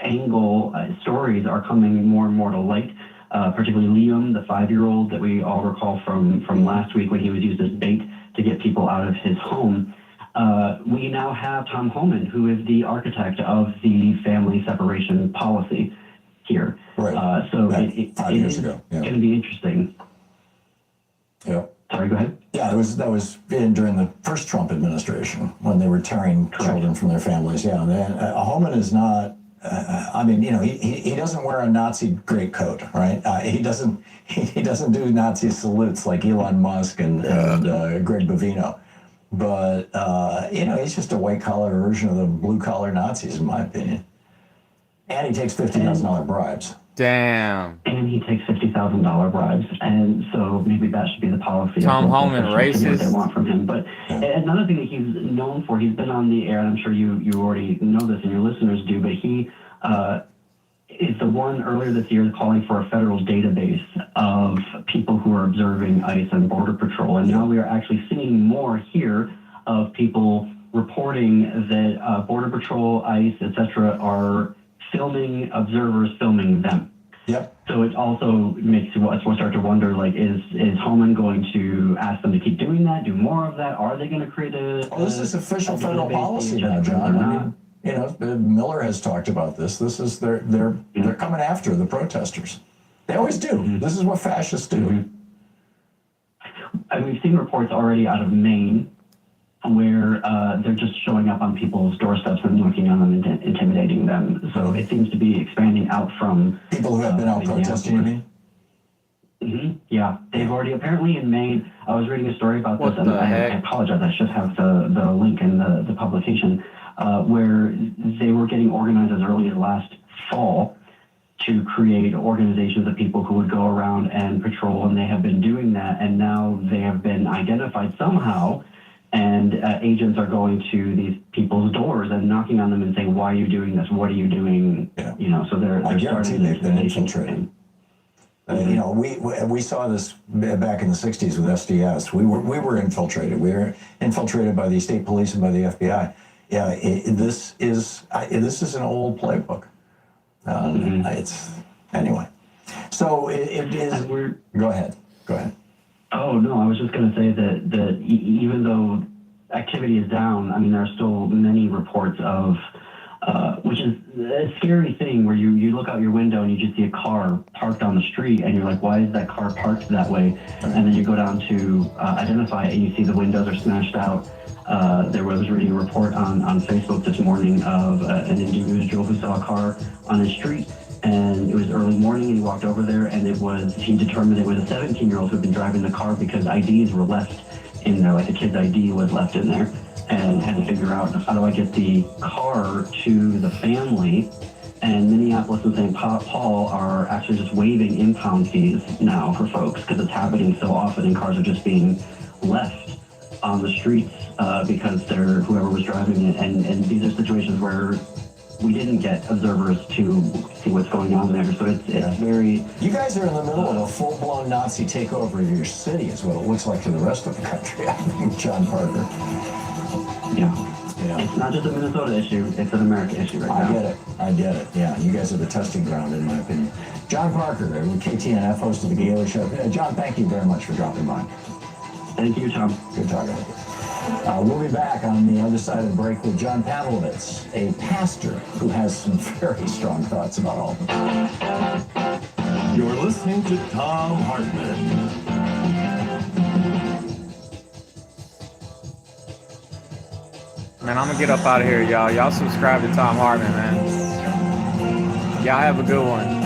angle stories are coming more and more to light, particularly Liam, the 5-year-old that we all recall from last week when he was used as bait to get people out of his home, we now have Tom Homan, who is the architect of the family separation policy here. Right. So Back 5 years ago. Yeah. It's going to be interesting. Yeah. Sorry, go ahead. Yeah, that was during the first Trump administration when they were tearing children from their families. Yeah, and Homan is not. I mean, you know, he doesn't wear a Nazi greatcoat, right? He doesn't do Nazi salutes like Elon Musk and Greg Bovino. But you know, he's just a white collar version of the blue collar Nazis, in my opinion. And he takes $50,000 bribes. Damn. And he takes $50,000 bribes, and so maybe that should be the policy. Tom Homan, racist. What they want from him. But another thing that he's known for, he's been on the air, and I'm sure you already know this, and your listeners do. But he is the one earlier this year calling for a federal database of people who are observing ICE and Border Patrol, and now we are actually seeing more here of people reporting that Border Patrol, ICE, etc., are filming observers filming them. Yep. So it also makes us start to wonder, like, is Homan going to ask them to keep doing that, do more of that? Are they going to create a... Well, this is official federal policy now, John. I mean, you know, Miller has talked about this. This is they're coming after the protesters. They always do. This is what fascists do. And we've seen reports already out of Maine where they're just showing up on people's doorsteps and knocking on them and intimidating them. So it seems to be expanding out from... People who have been out protesting, you mean? Yeah, they've already, apparently in Maine, I was reading a story about this, and I apologize, I should have the link in the publication, where they were getting organized as early as last fall to create organizations of people who would go around and patrol, and they have been doing that, and now they have been identified somehow, and agents are going to these people's doors and knocking on them and saying, why are you doing this? What are you doing? Yeah. You know, so they're I guarantee starting they've been infiltrated. You know, we saw this back in the 60s with SDS. We were infiltrated. We were infiltrated by the state police and by the FBI. Yeah, this is an old playbook. It's anyway. So it is. Go ahead. Oh no, I was just going to say that even though activity is down, I mean there are still many reports of. Which is a scary thing where you look out your window and you just see a car parked on the street and you're like, why is that car parked that way? And then you go down to identify it and you see the windows are smashed out. There was reading a report on Facebook this morning of an individual who saw a car on his street, and it was early morning and he walked over there and he determined it was a 17-year-old who had been driving the car because IDs were left in there, like a kid's ID was left in there. And had to figure out, how do I get the car to the family? And Minneapolis and St. Paul are actually just waiving impound fees now for folks because it's happening so often and cars are just being left on the streets because whoever was driving it. And these are situations where we didn't get observers to see what's going on there. So it's very... You guys are in the middle of a full-blown Nazi takeover of your city is what it looks like to the rest of the country, I think, John Parker. Yeah. It's not just a Minnesota issue, it's an American issue right now. I get it. Yeah, you guys are the testing ground, in my opinion. John Parker, KTNF, host of the Gaylor Show. John, thank you very much for dropping by. Thank you, Tom. Good talking with you. We'll be back on the other side of the break with John Pavlovitz, a pastor who has some very strong thoughts about all of it. You're listening to Tom Hartman. Man, I'm gonna get up out of here, y'all. Y'all subscribe to Tom Hartman, man. Y'all have a good one.